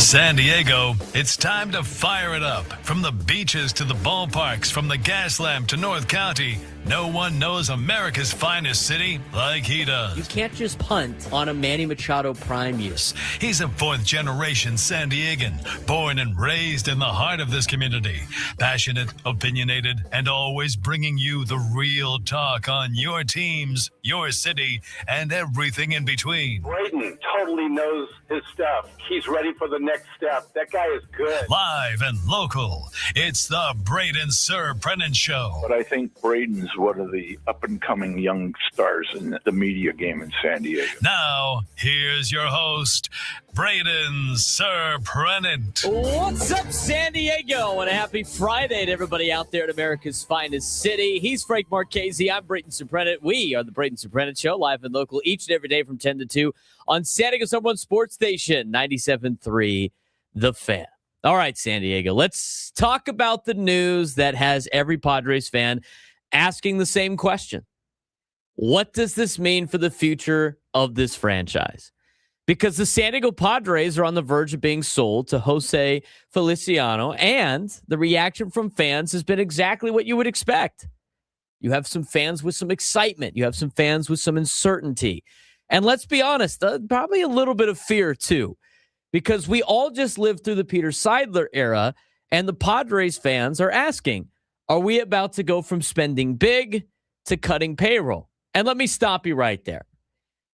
San Diego, it's time to fire it up. From the beaches to the ballparks, from the Gaslamp to North County, no one knows America's finest city like he does. You can't just punt on a Manny Machado prime years. He's a fourth-generation San Diegan, born and raised in the heart of this community. Passionate, opinionated, and always bringing you the real talk on your teams, your city, and everything in between. Braden totally knows his stuff. He's ready for the next step. That guy is good. Live and local, it's the Braden Surprenant Show. But I think Braden's one of the up-and-coming young stars in the media game in San Diego. Now, here's your host, Braden Surprenant. What's up, San Diego? And a happy Friday to everybody out there in America's finest city. He's Frank Marchese. I'm Braden Surprenant. We are the Braden Surprenant Show, live and local each and every day from 10 to 2 on San Diego's #1 sports station, 97.3 The Fan. All right, San Diego, let's talk about the news that has every Padres fan asking the same question. What does this mean for the future of this franchise? Because the San Diego Padres are on the verge of being sold to Jose Feliciano, and the reaction from fans has been exactly what you would expect. You have some fans with some excitement. You have some fans with some uncertainty. And let's be honest, probably a little bit of fear too, because we all just lived through the Peter Seidler era, and the Padres fans are asking, are we about to go from spending big to cutting payroll? And let me stop you right there.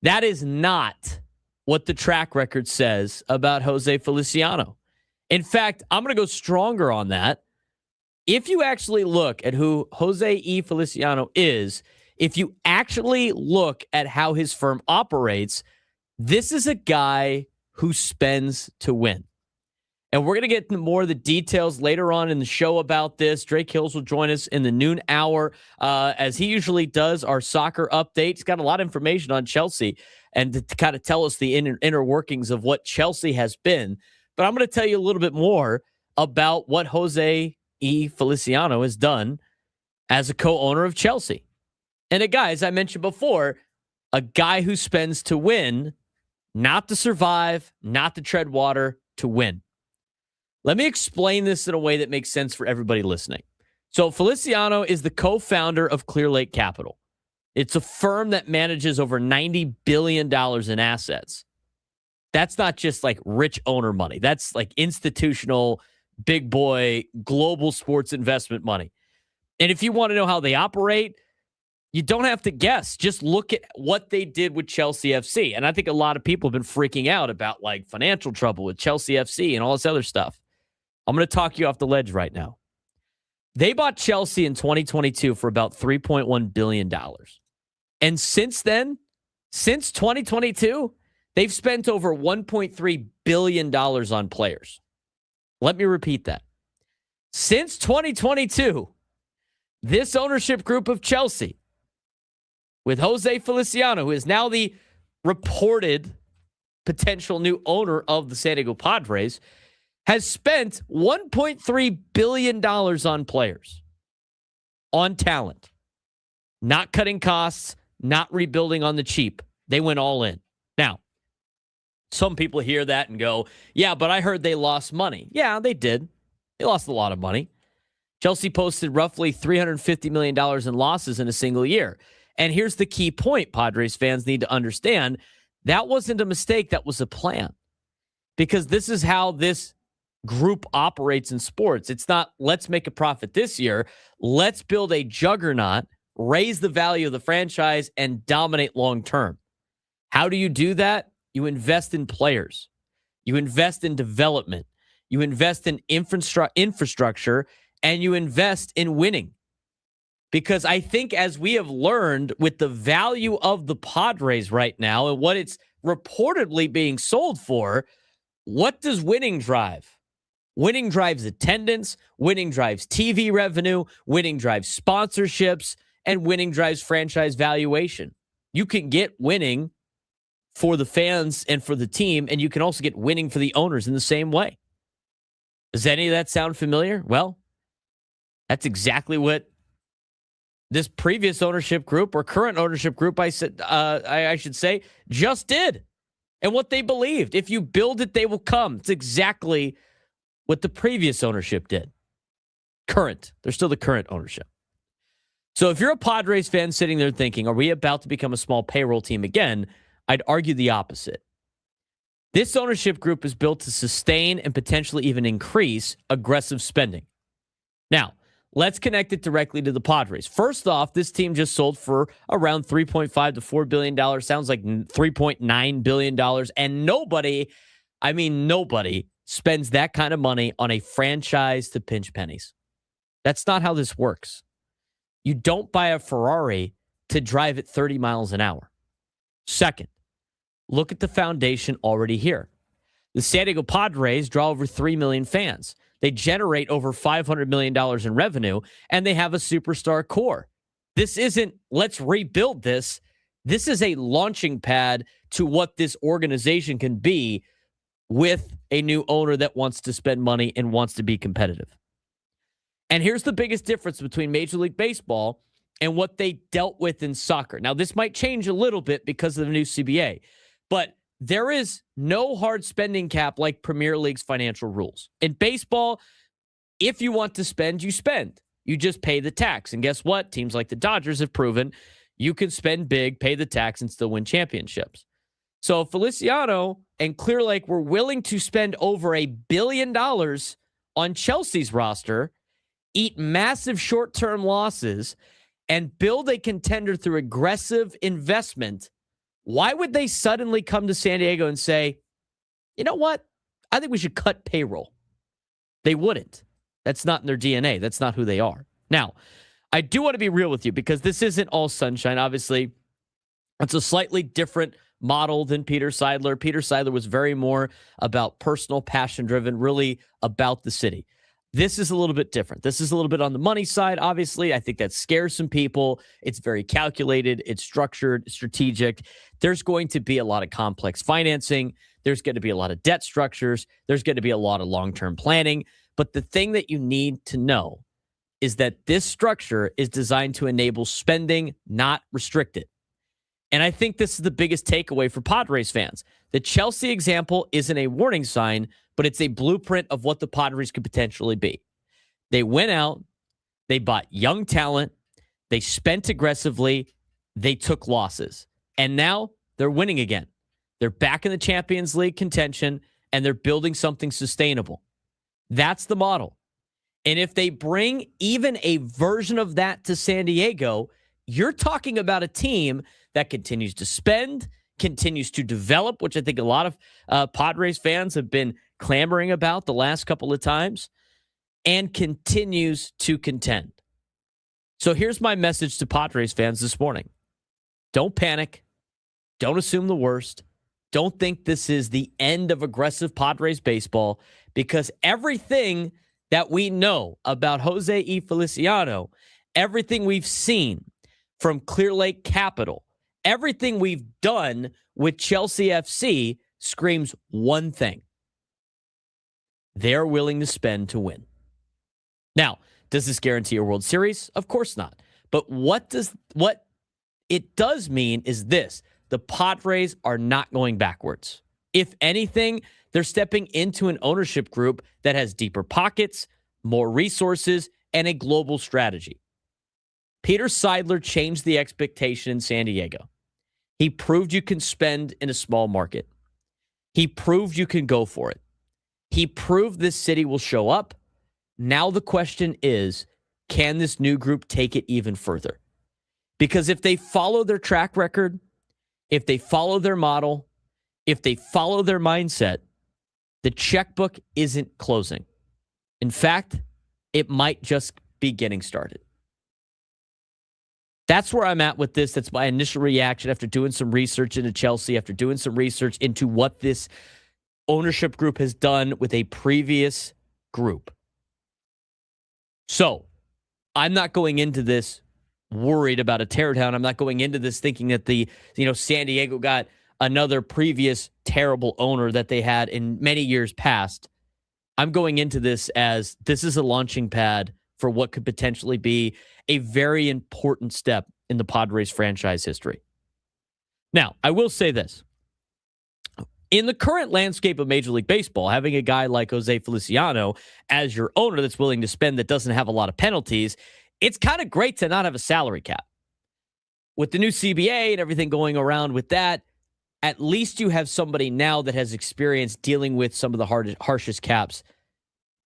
That is not what the track record says about Jose Feliciano. In fact, I'm going to go stronger on that. If you actually look at who Jose E. Feliciano is, if you actually look at how his firm operates, this is a guy who spends to win. And we're going to get into more of the details later on in the show about this. Drake Hills will join us in the noon hour, as he usually does, our soccer update. He's got a lot of information on Chelsea and to kind of tell us the inner workings of what Chelsea has been. But I'm going to tell you a little bit more about what Jose E. Feliciano has done as a co-owner of Chelsea. And a guy, as I mentioned before, a guy who spends to win, not to survive, not to tread water, to win. Let me explain this in a way that makes sense for everybody listening. So Feliciano is the co-founder of Clear Lake Capital. It's a firm that manages over $90 billion in assets. That's not just like rich owner money. That's like institutional, big boy, global sports investment money. And if you want to know how they operate, you don't have to guess. Just look at what they did with Chelsea FC. And I think a lot of people have been freaking out about like financial trouble with Chelsea FC and all this other stuff. I'm going to talk you off the ledge right now. They bought Chelsea in 2022 for about $3.1 billion. And since then, since 2022, they've spent over $1.3 billion on players. Let me repeat that. Since 2022, this ownership group of Chelsea, with Jose Feliciano, who is now the reported potential new owner of the San Diego Padres, has spent $1.3 billion on players, on talent, not cutting costs, not rebuilding on the cheap. They went all in. Now, some people hear that and go, yeah, but I heard they lost money. Yeah, they did. They lost a lot of money. Chelsea posted roughly $350 million in losses in a single year. And here's the key point Padres fans need to understand. That wasn't a mistake. That was a plan. Because this is how this group operates in sports. It's not, let's make a profit this year. Let's build a juggernaut, raise the value of the franchise, and dominate long term. How do you do that? You invest in players. You invest in development. You invest in infrastructure, and you invest in winning. Because I think as we have learned with the value of the Padres right now and what it's reportedly being sold for, what does winning drive? Winning drives attendance, winning drives TV revenue, winning drives sponsorships, and winning drives franchise valuation. You can get winning for the fans and for the team, and you can also get winning for the owners in the same way. Does any of that sound familiar? Well, that's exactly what this previous ownership group or current ownership group, I should say, just did. and what they believed. If you build it, they will come. It's exactly what the previous ownership did. They're still the current ownership. So if you're a Padres fan sitting there thinking, are we about to become a small payroll team again? I'd argue the opposite. This ownership group is built to sustain and potentially even increase aggressive spending. Now, let's connect it directly to the Padres. First off, this team just sold for around $3.5 to $4 billion. Sounds like $3.9 billion. And nobody spends that kind of money on a franchise to pinch pennies. That's not how this works. You don't buy a Ferrari to drive it 30 miles an hour. Second, look at the foundation already here. The San Diego Padres draw over 3 million fans. They generate over $500 million in revenue, and they have a superstar core. This isn't, let's rebuild this. This is a launching pad to what this organization can be with a new owner that wants to spend money and wants to be competitive. And here's the biggest difference between Major League Baseball and what they dealt with in soccer. Now, this might change a little bit because of the new CBA, but there is no hard spending cap like Premier League's financial rules. In baseball, if you want to spend, you spend. You just pay the tax. And guess what? Teams like the Dodgers have proven you can spend big, pay the tax, and still win championships. So Feliciano and Clear Lake were willing to spend over $1 billion on Chelsea's roster, eat massive short-term losses, and build a contender through aggressive investment. Why would they suddenly come to San Diego and say, you know what? I think we should cut payroll. They wouldn't. That's not in their DNA. That's not who they are. Now, I do want to be real with you because this isn't all sunshine. Obviously, it's a slightly different model than Peter Seidler. Peter Seidler was very more about personal, passion-driven, really about the city. This is a little bit different. This is a little bit on the money side, obviously. I think that scares some people. It's very calculated. It's structured, strategic. There's going to be a lot of complex financing. There's going to be a lot of debt structures. There's going to be a lot of long-term planning. But the thing that you need to know is that this structure is designed to enable spending, not restrict it. And I think this is the biggest takeaway for Padres fans. The Chelsea example isn't a warning sign, but it's a blueprint of what the Padres could potentially be. They went out, they bought young talent, they spent aggressively, they took losses, and now they're winning again. They're back in the Champions League contention, and they're building something sustainable. That's the model. And if they bring even a version of that to San Diego, you're talking about a team that continues to spend, continues to develop, which I think a lot of Padres fans have been clamoring about the last couple of times, and continues to contend. So here's my message to Padres fans this morning. Don't panic. Don't assume the worst. Don't think this is the end of aggressive Padres baseball, because everything that we know about Jose E. Feliciano, everything we've seen from Clear Lake Capital, everything we've done with Chelsea FC screams one thing. They're willing to spend to win. Now, does this guarantee a World Series? Of course not. But what it does mean is this: the Padres are not going backwards. If anything, they're stepping into an ownership group that has deeper pockets, more resources, and a global strategy. Peter Seidler changed the expectation in San Diego. He proved you can spend in a small market. He proved you can go for it. He proved this city will show up. Now the question is, can this new group take it even further? Because if they follow their track record, if they follow their model, if they follow their mindset, the checkbook isn't closing. In fact, it might just be getting started. That's where I'm at with this. That's my initial reaction after doing some research into Chelsea, after doing some research into what this ownership group has done with a previous group. So, I'm not going into this worried about a teardown. I'm not going into this thinking that San Diego got another previous terrible owner that they had in many years past. I'm going into this as this is a launching pad for what could potentially be a very important step in the Padres franchise history. Now, I will say this. In the current landscape of Major League Baseball, having a guy like Jose Feliciano as your owner that's willing to spend, that doesn't have a lot of penalties, it's kind of great to not have a salary cap. With the new CBA and everything going around with that, at least you have somebody now that has experience dealing with some of the harshest caps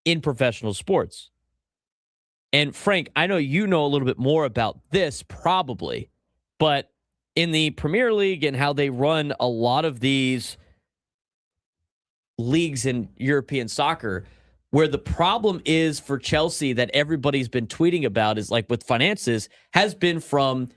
in professional sports. And Frank, I know you know a little bit more about this probably, but in the Premier League and how they run a lot of these leagues in European soccer, where the problem is for Chelsea that everybody's been tweeting about is like with finances, has been from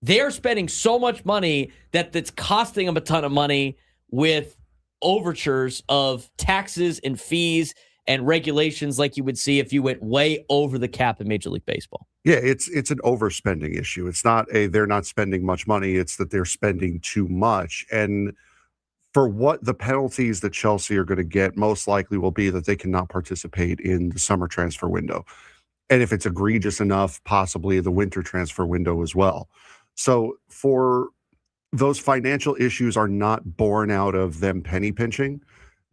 they're spending so much money that's costing them a ton of money with overtures of taxes and fees and regulations like you would see if you went way over the cap in Major League Baseball. Yeah, it's an overspending issue. It's not they're not spending much money, it's that they're spending too much. And for what the penalties that Chelsea are going to get most likely will be that they cannot participate in the summer transfer window. And if it's egregious enough, possibly the winter transfer window as well. So for those financial issues are not born out of them penny pinching.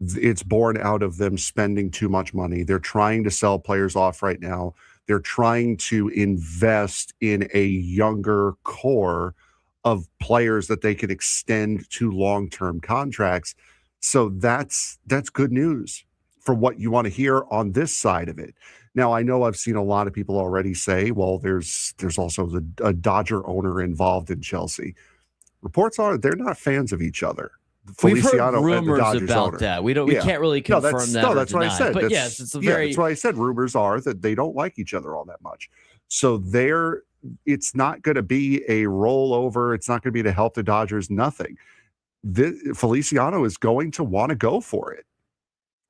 It's born out of them spending too much money. They're trying to sell players off right now. They're trying to invest in a younger core of players that they can extend to long-term contracts. So that's good news for what you want to hear on this side of it. Now, I know I've seen a lot of people already say, well, there's also a Dodger owner involved in Chelsea. Reports are they're not fans of each other. We've heard Feliciano rumors about owner. that. We can't really confirm that. No, that's what I said. But yes, it's that's what I said. Rumors are that they don't like each other all that much. So it's not going to be a rollover. It's not going to be to help the Dodgers. Nothing. Feliciano is going to want to go for it.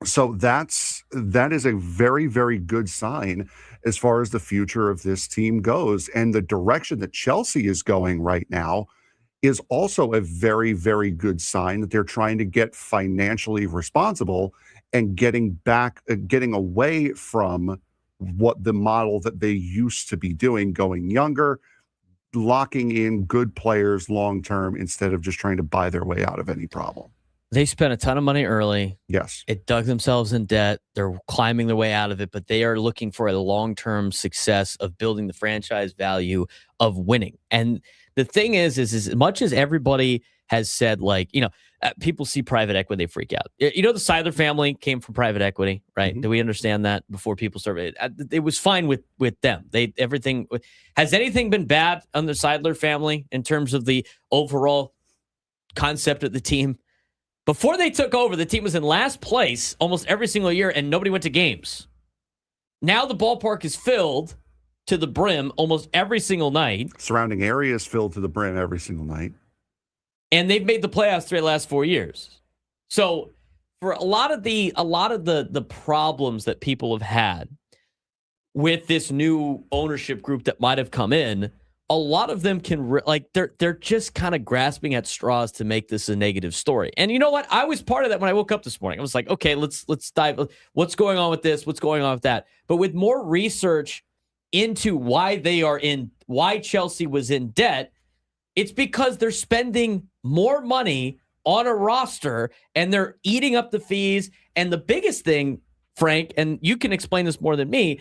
So that is a very, very good sign as far as the future of this team goes. And the direction that Chelsea is going right now is also a very, very good sign that they're trying to get financially responsible and getting away from what the model that they used to be doing, going younger, locking in good players long-term instead of just trying to buy their way out of any problem. They spent a ton of money early. Yes. It dug themselves in debt. They're climbing their way out of it, but they are looking for a long-term success of building the franchise value of winning. And the thing is as much as everybody has said, like, people see private equity, they freak out. The Seidler family came from private equity, right? Mm-hmm. Do we understand that before people started? It was fine with them. Has anything been bad on the Seidler family in terms of the overall concept of the team? Before they took over, the team was in last place almost every single year, and nobody went to games. Now the ballpark is filled to the brim almost every single night. Surrounding area is filled to the brim every single night. And they've made the playoffs 3 of the last 4 years. So for a lot of the problems that people have had with this new ownership group that might have come in, a lot of them they're just kind of grasping at straws to make this a negative story. And you know what? I was part of that when I woke up this morning. I was like, okay, let's dive. What's going on with this? What's going on with that? But with more research into why Chelsea was in debt, it's because they're spending more money on a roster and they're eating up the fees. And the biggest thing, Frank, and you can explain this more than me,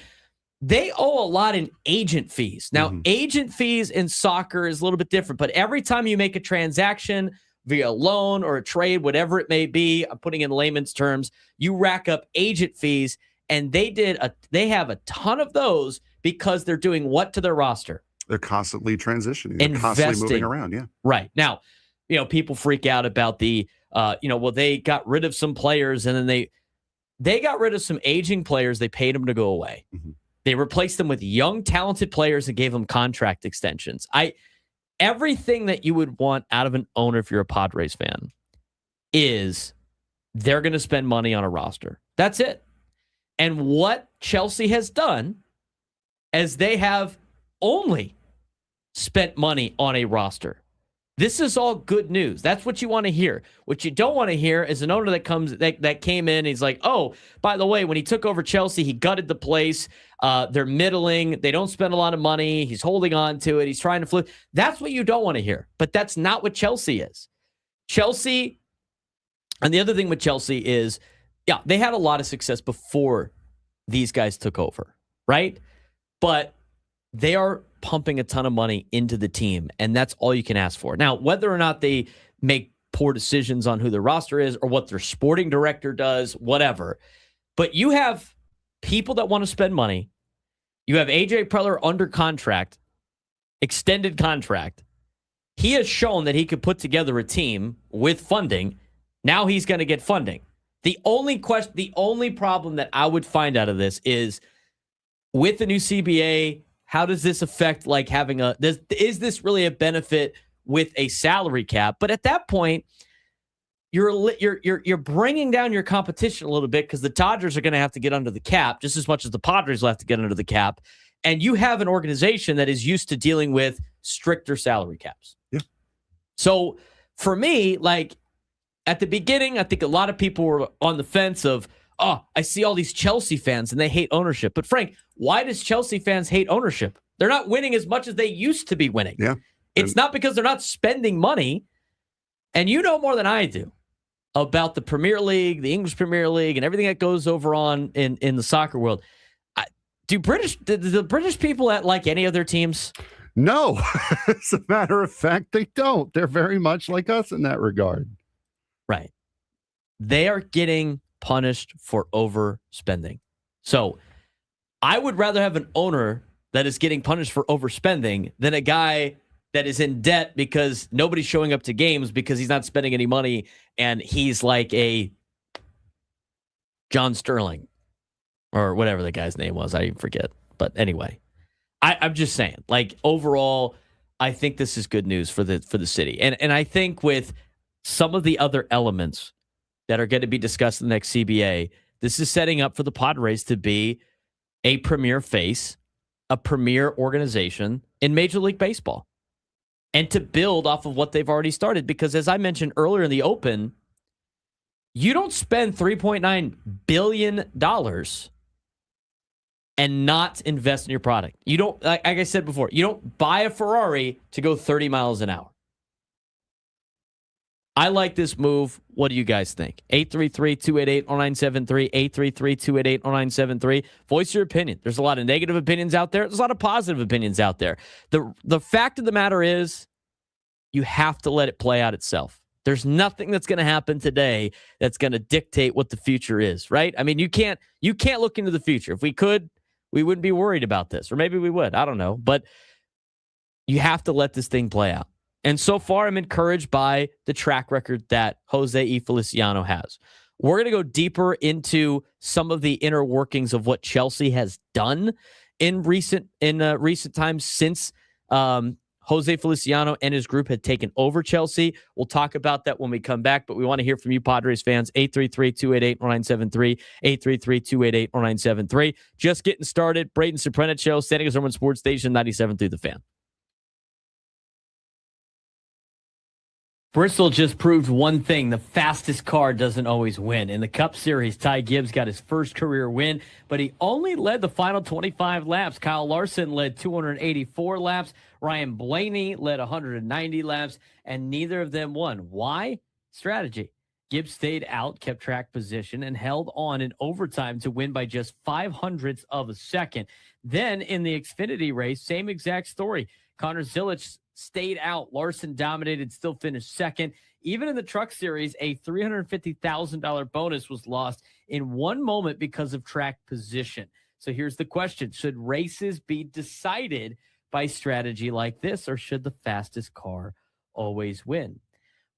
they owe a lot in agent fees. Now, agent fees in soccer is a little bit different, but every time you make a transaction via a loan or a trade, whatever it may be, I'm putting in layman's terms, you rack up agent fees, and they have a ton of those because they're doing what to their roster? They're constantly transitioning. They're constantly moving around, yeah. Right. Now, people freak out about they got rid of some players, and then they got rid of some aging players. They paid them to go away. Mm-hmm. They replaced them with young, talented players and gave them contract extensions. Everything that you would want out of an owner if you're a Padres fan is they're going to spend money on a roster. That's it. And what Chelsea has done is they have only spent money on a roster. This is all good news. That's what you want to hear. What you don't want to hear is an owner that came in. He's like, oh, by the way, when he took over Chelsea, he gutted the place. They're middling. They don't spend a lot of money. He's holding on to it. He's trying to flip. That's what you don't want to hear. But that's not what Chelsea is. Chelsea And the other thing with Chelsea is, yeah, they had a lot of success before these guys took over, right? But they are pumping a ton of money into the team, and that's all you can ask for. Now, whether or not they make poor decisions on who their roster is or what their sporting director does, whatever, but you have people that want to spend money. You have AJ Preller under contract, extended contract. He has shown that he could put together a team with funding. Now he's going to get funding. The only problem that I would find out of this is with the new CBA, how does this affect like having is this really a benefit with a salary cap? But at that point, you're bringing down your competition a little bit because the Dodgers are going to have to get under the cap just as much as the Padres will have to get under the cap. And you have an organization that is used to dealing with stricter salary caps. Yeah. So for me, like at the beginning, I think a lot of people were on the fence of, oh, I see all these Chelsea fans and they hate ownership. But Frank, why does Chelsea fans hate ownership? They're not winning as much as they used to be winning. Yeah. It's not because they're not spending money. And you know more than I do about the Premier League, the English Premier League, and everything that goes over on in the soccer world. Do the British people like any of their teams? No. As a matter of fact, they don't. They're very much like us in that regard. Right. They are getting punished for overspending. So I would rather have an owner that is getting punished for overspending than a guy that is in debt because nobody's showing up to games because he's not spending any money and he's like a John Sterling or whatever the guy's name was. I even forget. But anyway, I'm just saying, like, overall, I think this is good news for the city. And I think with some of the other elements that are going to be discussed in the next CBA, this is setting up for the Padres to be a premier face, a premier organization in Major League Baseball, and to build off of what they've already started. Because as I mentioned earlier in the open, you don't spend $3.9 billion and not invest in your product. You don't, like I said before, you don't buy a Ferrari to go 30 miles an hour. I like this move. What do you guys think? 833-288-0973, 833-288-0973. Voice your opinion. There's a lot of negative opinions out there. There's a lot of positive opinions out there. The fact of the matter is you have to let it play out itself. There's nothing that's going to happen today that's going to dictate what the future is, right? I mean, you can't look into the future. If we could, we wouldn't be worried about this. Or maybe we would. I don't know. But you have to let this thing play out. And so far, I'm encouraged by the track record that Jose E. Feliciano has. We're going to go deeper into some of the inner workings of what Chelsea has done in recent times since Jose Feliciano and his group had taken over Chelsea. We'll talk about that when we come back, but we want to hear from you Padres fans. 833-288-0973, 833-288-0973. Just getting started. Braden Surprenant Show, San Diego's #1 sports station, 97.3 The Fan. Bristol just proved one thing. The fastest car doesn't always win. In the Cup Series, Ty Gibbs got his first career win, but he only led the final 25 laps. Kyle Larson led 284 laps. Ryan Blaney led 190 laps, and neither of them won. Why? Strategy. Gibbs stayed out, kept track position, and held on in overtime to win by just 0.05 of a second. Then in the Xfinity race, same exact story. Connor Zilic stayed out. Larson dominated, still finished second. Even in the Truck Series, a $350,000 bonus was lost in one moment because of track position. So here's the question. Should races be decided by strategy like this, or should the fastest car always win?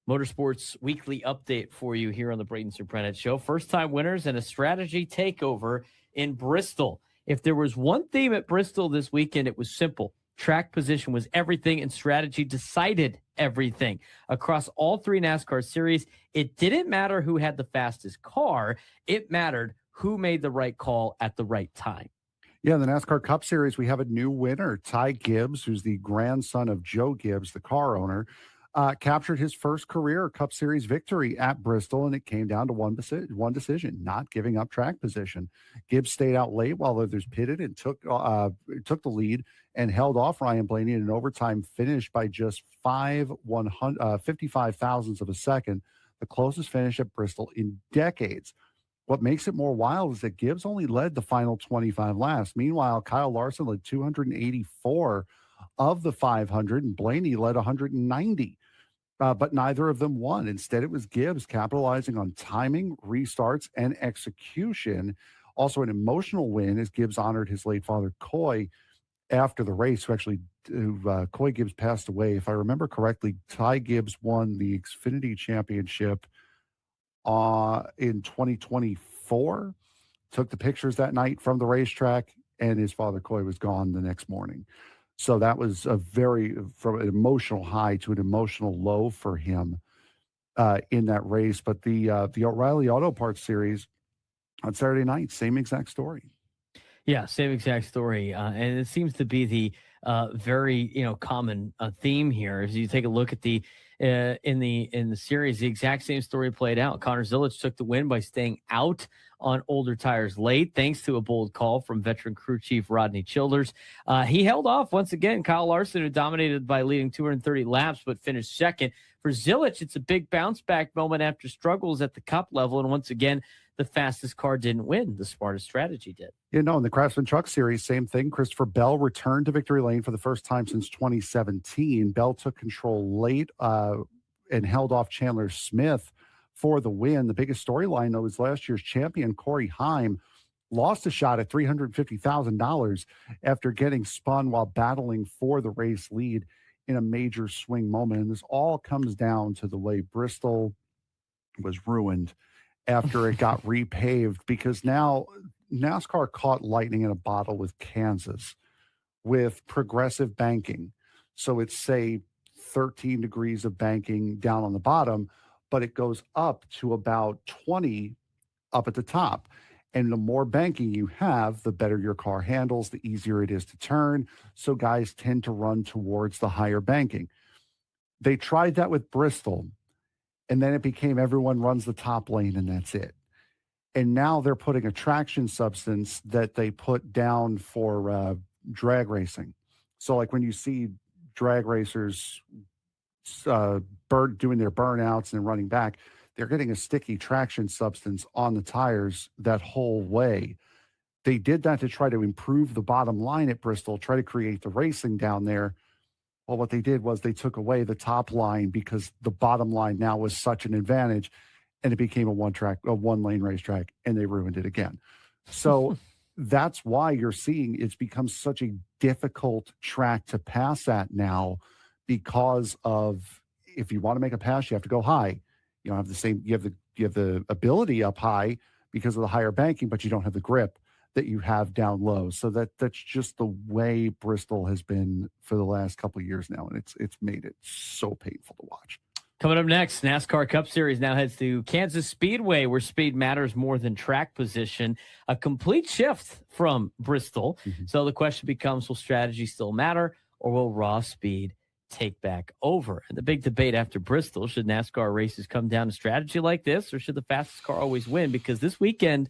Motorsports weekly update for you here on the Braden Surprenant Show. First-time winners and a strategy takeover in Bristol. If there was one theme at Bristol this weekend, it was simple. Track position was everything, and strategy decided everything. Across all three NASCAR series, it didn't matter who had the fastest car. It mattered who made the right call at the right time. Yeah, in the NASCAR Cup Series, we have a new winner. Ty Gibbs, who's the grandson of Joe Gibbs, the car owner, captured his first career Cup Series victory at Bristol, and it came down to one decision, not giving up track position. Gibbs stayed out late while others pitted and took the lead and held off Ryan Blaney in an overtime finish by just 55 thousandths of a second. the closest finish at Bristol in decades. What makes it more wild is that Gibbs only led the final 25 laps. Meanwhile, Kyle Larson led 284 of the 500, and Blaney led 190. But neither of them won. Instead, it was Gibbs capitalizing on timing, restarts, and execution. Also, an emotional win as Gibbs honored his late father, Coy, after the race, Coy Gibbs passed away. If I remember correctly, Ty Gibbs won the Xfinity Championship in 2024, took the pictures that night from the racetrack, and his father, Coy, was gone the next morning. So that was from an emotional high to an emotional low for him in that race. But the O'Reilly Auto Parts Series on Saturday night, same exact story. Yeah, same exact story. And it seems to be the very common theme here. As you take a look at the in the series, the exact same story played out. Connor Zilic took the win by staying out on older tires late, thanks to a bold call from veteran crew chief Rodney Childers. He held off once again Kyle Larson, who dominated by leading 230 laps, but finished second. For Zilic, it's a big bounce back moment after struggles at the Cup level, and once again, the fastest car didn't win. The smartest strategy did. In the Craftsman Truck Series, same thing. Christopher Bell returned to victory lane for the first time since 2017. Bell took control late and held off Chandler Smith for the win. The biggest storyline, though, is last year's champion, Corey Heim, lost a shot at $350,000 after getting spun while battling for the race lead in a major swing moment. And this all comes down to the way Bristol was ruined after it got repaved, because now NASCAR caught lightning in a bottle with Kansas with progressive banking. So it's, say, 13 degrees of banking down on the bottom, but it goes up to about 20 up at the top. And the more banking you have, the better your car handles, the easier it is to turn. So guys tend to run towards the higher banking. They tried that with Bristol, and then it became everyone runs the top lane and that's it. And now they're putting a traction substance that they put down for drag racing. So like when you see drag racers doing their burnouts and running back, they're getting a sticky traction substance on the tires that whole way. They did that to try to improve the bottom line at Bristol, try to create the racing down there. Well, what they did was they took away the top line because the bottom line now was such an advantage, and it became a one-lane racetrack, and they ruined it again. So that's why you're seeing it's become such a difficult track to pass at now, because of, if you want to make a pass, you have to go high. You don't have the same, you have the ability up high because of the higher banking, but you don't have the grip that you have down low. So that's just the way Bristol has been for the last couple of years now, and it's made it so painful to watch. Coming up next, NASCAR Cup Series now heads to Kansas Speedway, where speed matters more than track position. A complete shift from Bristol. Mm-hmm. So the question becomes, will strategy still matter, or will raw speed take back over? And the big debate after Bristol, should NASCAR races come down to strategy like this, or should the fastest car always win? Because this weekend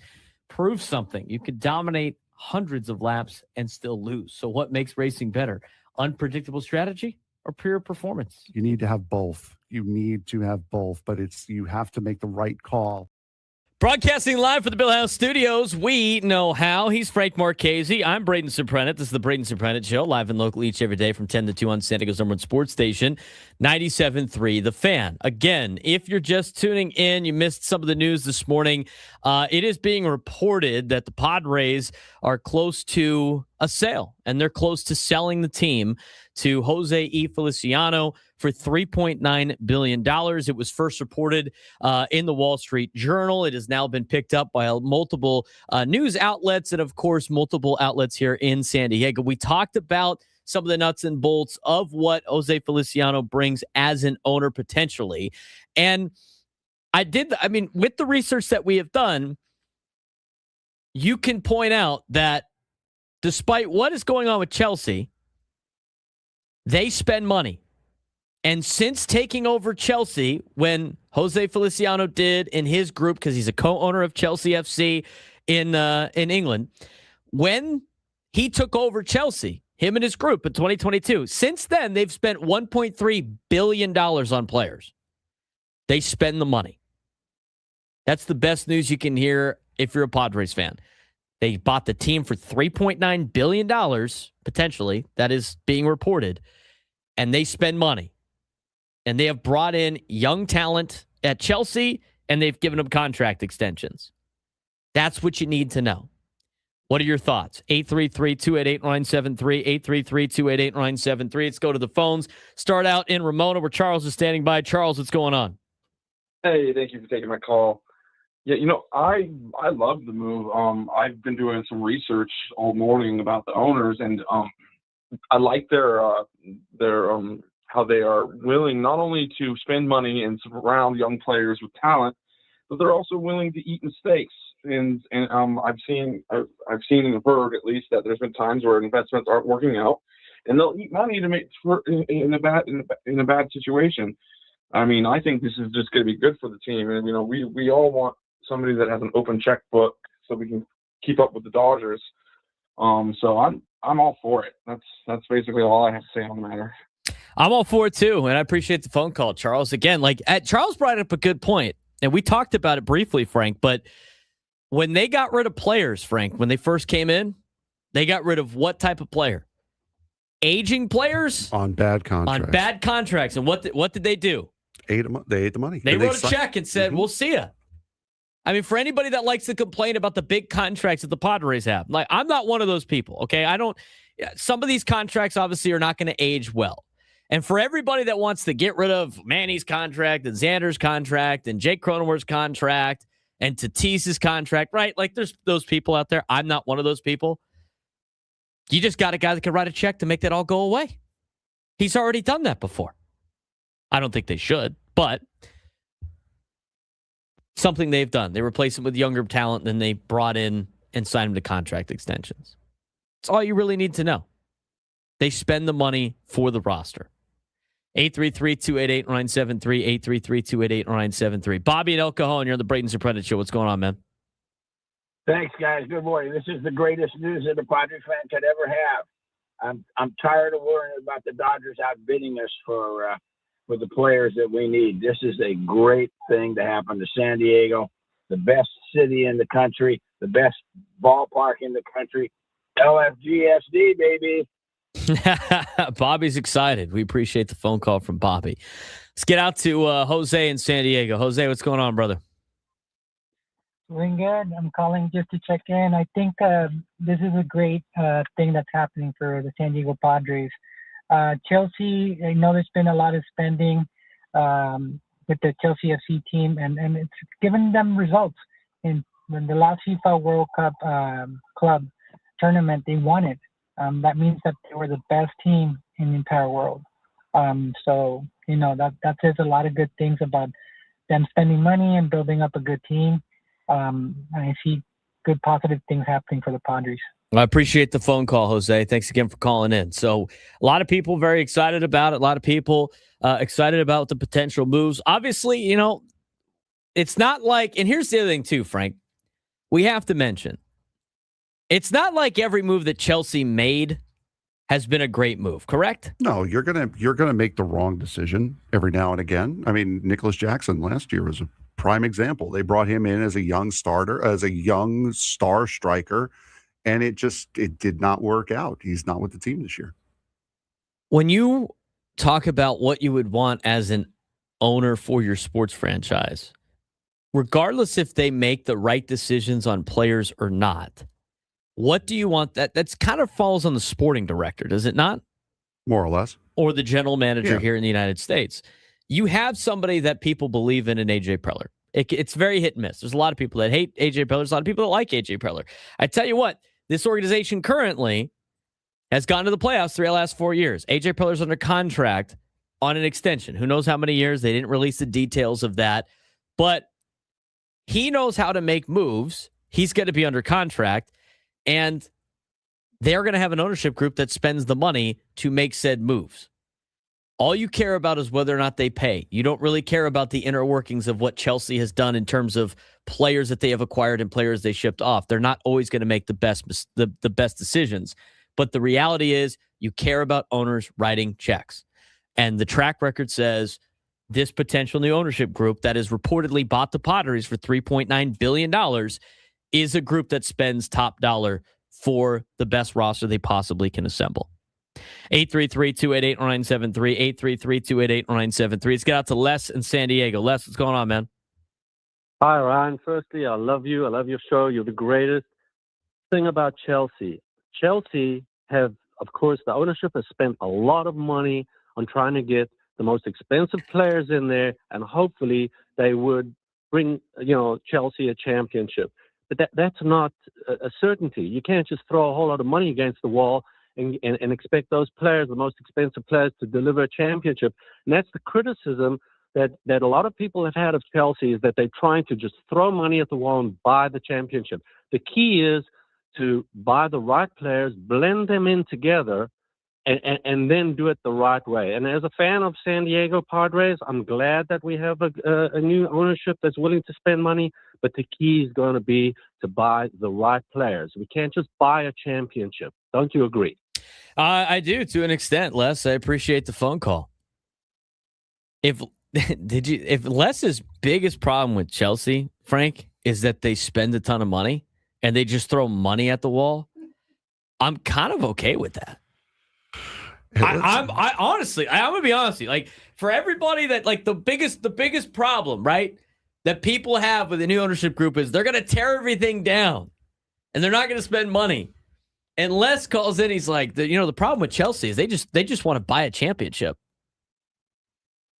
proves something. You could dominate hundreds of laps and still lose. So what makes racing better? Unpredictable strategy or pure performance? You need to have both. You need to have both, but you have to make the right call. Broadcasting live from the Bill House Studios, we know how. He's Frank Marchese. I'm Braden Surprenant. This is the Braden Surprenant Show, live and local each every day from 10 to 2 on San Diego's number one sports station, 97.3 The Fan. Again, if you're just tuning in, you missed some of the news this morning. It is being reported that the Padres are close to a sale, and they're close to selling the team to Jose E. Feliciano for $3.9 billion. It was first reported in the Wall Street Journal. It has now been picked up by multiple news outlets and, of course, multiple outlets here in San Diego. We talked about some of the nuts and bolts of what Jose Feliciano brings as an owner potentially. And with the research that we have done, you can point out that despite what is going on with Chelsea, they spend money. And since taking over Chelsea, when Jose Feliciano did in his group, because he's a co-owner of Chelsea FC in England, when he took over Chelsea, him and his group in 2022, since then, they've spent $1.3 billion on players. They spend the money. That's the best news you can hear if you're a Padres fan. They bought the team for $3.9 billion, potentially. That is being reported. And they spend money. And they have brought in young talent at Chelsea, and they've given them contract extensions. That's what you need to know. What are your thoughts? 833-288-973, 833-288-973. Let's go to the phones. Start out in Ramona, where Charles is standing by. Charles, what's going on? Hey, thank you for taking my call. Yeah, I love the move. I've been doing some research all morning about the owners, and I like their how they are willing not only to spend money and surround young players with talent, but they're also willing to eat mistakes. And I've seen and heard at least that there's been times where investments aren't working out, and they'll eat money to make in a bad situation. I mean, I think this is just going to be good for the team, and we all want somebody that has an open checkbook so we can keep up with the Dodgers. So I'm all for it. That's basically all I have to say on the matter. I'm all for it too, and I appreciate the phone call, Charles. Again, Charles brought up a good point, and we talked about it briefly, Frank, but when they got rid of players, Frank, when they first came in, they got rid of what type of player? Aging players? On bad contracts. On bad contracts. And what did they do? They ate the money. They wrote a check and said, we'll see ya. I mean, for anybody that likes to complain about the big contracts that the Padres have, I'm not one of those people, okay? Some of these contracts obviously are not going to age well. And for everybody that wants to get rid of Manny's contract and Xander's contract and Jake Cronenworth's contract and Tatis's contract, right? There's those people out there. I'm not one of those people. You just got a guy that can write a check to make that all go away. He's already done that before. I don't think they should, but something they've done. They replace him with younger talent, then they brought in and signed him to contract extensions. That's all you really need to know. They spend the money for the roster. 833-288-973, 833-288-973. Bobby and El Cajon, you're on the Braden Surprenant Show. What's going on, man? Thanks, guys. Good morning. This is the greatest news that a Padres fan could ever have. I'm tired of worrying about the Dodgers outbidding us for the players that we need. This is a great thing to happen to San Diego, the best city in the country, the best ballpark in the country. LFGSD, baby. Bobby's excited. We appreciate the phone call from Bobby. Let's get out to Jose in San Diego. Jose, what's going on, brother? Doing good. I'm calling just to check in. I think this is a great thing that's happening for the San Diego Padres. Chelsea, I know there's been a lot of spending with the Chelsea FC team, and it's given them results. In the last FIFA World Cup club tournament, they won it. That means that they were the best team in the entire world. So, that says a lot of good things about them spending money and building up a good team. I see good positive things happening for the Padres. I appreciate the phone call, Jose. Thanks again for calling in. So a lot of people very excited about it. A lot of people excited about the potential moves. Obviously, it's not like, and here's the other thing too, Frank, we have to mention, it's not like every move that Chelsea made has been a great move, correct? No, you're gonna make the wrong decision every now and again. I mean, Nicholas Jackson last year was a prime example. They brought him in as a young starter, as a young star striker, and it did not work out. He's not with the team this year. When you talk about what you would want as an owner for your sports franchise, regardless if they make the right decisions on players or not, what do you want? That's kind of falls on the sporting director, does it not? More or less. Or the general manager here in the United States. You have somebody that people believe in AJ Preller. It's very hit and miss. There's a lot of people that hate AJ Preller. There's a lot of people that like AJ Preller. I tell you what, this organization currently has gone to the playoffs the last 4 years. AJ Preller's under contract on an extension. Who knows how many years? They didn't release the details of that. But he knows how to make moves. He's going to be under contract. And they're going to have an ownership group that spends the money to make said moves. All you care about is whether or not they pay. You don't really care about the inner workings of what Chelsea has done in terms of players that they have acquired and players they shipped off. They're not always going to make the best decisions. But the reality is you care about owners writing checks. And the track record says this potential new ownership group that has reportedly bought the Padres for $3.9 billion is a group that spends top dollar for the best roster they possibly can assemble. 833-288-0973, 833-288-0973. Let's get out to Les in San Diego. Les, what's going on, man? Hi, Ryan. Firstly, I love you. I love your show. You're the greatest. Thing about Chelsea. Chelsea have, of course, the ownership has spent a lot of money on trying to get the most expensive players in there, and hopefully they would bring, Chelsea a championship. But that's not a certainty. You can't just throw a whole lot of money against the wall and expect those players, the most expensive players, to deliver a championship. And that's the criticism that a lot of people have had of Chelsea, is that they're trying to just throw money at the wall and buy the championship. The key is to buy the right players, blend them in together, and then do it the right way. And as a fan of San Diego Padres, I'm glad that we have a new ownership that's willing to spend money, but the key is going to be to buy the right players. We can't just buy a championship. Don't you agree? I do, to an extent, Les. I appreciate the phone call. If Les's biggest problem with Chelsea, Frank, is that they spend a ton of money and they just throw money at the wall, I'm kind of okay with that. I honestly, I'm gonna be honest with you. Like, for everybody that, like, the biggest problem, right, that people have with the new ownership group is they're gonna tear everything down and they're not gonna spend money. And Les calls in, he's like, the problem with Chelsea is they just want to buy a championship.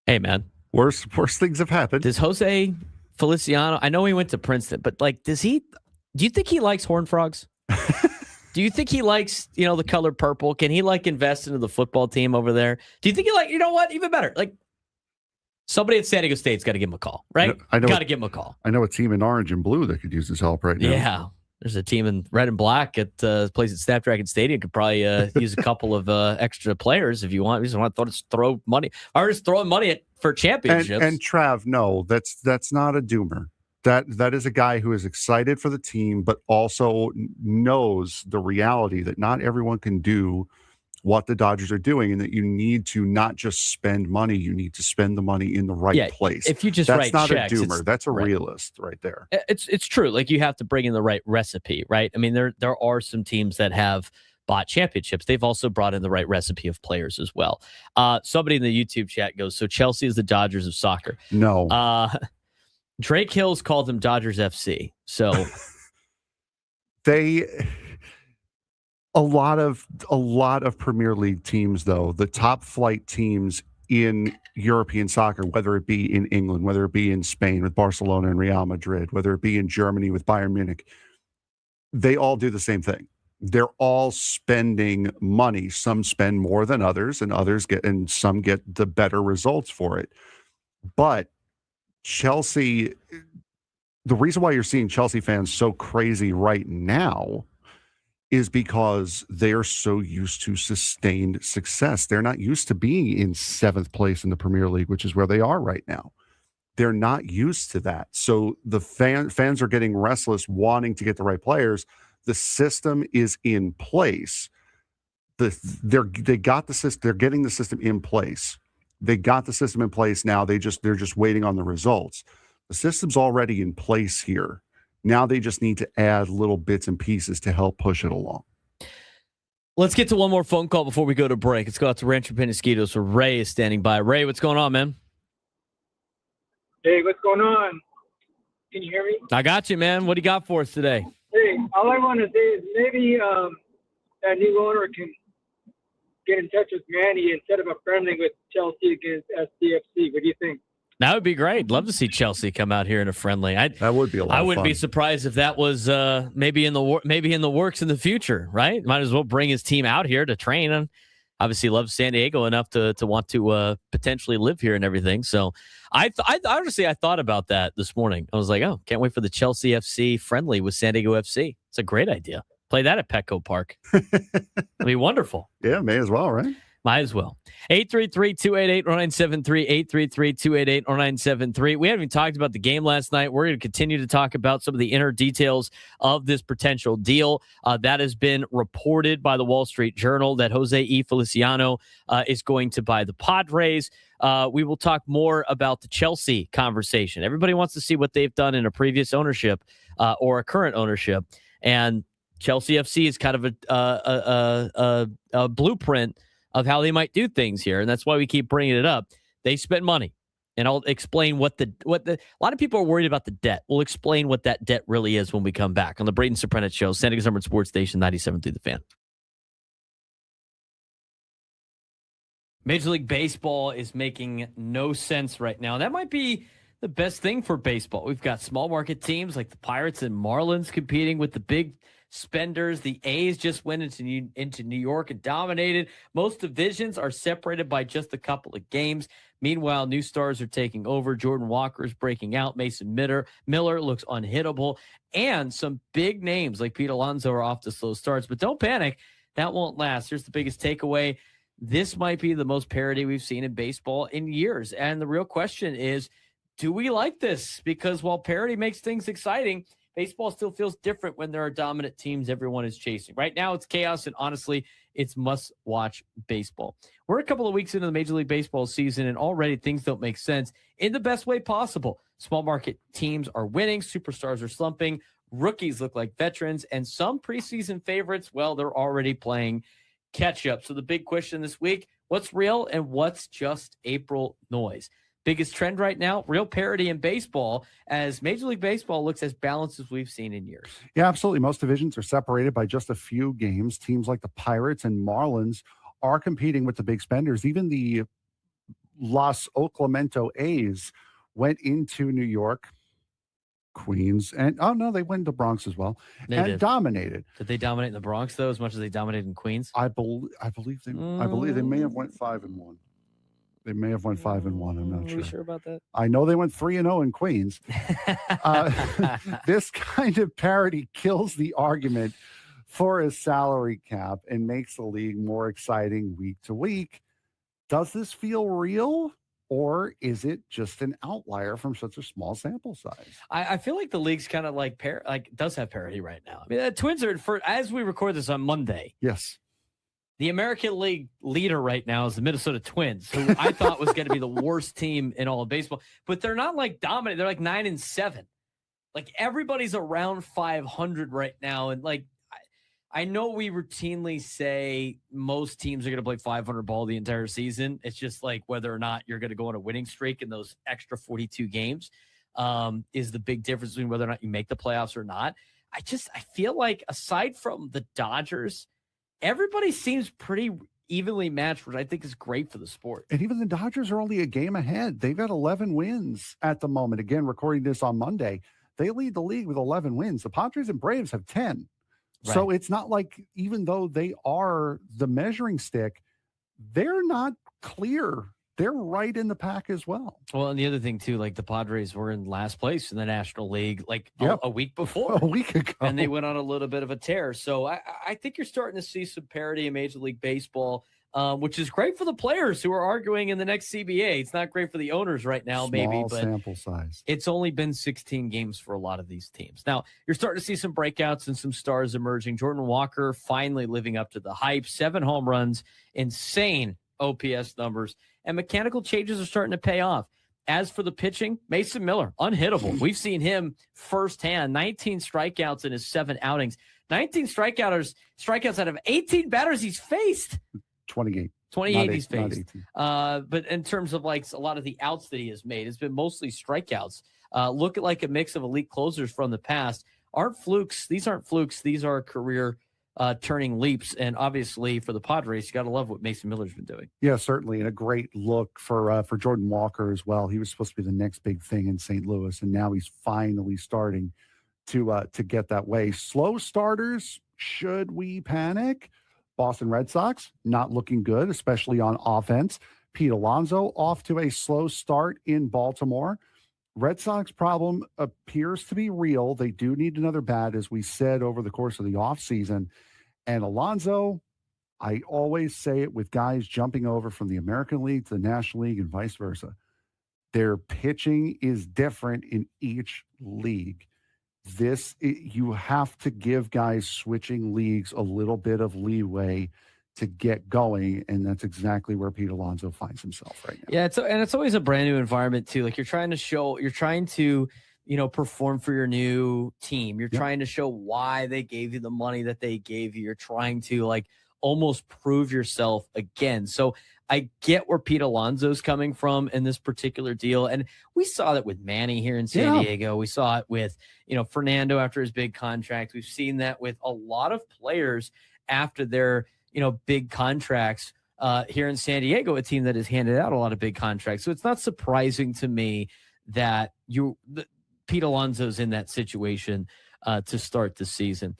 Hey, man, worse things have happened. Does Jose Feliciano? I know he went to Princeton, but, like, do you think he likes Horned Frogs? Do you think he likes, the color purple? Can he, like, invest into the football team over there? Do you think he, like, you know what? Even better, like, somebody at San Diego State's got to give him a call, right? Got to give him a call. I know a team in orange and blue that could use his help right now. Yeah. There's a team in red and black at place at Snapdragon Stadium. Could probably use a couple of extra players if you want. You just want to throw money. Or just throwing money for championships. And Trav, no, that's not a doomer. That is a guy who is excited for the team, but also knows the reality that not everyone can do what the Dodgers are doing, and that you need to not just spend money, you need to spend the money in the right place. If you just that's write not checks, a doomer. That's a realist right there. It's true. Like, you have to bring in the right recipe, right? I mean, there are some teams that have bought championships. They've also brought in the right recipe of players as well. Somebody in the YouTube chat goes, so Chelsea is the Dodgers of soccer. No. Drake Hills called them Dodgers FC. So a lot of Premier League teams, though, the top flight teams in European soccer, whether it be in England, whether it be in Spain with Barcelona and Real Madrid, whether it be in Germany with Bayern Munich, they all do the same thing. They're all spending money. Some spend more than others, and some get the better results for it. But Chelsea, the reason why you're seeing Chelsea fans so crazy right now is because they're so used to sustained success. They're not used to being in 7th place in the Premier League, which is where they are right now. They're not used to that. So the fans are getting restless, wanting to get the right players. The system is in place. They're getting the system in place. They got the system in place now. They're just waiting on the results. The system's already in place here. Now they just need to add little bits and pieces to help push it along. Let's get to one more phone call before we go to break. Let's go out to Rancho Penasquitos where Ray is standing by. Ray, what's going on, man? Hey, what's going on? Can you hear me? I got you, man. What do you got for us today? Hey, all I want to say is maybe that new owner can get in touch with Manny instead of a friendly with Chelsea against SCFC. What do you think? That would be great. Love to see Chelsea come out here in a friendly. That would be a lot of fun. I wouldn't be surprised if that was maybe in the works in the future, right? Might as well bring his team out here to train, and obviously loves San Diego enough to want to potentially live here and everything. So I honestly thought about that this morning. I was like, oh, can't wait for the Chelsea FC friendly with San Diego FC. It's a great idea. Play that at Petco Park. It'd be wonderful. Yeah, may as well, right? Might as well. 833-288-0973, 833-288-0973. We haven't even talked about the game last night. We're going to continue to talk about some of the inner details of this potential deal. That has been reported by the Wall Street Journal that Jose E. Feliciano is going to buy the Padres. we will talk more about the Chelsea conversation. Everybody wants to see what they've done in a previous ownership or a current ownership. And Chelsea FC is kind of a blueprint of how they might do things here. And that's why we keep bringing it up. They spent money. And I'll explain what a lot of people are worried about the debt. We'll explain what that debt really is when we come back on the Braden Surprenant Show, San Diego's #1 sports station, 97.3 The Fan. Major League Baseball is making no sense right now. That might be the best thing for baseball. We've got small market teams like the Pirates and Marlins competing with the big spenders. The A's just went into New York and dominated. Most divisions are separated by just a couple of games. Meanwhile, new stars are taking over. Jordan Walker is breaking out. Mason Miller looks unhittable. And some big names like Pete Alonso are off to slow starts. But don't panic. That won't last. Here's the biggest takeaway. This might be the most parity we've seen in baseball in years. And the real question is, do we like this? Because while parity makes things exciting, baseball still feels different when there are dominant teams everyone is chasing. Right now, it's chaos, and honestly, it's must-watch baseball. We're a couple of weeks into the Major League Baseball season, and already things don't make sense in the best way possible. Small market teams are winning, superstars are slumping, rookies look like veterans, and some preseason favorites, well, they're already playing catch-up. So the big question this week, what's real and what's just April noise? Biggest trend right now, real parity in baseball, as Major League Baseball looks as balanced as we've seen in years. Yeah, absolutely. Most divisions are separated by just a few games. Teams like the Pirates and Marlins are competing with the big spenders. Even the Los Oclamento A's went into New York, Queens, and they went to Bronx as well, dominated. Did they dominate in the Bronx though, as much as they dominated in Queens? I believe they may have went 5-1. They may have went 5-1. I'm not sure. Are you sure about that? I know they went 3-0 in Queens. This kind of parity kills the argument for a salary cap and makes the league more exciting week to week. Does this feel real, or is it just an outlier from such a small sample size? I feel like the league's kind of does have parity right now. I mean, the Twins are as we record this on Monday. Yes. The American League leader right now is the Minnesota Twins, who I thought was going to be the worst team in all of baseball. But they're not like dominant. They're like 9-7. Like everybody's around 500 right now. And like, I know we routinely say most teams are going to play 500 ball the entire season. It's just like whether or not you're going to go on a winning streak in those extra 42 games is the big difference between whether or not you make the playoffs or not. I feel like aside from the Dodgers, everybody seems pretty evenly matched, which I think is great for the sport. And even the Dodgers are only a game ahead. They've got 11 wins at the moment. Again, recording this on Monday, they lead the league with 11 wins. The Padres and Braves have 10. Right. So it's not like, even though they are the measuring stick, they're not clear. They're right in the pack as well. Well, and the other thing, too, like the Padres were in last place in the National League a week before. A week ago. And they went on a little bit of a tear. So I think you're starting to see some parity in Major League Baseball, which is great for the players who are arguing in the next CBA. It's not great for the owners right now, maybe. But sample size. It's only been 16 games for a lot of these teams. Now, you're starting to see some breakouts and some stars emerging. Jordan Walker finally living up to the hype. 7 home runs, insane OPS numbers. And mechanical changes are starting to pay off. As for the pitching, Mason Miller, unhittable. We've seen him firsthand. 19 strikeouts in his 7 outings. 19 strikeouts out of 18 batters he's faced. 28. 28 he's faced. But in terms of like a lot of the outs that he has made, it's been mostly strikeouts. Look at like a mix of elite closers from the past. Aren't flukes. These aren't flukes. These are career turning leaps. And obviously for the Padres, you got to love what Mason Miller's been doing. Yeah, certainly. And a great look for Jordan Walker as well. He was supposed to be the next big thing in St. Louis, and now he's finally starting to get that way. Slow starters, should we panic? Boston Red Sox, not looking good, especially on offense. Pete Alonso off to a slow start in Baltimore. Red Sox problem appears to be real. They do need another bat, as we said over the course of the offseason. And Alonso, I always say it with guys jumping over from the American League to the National League and vice versa. Their pitching is different in each league. You have to give guys switching leagues a little bit of leeway to get going, and that's exactly where Pete Alonso finds himself right now. Yeah, it's always a brand new environment too. Like you're trying to perform for your new team. You're trying to show why they gave you the money that they gave you. You're trying to like almost prove yourself again. So I get where Pete Alonso's coming from in this particular deal. And we saw that with Manny here in San Diego. We saw it with, Fernando after his big contract. We've seen that with a lot of players after their, big contracts here in San Diego, a team that has handed out a lot of big contracts. So it's not surprising to me that Pete Alonso's in that situation to start the season.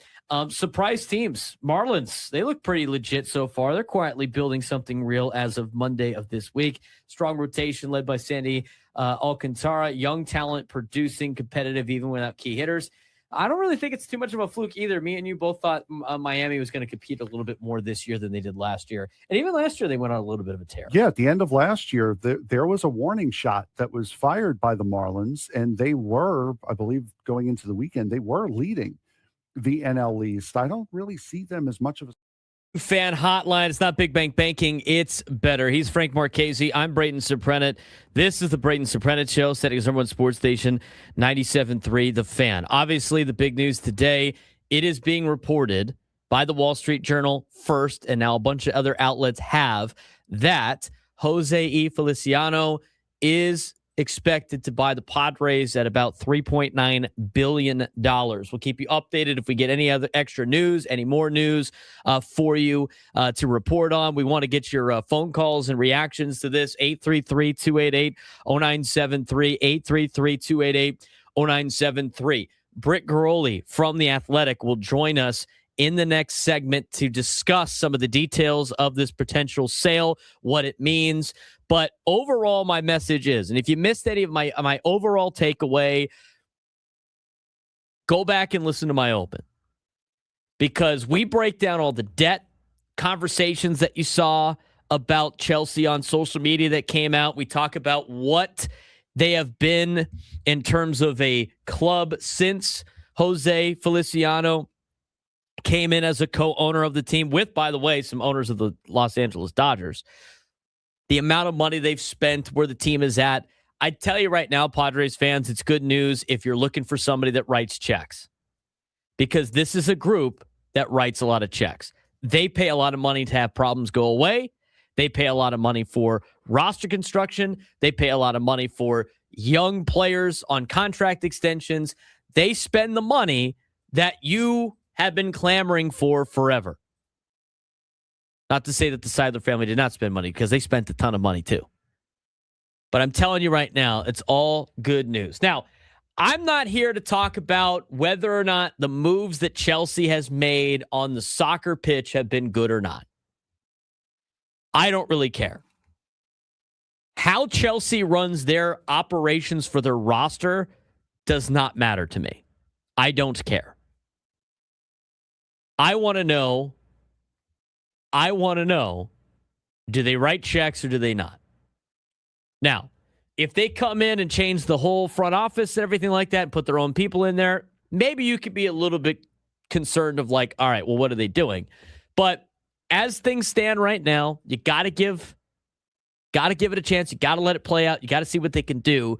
Surprise teams, Marlins, they look pretty legit so far. They're quietly building something real as of Monday of this week. Strong rotation led by Sandy Alcantara, young talent, producing, competitive even without key hitters. I don't really think it's too much of a fluke either. Me and you both thought Miami was going to compete a little bit more this year than they did last year. And even last year, they went on a little bit of a tear. Yeah, at the end of last year, there was a warning shot that was fired by the Marlins, and they were, I believe, going into the weekend, they were leading the NL East. I don't really see them as much of a Fan hotline. It's not Big Bank Banking. It's better. He's Frank Marchese. I'm Braden Surprenant. This is the Braden Surprenant Show, setting as number one sports station, 97.3 The Fan. Obviously, the big news today, it is being reported by the Wall Street Journal first, and now a bunch of other outlets have, that Jose E. Feliciano is expected to buy the Padres at about $3.9 billion. We'll keep you updated if we get any other extra news, any more news for you to report on. We want to get your phone calls and reactions to this. 833-288-0973, 833-288-0973. Britt Ghiroli from The Athletic will join us in the next segment to discuss some of the details of this potential sale, what it means. But overall, my message is, and if you missed any of my overall takeaway, go back and listen to my open. Because we break down all the debt conversations that you saw about Chelsea on social media that came out. We talk about what they have been in terms of a club since Jose Feliciano came in as a co-owner of the team with, by the way, some owners of the Los Angeles Dodgers. The amount of money they've spent, where the team is at. I tell you right now, Padres fans, it's good news if you're looking for somebody that writes checks. Because this is a group that writes a lot of checks. They pay a lot of money to have problems go away. They pay a lot of money for roster construction. They pay a lot of money for young players on contract extensions. They spend the money that you have been clamoring for forever. Not to say that the Seidler family did not spend money, because they spent a ton of money too. But I'm telling you right now, it's all good news. Now, I'm not here to talk about whether or not the moves that Chelsea has made on the soccer pitch have been good or not. I don't really care. How Chelsea runs their operations for their roster does not matter to me. I don't care. I want to know, do they write checks or do they not? Now, if they come in and change the whole front office and everything like that and put their own people in there, maybe you could be a little bit concerned of like, all right, well, what are they doing? But as things stand right now, you got to give it a chance. You got to let it play out. You got to see what they can do.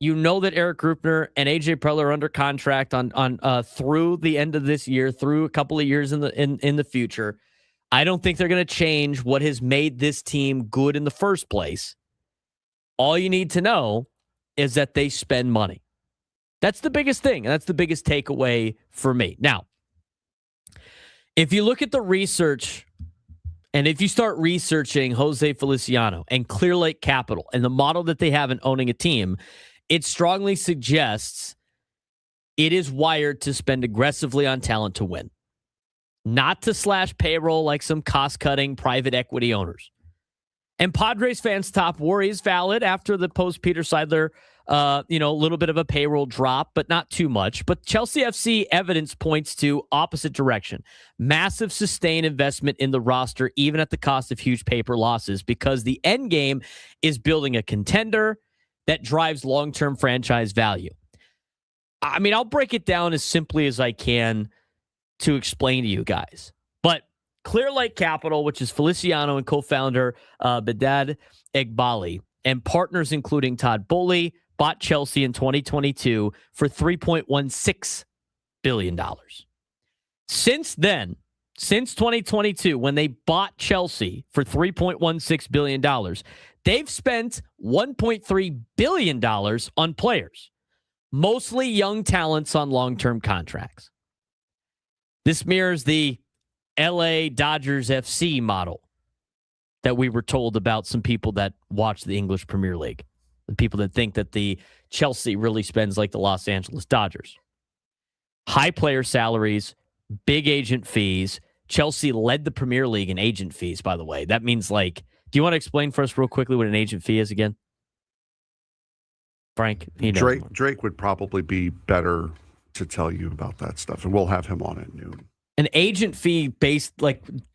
You know that Eric Grupner and AJ Preller are under contract on through the end of this year, through a couple of years in the future. I don't think they're going to change what has made this team good in the first place. All you need to know is that they spend money. That's the biggest thing, and that's the biggest takeaway for me. Now, if you look at the research, and if you start researching Jose Feliciano and Clear Lake Capital and the model that they have in owning a team, it strongly suggests it is wired to spend aggressively on talent to win, not to slash payroll like some cost-cutting private equity owners. And Padres fans' top worry is valid after the post-Peter Seidler, a little bit of a payroll drop, but not too much. But Chelsea FC evidence points to opposite direction. Massive sustained investment in the roster, even at the cost of huge paper losses, because the end game is building a contender that drives long-term franchise value. I mean, I'll break it down as simply as I can to explain to you guys. But Clearlight Capital, which is Feliciano and co-founder Bedad Egbali, and partners including Todd Bowley, bought Chelsea in 2022 for $3.16 billion. Since then, since 2022, when they bought Chelsea for $3.16 billion, they've spent $1.3 billion on players, mostly young talents on long-term contracts. This mirrors the LA Dodgers FC model that we were told about some people that watch the English Premier League, the people that think that the Chelsea really spends like the Los Angeles Dodgers. High player salaries, big agent fees. Chelsea led the Premier League in agent fees, by the way. That means do you want to explain for us real quickly what an agent fee is again? Frank? Drake would probably be better to tell you about that stuff, and we'll have him on at noon. An agent fee based,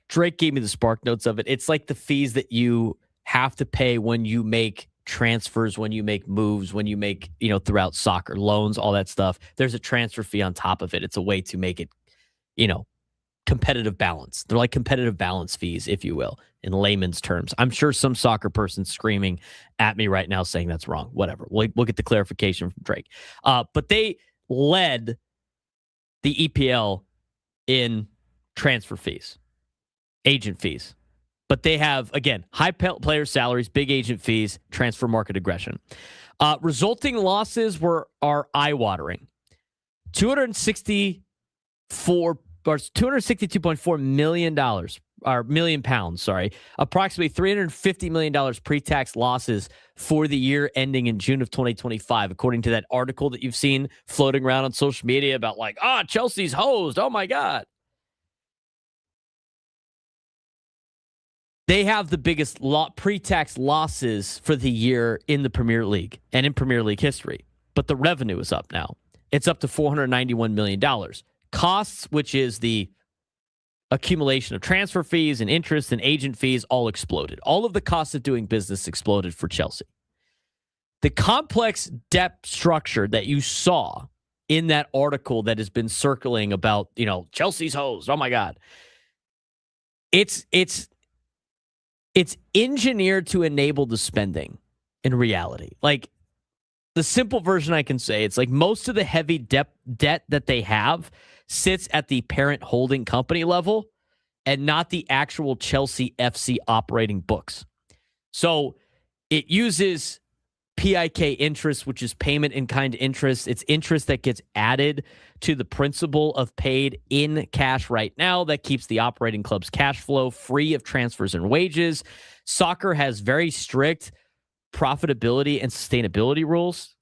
Drake gave me the spark notes of it. It's like the fees that you have to pay when you make transfers, when you make moves, when you make, throughout soccer, loans, all that stuff. There's a transfer fee on top of it. It's a way to make it, competitive balance. They're like competitive balance fees, if you will, in layman's terms. I'm sure some soccer person's screaming at me right now saying that's wrong. Whatever. We'll get the clarification from Drake. But they led the EPL in transfer fees, agent fees. But they have, again, high player salaries, big agent fees, transfer market aggression. Resulting losses are eye-watering. $262.4 million, or million pounds, sorry. Approximately $350 million pre-tax losses for the year ending in June of 2025, according to that article that you've seen floating around on social media about Chelsea's hosed. Oh my God. They have the biggest pre-tax losses for the year in the Premier League and in Premier League history. But the revenue is up now. It's up to $491 million. Costs, which is the accumulation of transfer fees and interest and agent fees, all exploded. All of the costs of doing business exploded for Chelsea. The complex debt structure that you saw in that article that has been circling about, Chelsea's hosed. Oh my God. It's engineered to enable the spending in reality. The simple version I can say, it's most of the heavy debt that they have sits at the parent holding company level and not the actual Chelsea FC operating books. So it uses PIK interest, which is payment in kind interest. It's interest that gets added to the principal of paid in cash right now that keeps the operating club's cash flow free of transfers and wages. Soccer has very strict profitability and sustainability rules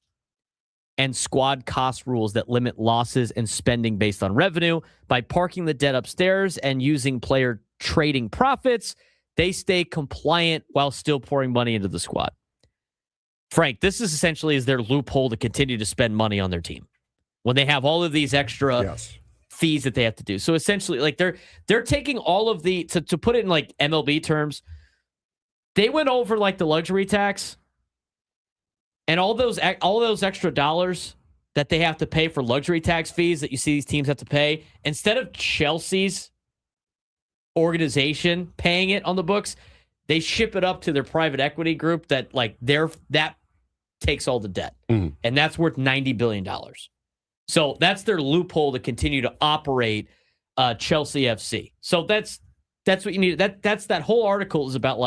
and squad cost rules that limit losses and spending based on revenue. By parking the debt upstairs and using player trading profits, they stay compliant while still pouring money into the squad. Frank, this is essentially their loophole to continue to spend money on their team when they have all of these extra fees that they have to do. So essentially, they're taking all of the to put it in MLB terms, they went over the luxury tax and all those extra dollars that they have to pay for luxury tax fees that you see these teams have to pay. Instead of Chelsea's organization paying it on the books, they ship it up to their private equity group that that takes all the debt. And that's worth $90 billion. So that's their loophole to continue to operate Chelsea FC. So that's what you need. That whole article is about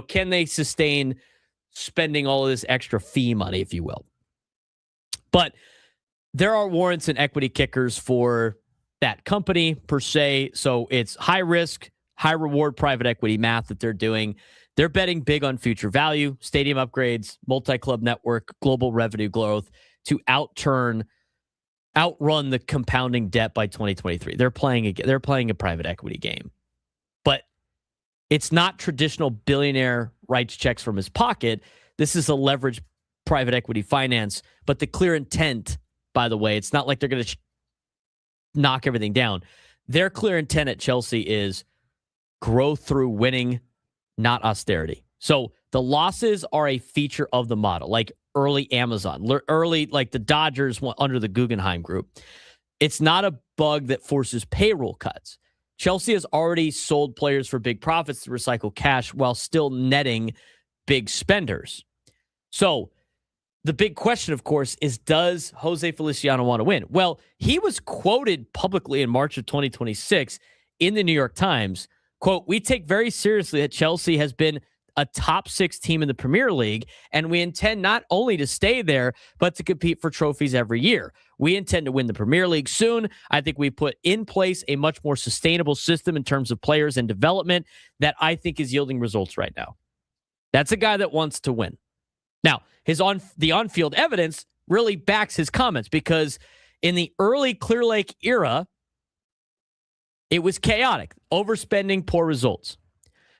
can they sustain spending all of this extra fee money, if you will. But there are warrants and equity kickers for that company per se. So it's high risk, high reward private equity math that they're doing. They're betting big on future value, stadium upgrades, multi-club network, global revenue growth to outrun the compounding debt by 2023. They're playing a private equity game. But it's not traditional billionaire writes checks from his pocket. This is a leveraged private equity finance. But the clear intent, by the way, it's not like they're going to knock everything down. Their clear intent at Chelsea is growth through winning, not austerity. So the losses are a feature of the model, like early Amazon, early like the Dodgers under the Guggenheim Group. It's not a bug that forces payroll cuts. Chelsea has already sold players for big profits to recycle cash while still netting big spenders. So the big question, of course, is does Jose Feliciano want to win? Well, he was quoted publicly in March of 2026 in the New York Times, quote, "We take very seriously that Chelsea has been a top 6 team in the Premier League, and we intend not only to stay there, but to compete for trophies every year. We intend to win the Premier League soon. I think we put in place a much more sustainable system in terms of players and development that I think is yielding results right now." That's a guy that wants to win. Now, the on-field evidence really backs his comments because in the early Clear Lake era, it was chaotic, overspending, poor results.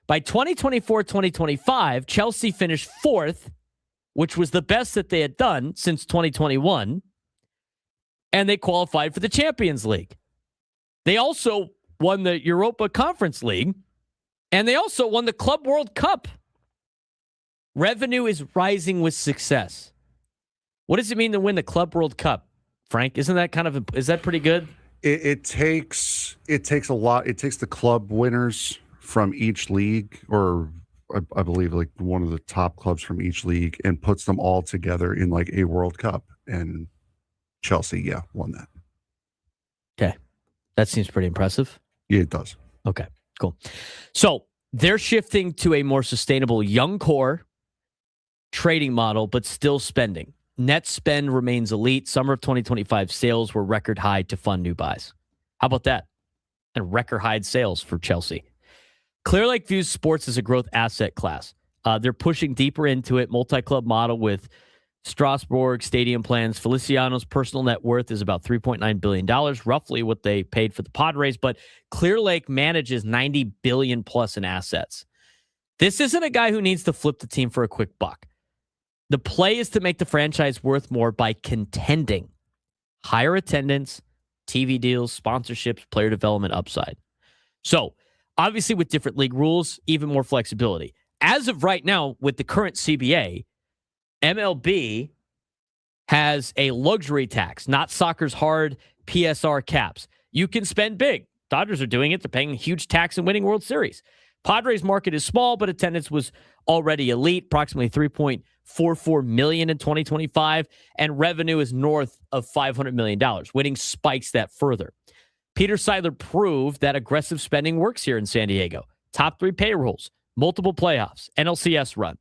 By 2024-2025, Chelsea finished 4th, which was the best that they had done since 2021, and they qualified for the Champions League. They also won the Europa Conference League, and they also won the Club World Cup. Revenue is rising with success. What does it mean to win the Club World Cup, Frank? Is that pretty good? It takes a lot. It takes the club winners from each league, or I believe like one of the top clubs from each league, and puts them all together in like a World Cup. And Chelsea, won that. Okay. That seems pretty impressive. Yeah, it does. Okay, cool. So they're shifting to a more sustainable young core trading model, but still spending. Net spend remains elite. Summer of 2025 sales were record high to fund new buys. How about that? And record high sales for Chelsea. Clear Lake views sports as a growth asset class. They're pushing deeper into it. Multi-club model with Strasbourg stadium plans. Feliciano's personal net worth is about $3.9 billion, roughly what they paid for the Padres, but Clear Lake manages $90 billion plus in assets. This isn't a guy who needs to flip the team for a quick buck. The play is to make the franchise worth more by contending. Higher attendance, TV deals, sponsorships, player development upside. So, obviously with different league rules, even more flexibility. As of right now, with the current CBA, MLB has a luxury tax, not soccer's hard PSR caps. You can spend big. Dodgers are doing it. They're paying a huge tax and winning World Series. Padres market is small, but attendance was already elite, approximately 3.44 million in 2025, and revenue is north of $500 million. Winning spikes that further. Peter Seidler proved that aggressive spending works here in San Diego. Top 3 payrolls, multiple playoffs, NLCS run.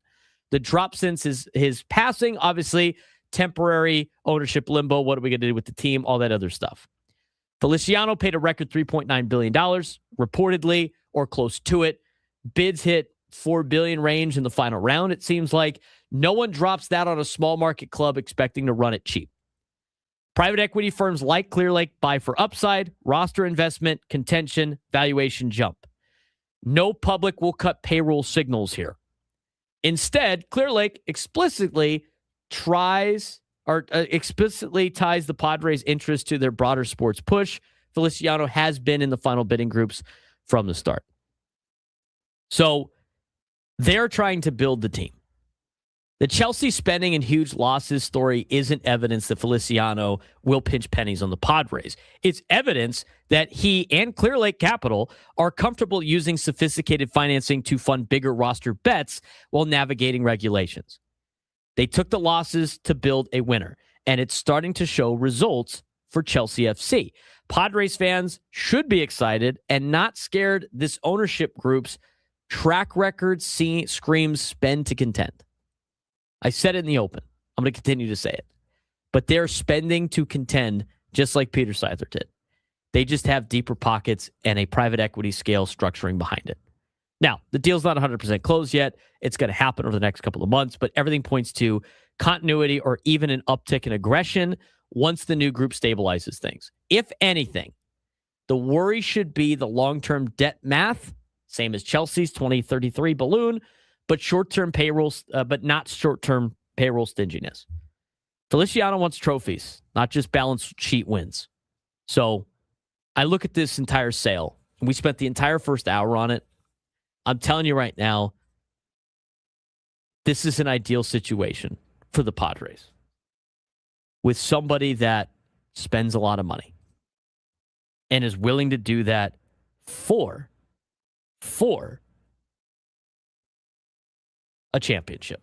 The drop since his passing, obviously, temporary ownership limbo. What are we going to do with the team? All that other stuff. Feliciano paid a record $3.9 billion, reportedly, or close to it. Bids hit $4 billion range in the final round, it seems like. No one drops that on a small market club expecting to run it cheap. Private equity firms like Clear Lake buy for upside, roster investment, contention, valuation jump. No public will cut payroll signals here. Instead, Clear Lake explicitly ties the Padres' interest to their broader sports push. Feliciano has been in the final bidding groups from the start. So they're trying to build the team. The Chelsea spending and huge losses story isn't evidence that Feliciano will pinch pennies on the Padres. It's evidence that he and Clear Lake Capital are comfortable using sophisticated financing to fund bigger roster bets while navigating regulations. They took the losses to build a winner, and it's starting to show results for Chelsea FC. Padres fans should be excited and not scared. This ownership group's track record screams spend to contend. I said it in the open. I'm going to continue to say it. But they're spending to contend just like Peter Seidler did. They just have deeper pockets and a private equity scale structuring behind it. Now, the deal's not 100% closed yet. It's going to happen over the next couple of months, but everything points to continuity or even an uptick in aggression once the new group stabilizes things. If anything, the worry should be the long-term debt math, same as Chelsea's 2033 balloon, but short-term payrolls, but not short-term payroll stinginess. Feliciano wants trophies, not just balance sheet wins. So I look at this entire sale, and we spent the entire first hour on it. I'm telling you right now, this is an ideal situation for the Padres with somebody that spends a lot of money and is willing to do that for a championship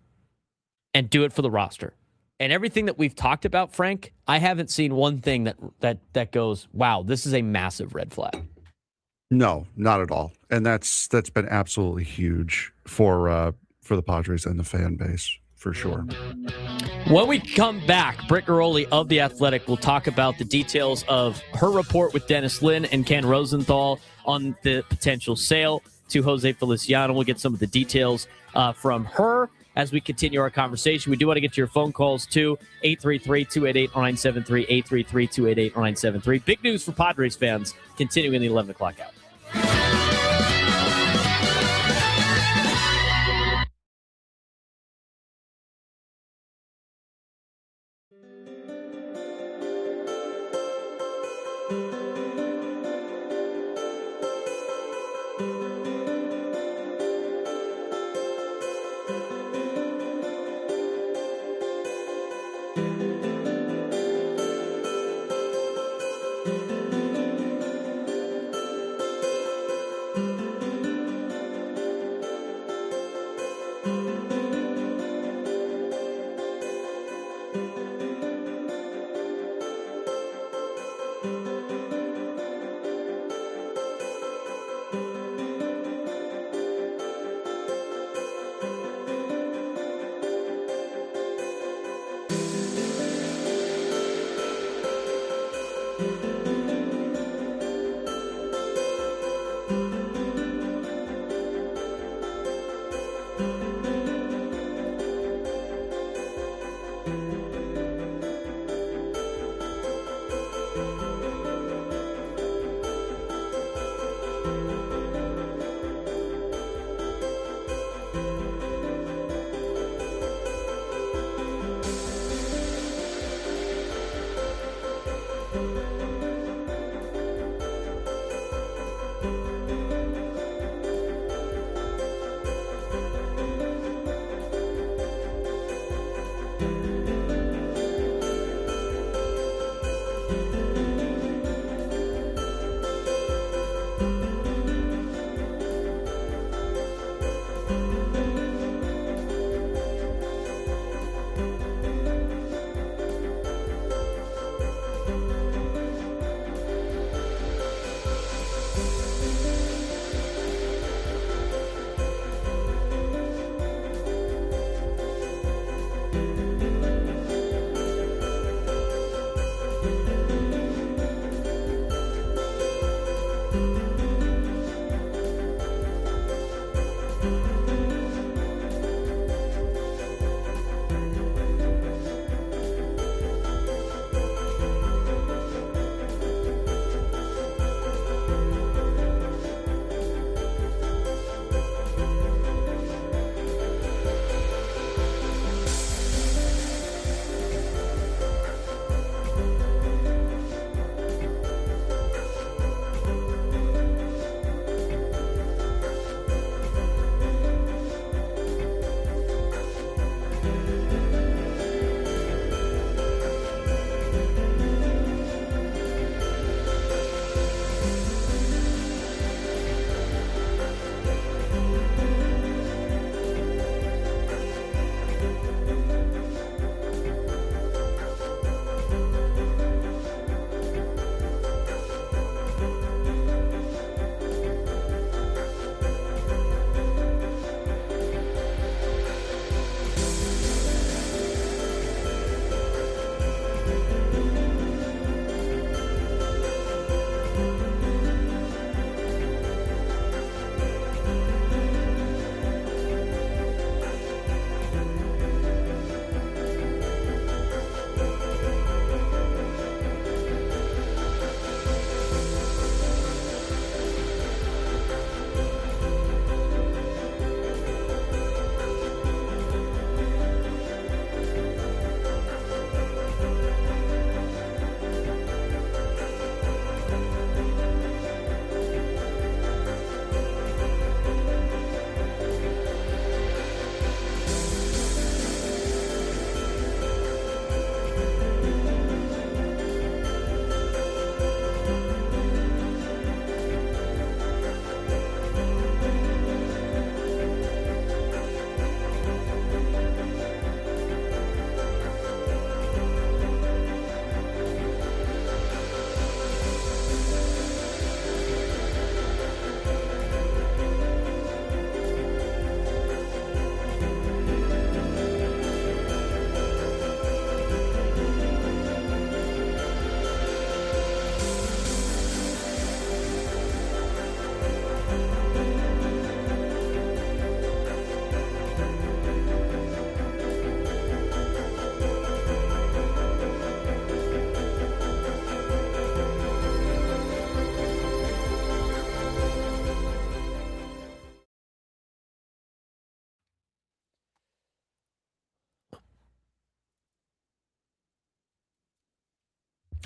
and do it for the roster. And everything that we've talked about, Frank, I haven't seen one thing that goes, wow, this is a massive red flag. No, not at all. And that's been absolutely huge for the Padres and the fan base, for sure. When we come back, Britt Ghiroli of The Athletic will talk about the details of her report with Dennis Lin and Ken Rosenthal on the potential sale to Jose Feliciano. We'll get some of the details from her as we continue our conversation. We do want to get to your phone calls too. 833-288-0973, 833-288-0973. Big news for Padres fans continuing the 11 o'clock hour.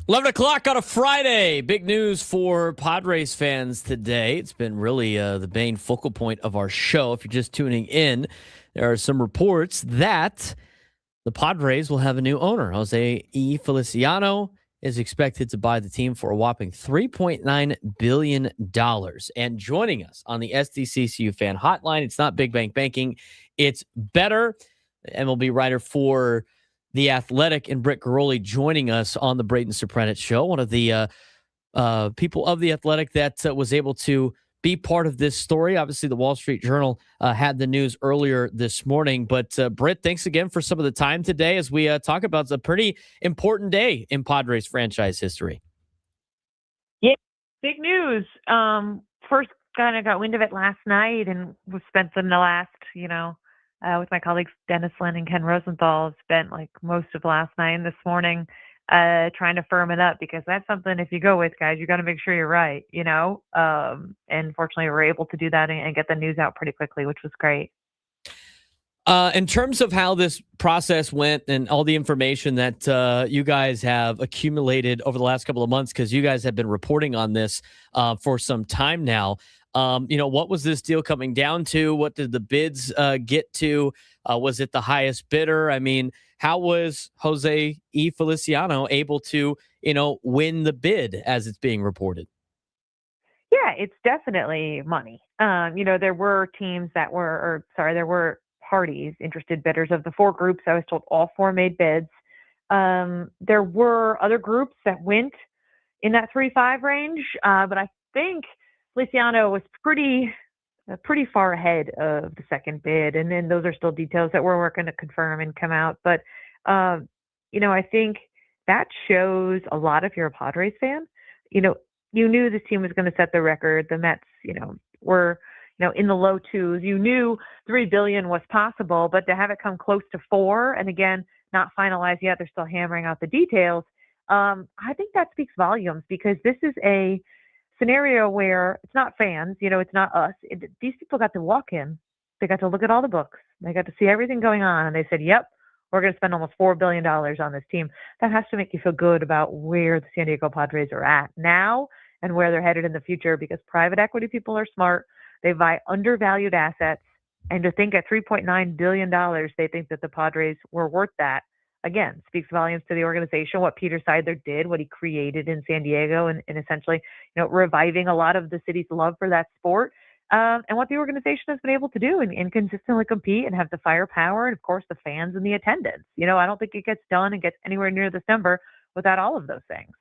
11 o'clock on a Friday. Big news for Padres fans today. It's been really the main focal point of our show. If you're just tuning in, there are some reports that the Padres will have a new owner. Jose E. Feliciano is expected to buy the team for a whopping $3.9 billion. And joining us on the SDCCU fan hotline, it's not Big Bank Banking, it's better. MLB writer for The Athletic and Britt Ghiroli joining us on the Braden Surprenant show. One of the people of The Athletic that was able to be part of this story. Obviously, the Wall Street Journal had the news earlier this morning. But Britt, thanks again for some of the time today as we talk about a pretty important day in Padres franchise history. Yeah, big news. First kind of got wind of it last night, and we spent the last, with my colleagues Dennis Lynn and Ken Rosenthal, spent like most of last night and this morning trying to firm it up, because that's something, if you go with guys, you got to make sure you're right, and fortunately we were able to do that and get the news out pretty quickly, which was great. In terms of how this process went and all the information that you guys have accumulated over the last couple of months, because you guys have been reporting on this for some time now, what was this deal coming down to? What did the bids get to? Was it the highest bidder? I mean, how was Jose E. Feliciano able to, win the bid as it's being reported? Yeah, it's definitely money. There were there were parties, interested bidders. Of the four groups, I was told all four made bids. There were other groups that went in that 3-5 range, but I think Feliciano was pretty far ahead of the second bid, and then those are still details that we're working to confirm and come out. But I think that shows a lot if you're a Padres fan. You knew this team was going to set the record. The Mets, were in the low twos. You knew $3 billion was possible, but to have it come close to $4 billion, and again, not finalized yet, they're still hammering out the details. I think that speaks volumes, because this is a scenario where it's not fans, it's not us. These people got to walk in, they got to look at all the books, they got to see everything going on, and they said, yep, we're going to spend almost $4 billion on this team. That has to make you feel good about where the San Diego Padres are at now and where they're headed in the future, because private equity people are smart. They buy undervalued assets, and to think at $3.9 billion, they think that the Padres were worth that. Again, speaks volumes to the organization, what Peter Seidler did, what he created in San Diego, and essentially, reviving a lot of the city's love for that sport, and what the organization has been able to do and consistently compete and have the firepower, and of course the fans and the attendance. I don't think it gets done and gets anywhere near this number without all of those things.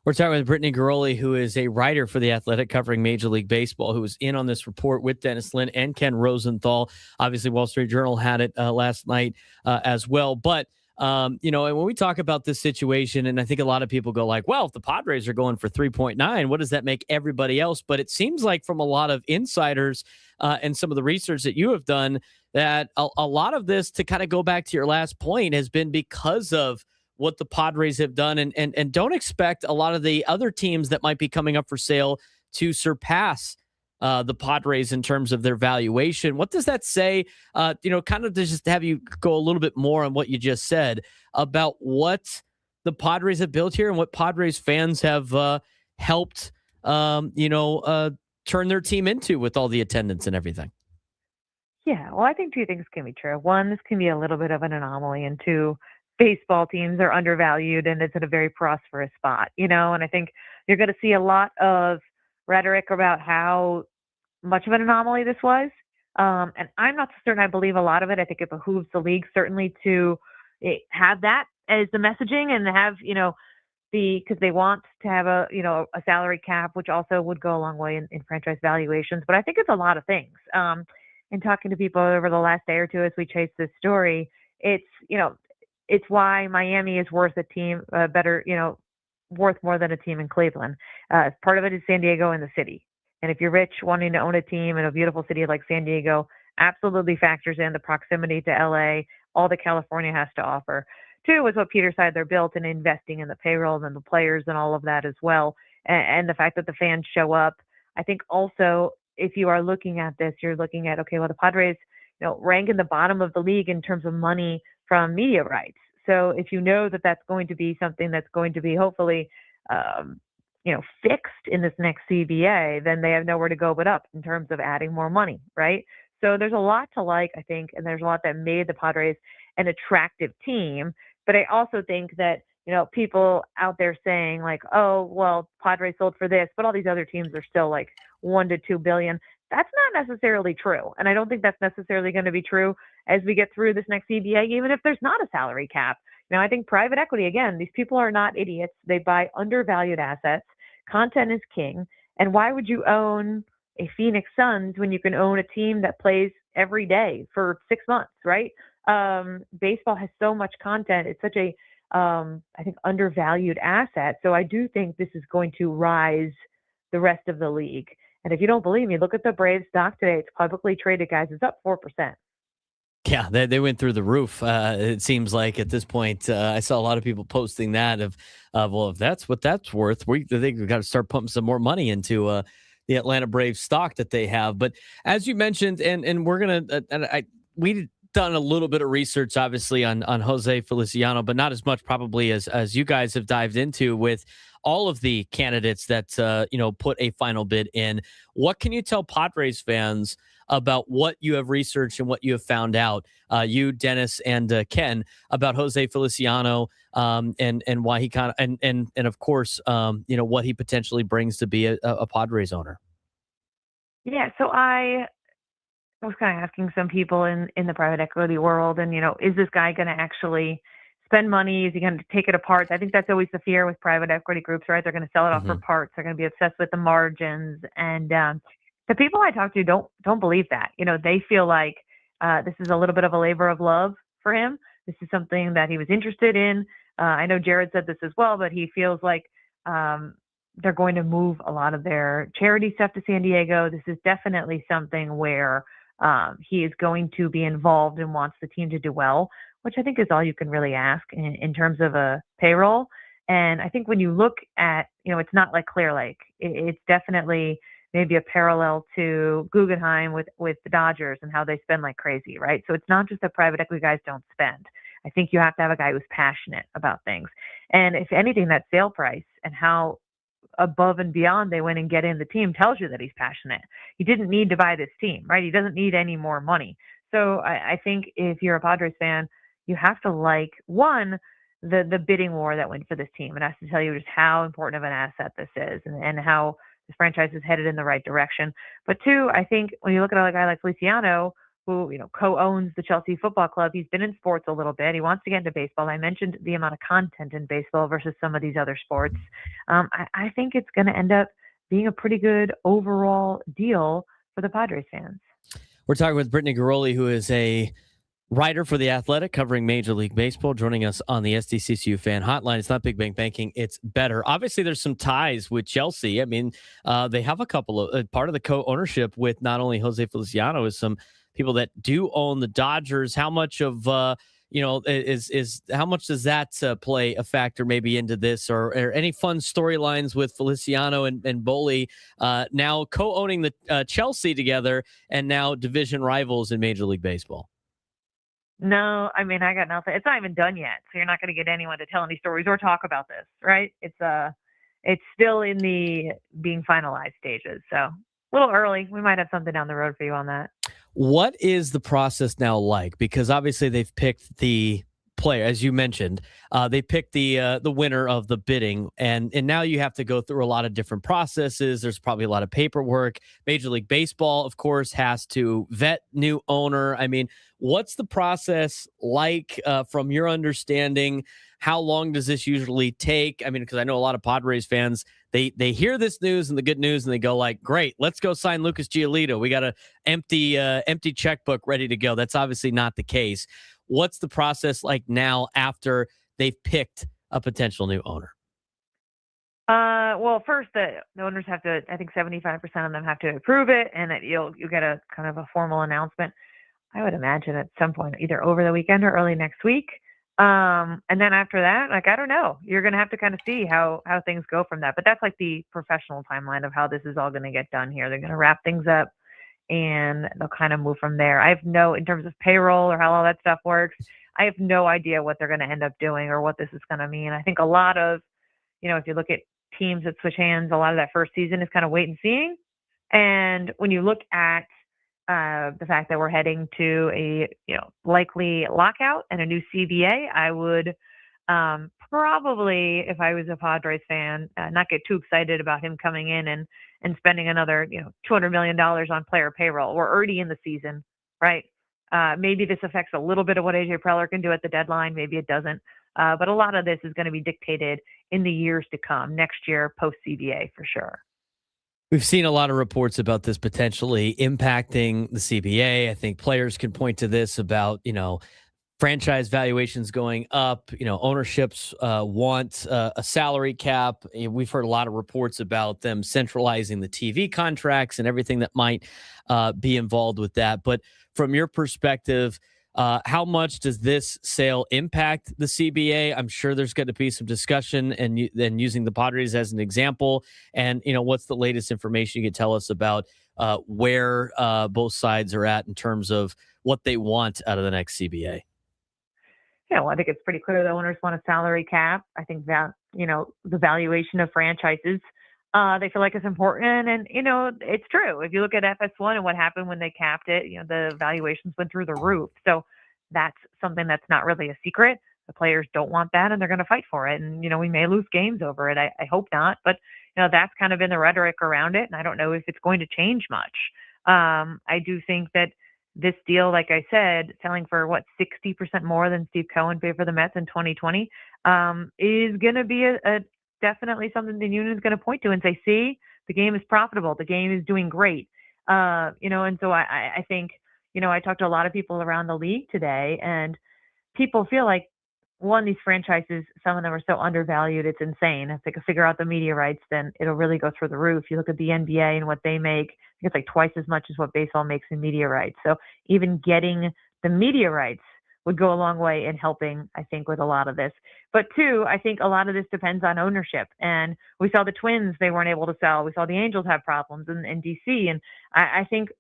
We're talking with Britt Ghiroli, who is a writer for The Athletic covering Major League Baseball, who was in on this report with Dennis Lynn and Ken Rosenthal. Obviously, Wall Street Journal had it last night as well. But, and when we talk about this situation, and I think a lot of people go like, well, if the Padres are going for 3.9, what does that make everybody else? But it seems like from a lot of insiders and some of the research that you have done, that a lot of this, to kind of go back to your last point, has been because of what the Padres have done, and don't expect a lot of the other teams that might be coming up for sale to surpass the Padres in terms of their valuation. What does that say? Kind of to just have you go a little bit more on what you just said about what the Padres have built here and what Padres fans have helped, turn their team into with all the attendance and everything. Yeah, well, I think two things can be true. One, this can be a little bit of an anomaly, and two, baseball teams are undervalued and it's in a very prosperous spot, and I think you're going to see a lot of rhetoric about how much of an anomaly this was. And I'm not so certain I believe a lot of it. I think it behooves the league certainly to have that as the messaging, and have, because they want to have a salary cap, which also would go a long way in franchise valuations. But I think it's a lot of things. And talking to people over the last day or two as we chase this story, it's why Miami is worth worth more than a team in Cleveland. Part of it is San Diego and the city. And if you're rich, wanting to own a team in a beautiful city like San Diego absolutely factors in the proximity to LA, all that California has to offer. Two is what Peter Seidler built in investing in the payroll and the players and all of that as well. And the fact that the fans show up. I think also, if you are looking at this, you're looking at, okay, well, the Padres, rank in the bottom of the league in terms of money from media rights. So if you know that that's going to be something that's going to be hopefully, fixed in this next CBA, then they have nowhere to go but up in terms of adding more money, right? So there's a lot to like, I think, and there's a lot that made the Padres an attractive team. But I also think that, people out there saying like, oh, well, Padres sold for this, but all these other teams are still like 1 to 2 billion. That's not necessarily true. And I don't think that's necessarily going to be true as we get through this next CBA, even if there's not a salary cap. I think private equity, again, these people are not idiots. They buy undervalued assets. Content is king. And why would you own a Phoenix Suns when you can own a team that plays every day for 6 months, right? Baseball has so much content. It's such a, I think, undervalued asset. So I do think this is going to rise the rest of the league. And if you don't believe me, look at the Braves stock today. It's publicly traded, guys. It's up 4%. Yeah, they went through the roof. It seems like at this point, I saw a lot of people posting that well, if that's what that's worth, they've got to start pumping some more money into the Atlanta Braves stock that they have. But as you mentioned, and we're gonna, we've done a little bit of research, obviously, on Jose Feliciano, but not as much probably as you guys have dived into with all of the candidates that put a final bid in. What can you tell Padres fans about what you have researched and what you have found out, you, Dennis, and Ken, about Jose Feliciano, and why he kind of and of course, what he potentially brings to be a Padres owner? Yeah, so I was kind of asking some people in the private equity world, and is this guy going to actually spend money? Is he going to take it apart? I think that's always the fear with private equity groups, right? They're going to sell it off for parts. They're going to be obsessed with the margins, and the people I talk to don't believe that. They feel like this is a little bit of a labor of love for him. This is something that he was interested in. I know Jared said this as well, but he feels like they're going to move a lot of their charity stuff to San Diego. This is definitely something where he is going to be involved and wants the team to do well, which I think is all you can really ask in terms of a payroll. And I think when you look at, it's not like Clear Lake. It's definitely maybe a parallel to Guggenheim with the Dodgers and how they spend like crazy, right? So it's not just that private equity guys don't spend. I think you have to have a guy who's passionate about things. And if anything, that sale price and how above and beyond they went and get in the team tells you that he's passionate. He didn't need to buy this team, right? He doesn't need any more money. So I think if you're a Padres fan, you have to like, one, the bidding war that went for this team. And I have to tell you just how important of an asset this is and how this franchise is headed in the right direction. But two, I think when you look at a guy like Feliciano, who, co-owns the Chelsea Football Club, he's been in sports a little bit. He wants to get into baseball. I mentioned the amount of content in baseball versus some of these other sports. I think it's going to end up being a pretty good overall deal for the Padres fans. We're talking with Britt Ghiroli, who is a writer for The Athletic covering Major League Baseball, joining us on the SDCCU fan hotline. It's not Big Bang Banking, it's better. Obviously, there's some ties with Chelsea. I mean, they have a couple of part of the co-ownership with not only Jose Feliciano is some people that do own the Dodgers. How much of is how much does that play a factor maybe into this, or any fun storylines with Feliciano and Boley now co-owning the Chelsea together and now division rivals in Major League Baseball? No, I mean, I got nothing. It's not even done yet, so you're not going to get anyone to tell any stories or talk about this, right? It's still in the being finalized stages, so a little early. We might have something down the road for you on that. What is the process now like? Because obviously they've picked the player, as you mentioned. They picked the winner of the bidding, and now you have to go through a lot of different processes. There's probably a lot of paperwork. Major League Baseball, of course, has to vet new owner. I mean, what's the process like from your understanding? How long does this usually take? I mean, because I know a lot of Padres fans, they hear this news and the good news, and they go like, great, let's go sign Lucas Giolito. We got an empty checkbook ready to go. That's obviously not the case. What's the process like now after they've picked a potential new owner? Well, first the owners have to, I think 75% of them have to approve it, and that you'll get a kind of a formal announcement. I would imagine at some point, either over the weekend or early next week. And then after that, I don't know, you're going to have to kind of see how things go from that. But that's like the professional timeline of how this is all going to get done here. They're going to wrap things up and they'll kind of move from there. I have in terms of payroll or how all that stuff works, I have no idea what they're going to end up doing or what this is going to mean. I think a lot of, if you look at teams that switch hands, a lot of that first season is kind of wait and seeing. And when you look at the fact that we're heading to a likely lockout and a new CBA, I would probably, if I was a Padres fan, not get too excited about him coming in and spending another $200 million on player payroll. We're already in the season, right? Maybe this affects a little bit of what AJ Preller can do at the deadline. Maybe it doesn't. But a lot of this is going to be dictated in the years to come, next year, post CBA for sure. We've seen a lot of reports about this potentially impacting the CBA. I think players can point to this about, franchise valuations going up, ownerships want a salary cap. We've heard a lot of reports about them centralizing the TV contracts and everything that might be involved with that. But from your perspective, how much does this sale impact the CBA? I'm sure there's going to be some discussion, and then using the Padres as an example. And, what's the latest information you can tell us about where both sides are at in terms of what they want out of the next CBA? Yeah, well, I think it's pretty clear the owners want a salary cap. I think that, the valuation of franchises, they feel like it's important. And, it's true. If you look at FS1 and what happened when they capped it, the valuations went through the roof. So that's something that's not really a secret. The players don't want that, and they're going to fight for it. And, we may lose games over it. I hope not. But, that's kind of been the rhetoric around it. And I don't know if it's going to change much. I do think that this deal, like I said, selling for 60% more than Steve Cohen paid for the Mets in 2020, is going to be a definitely something the union is going to point to and say, see, the game is profitable. The game is doing great. And so I think, I talked to a lot of people around the league today, and people feel like, one, these franchises, some of them are so undervalued, it's insane. If they could figure out the media rights, then it'll really go through the roof. You look at the NBA and what they make, I think it's like twice as much as what baseball makes in media rights. So even getting the media rights would go a long way in helping, I think, with a lot of this. But two, I think a lot of this depends on ownership. And we saw the Twins, they weren't able to sell. We saw the Angels have problems in DC. And I think,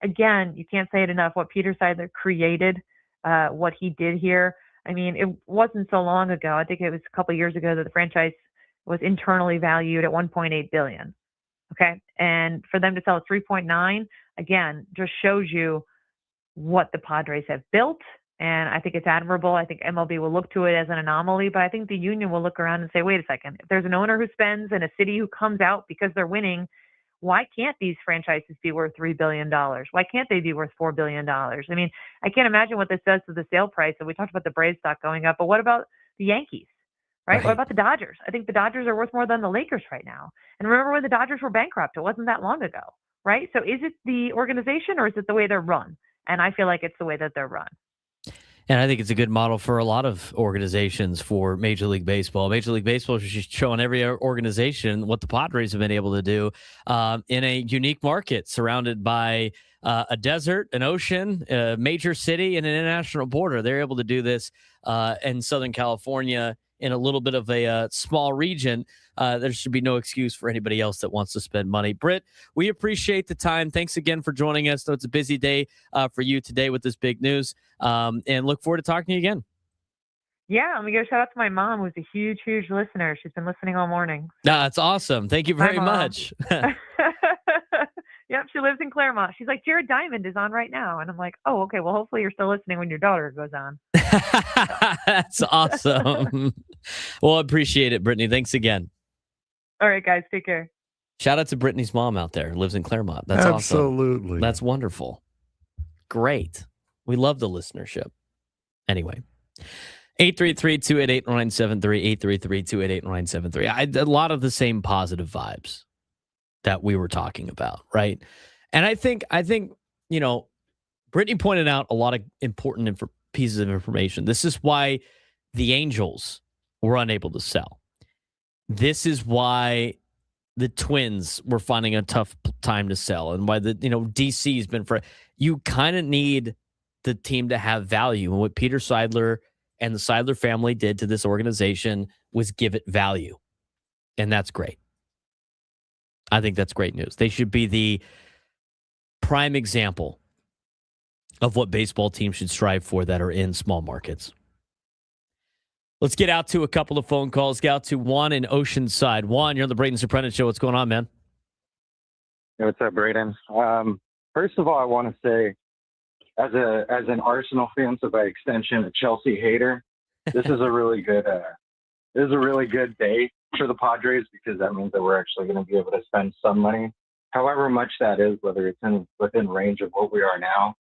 again, you can't say it enough, what Peter Seidler created, what he did here. I mean, it wasn't so long ago. I think it was a couple of years ago that the franchise was internally valued at $1.8 billion. Okay. And for them to sell at 3.9, again, just shows you what the Padres have built. And I think it's admirable. I think MLB will look to it as an anomaly, but I think the union will look around and say, wait a second, if there's an owner who spends and a city who comes out because they're winning, why can't these franchises be worth $3 billion? Why can't they be worth $4 billion? I mean, I can't imagine what this does to the sale price. And we talked about the Braves stock going up, but what about the Yankees, right? What about the Dodgers? I think the Dodgers are worth more than the Lakers right now. And remember when the Dodgers were bankrupt? It wasn't that long ago, right? So is it the organization or is it the way they're run? And I feel like it's the way that they're run. And I think it's a good model for a lot of organizations for Major League Baseball. Major League Baseball is just showing every organization what the Padres have been able to do in a unique market surrounded by a desert, an ocean, a major city, and an international border. They're able to do this in Southern California in a little bit of a small region. There should be no excuse for anybody else that wants to spend money. Britt, we appreciate the time. Thanks again for joining us. Though it's a busy day for you today with this big news, and look forward to talking to you again. Yeah, I'm going to go shout out to my mom, who's a huge, huge listener. She's been listening all morning. That's awesome. Thank you very much. Yep, she lives in Claremont. She's like, Jared Diamond is on right now. And I'm like, oh, okay, well, hopefully you're still listening when your daughter goes on. That's awesome. Well, I appreciate it, Brittany. Thanks again. All right, guys, take care. Shout out to Brittany's mom out there who lives in Claremont. That's Absolutely. Awesome. That's wonderful. Great. We love the listenership. Anyway, 833-288-0973, 833-288-0973. A lot of the same positive vibes that we were talking about, right? And I think, Brittany pointed out a lot of important pieces of information. This is why the Angels were unable to sell. This is why the Twins were finding a tough time to sell, and why DC has been you kind of need the team to have value. And what Peter Seidler and the Seidler family did to this organization was give it value. And that's great. I think that's great news. They should be the prime example of what baseball teams should strive for that are in small markets. Let's get out to a couple of phone calls. Get out to Juan in Oceanside. Juan, you're on the Braden Surprenant Show. What's going on, man? Hey, what's up, Braden? First of all, I want to say, as an Arsenal fan, so by extension, a Chelsea hater, this is a really good day for the Padres, because that means that we're actually going to be able to spend some money, however much that is, whether it's within range of what we are now,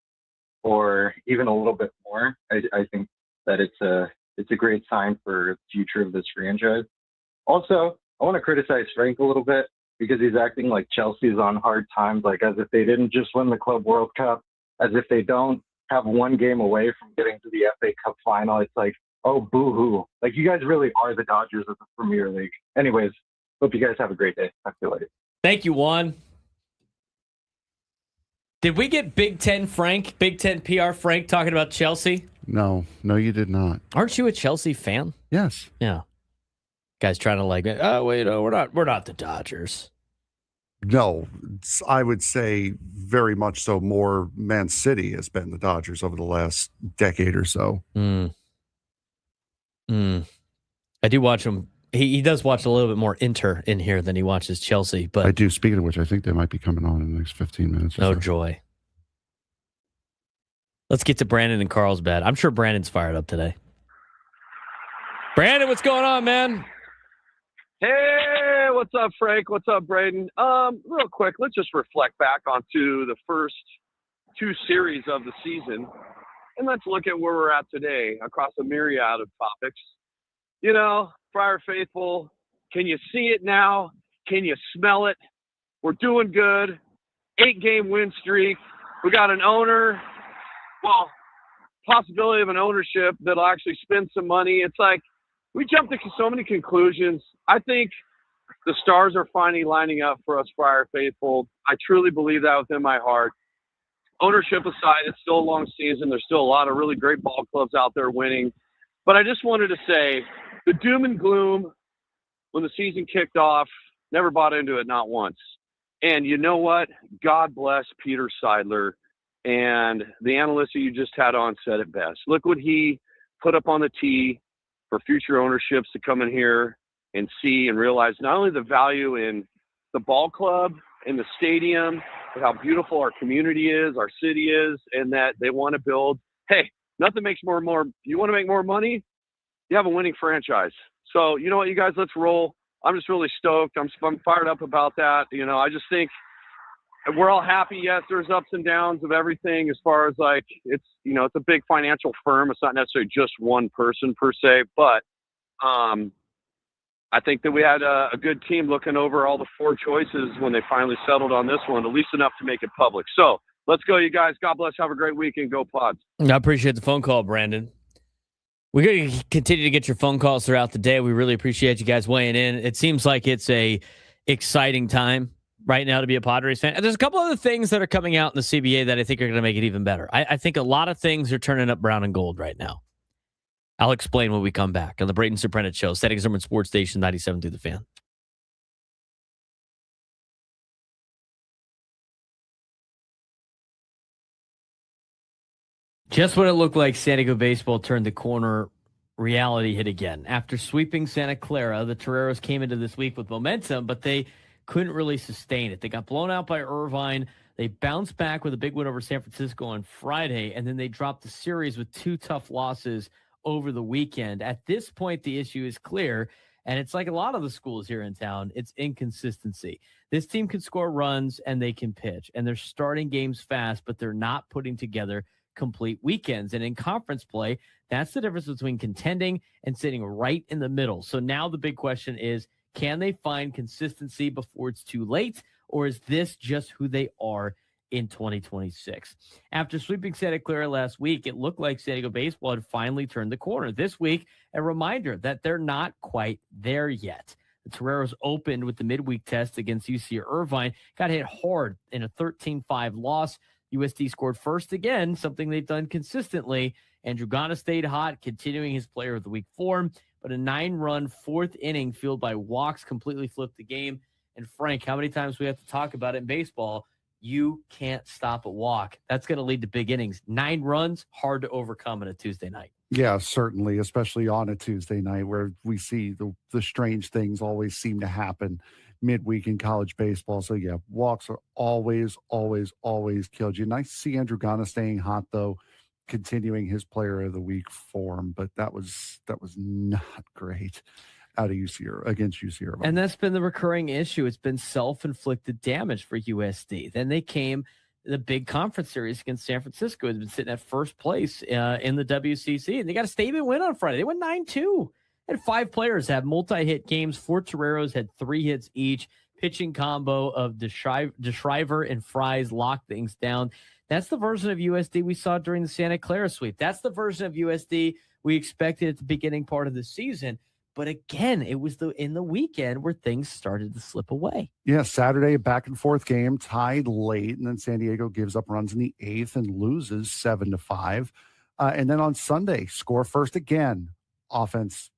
or even a little bit more. I think that it's a great sign for the future of this franchise. Also, I want to criticize Frank a little bit, because he's acting like Chelsea's on hard times, like as if they didn't just win the Club World Cup, as if they don't have one game away from getting to the FA Cup final. It's like, oh, boo-hoo. Like, you guys really are the Dodgers of the Premier League. Anyways, hope you guys have a great day. Talk to you later. Thank you, Juan. Did we get Big Ten PR Frank talking about Chelsea? No, you did not. Aren't you a Chelsea fan? Yes. Yeah. Guys trying to we're not the Dodgers. No, I would say very much so. More Man City has been the Dodgers over the last decade or so. I do watch him. He does watch a little bit more Inter in here than he watches Chelsea. But I do. Speaking of which, I think they might be coming on in the next 15 minutes. No joy. Let's get to Brandon and Carlsbad. I'm sure Brandon's fired up today. Brandon, what's going on, man? Hey, what's up, Frank? What's up, Braden? Real quick, let's just reflect back onto the first two series of the season, and let's look at where we're at today across a myriad of topics. You know, Friar Faithful, can you see it now? Can you smell it? We're doing good. 8-game win streak. We got an owner. Well, possibility of an ownership that'll actually spend some money. It's like we jumped to so many conclusions. I think the stars are finally lining up for us, Friar Faithful. I truly believe that within my heart. Ownership aside, it's still a long season. There's still a lot of really great ball clubs out there winning. But I just wanted to say the doom and gloom when the season kicked off, never bought into it, not once. And you know what? God bless Peter Seidler. And the analyst that you just had on said it best. Look what he put up on the tee for future ownerships to come in here and see and realize not only the value in the ball club and the stadium, but how beautiful our community is, our city is, and that they want to build. Hey, nothing makes more. You want to make more money? You have a winning franchise. So you know what, you guys, let's roll. I'm just really stoked. I'm fired up about that. You know, I just think we're all happy. Yes, there's ups and downs of everything as far as like it's, you know, it's a big financial firm. It's not necessarily just one person per se, but I think that we had a good team looking over all the four choices when they finally settled on this one, at least enough to make it public. So let's go, you guys. God bless. Have a great weekend. Go Pods. I appreciate the phone call, Brandon. We're going to continue to get your phone calls throughout the day. We really appreciate you guys weighing in. It seems like it's a exciting time right now to be a Padres fan. And there's a couple other things that are coming out in the CBA that I think are going to make it even better. I think a lot of things are turning up brown and gold right now. I'll explain when we come back on the Braden Surprenant Show, Setting Zimmerman Sports Station 97 through the Fan. Just when it looked like San Diego baseball turned the corner, reality hit again. After sweeping Santa Clara, the Toreros came into this week with momentum, but they couldn't really sustain it. They got blown out by Irvine. They bounced back with a big win over San Francisco on Friday, and then they dropped the series with two tough losses over the weekend. At this point, the issue is clear, and it's like a lot of the schools here in town. It's inconsistency. This team can score runs, and they can pitch, and they're starting games fast, but they're not putting together complete weekends. And in conference play, that's the difference between contending and sitting right in the middle. So now the big question is, can they find consistency before it's too late, or is this just who they are in 2026? After sweeping Santa Clara last week, it looked like San Diego baseball had finally turned the corner. This week, a reminder that they're not quite there yet. The Toreros opened with the midweek test against UC Irvine, got hit hard in a 13-5 loss. USD scored first again, something they've done consistently. Andrew Gana stayed hot, continuing his player of the week form, but a 9-run fourth inning fueled by walks completely flipped the game. And Frank, how many times we have to talk about it in baseball? You can't stop a walk. That's going to lead to big innings. 9 runs, hard to overcome on a Tuesday night. Yeah, certainly, especially on a Tuesday night where we see the strange things always seem to happen midweek in college baseball. So yeah, walks are always, always, always killed you. Nice to see Andrew Ghana staying hot though, continuing his player of the week form, but that was not great out of UC against UC Irvine. And that's been the recurring issue. It's been self-inflicted damage for USD. Then they came the big conference series against San Francisco, has been sitting at first place in the WCC, and they got a statement win on Friday. They went 9-2. Had 5 players have multi-hit games. 4 Toreros had 3 hits each. Pitching combo of DeShriver and Fries locked things down. That's the version of USD we saw during the Santa Clara sweep. That's the version of USD we expected at the beginning part of the season. But again, it was in the weekend where things started to slip away. Yeah, Saturday, back and forth game, tied late, and then San Diego gives up runs in the 8th and loses 7-5. And then on Sunday, score first again. Offense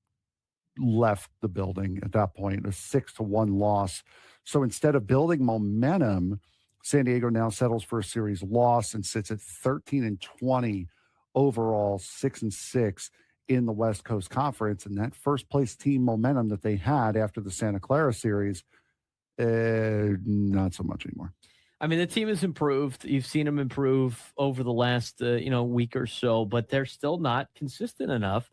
left the building at that point, a 6-1 loss. So instead of building momentum, San Diego now settles for a series loss and sits at 13-20 overall, 6-6 in the West Coast Conference. And that first place team momentum that they had after the Santa Clara series, not so much anymore. I mean, the team has improved. You've seen them improve over the last week or so, but they're still not consistent enough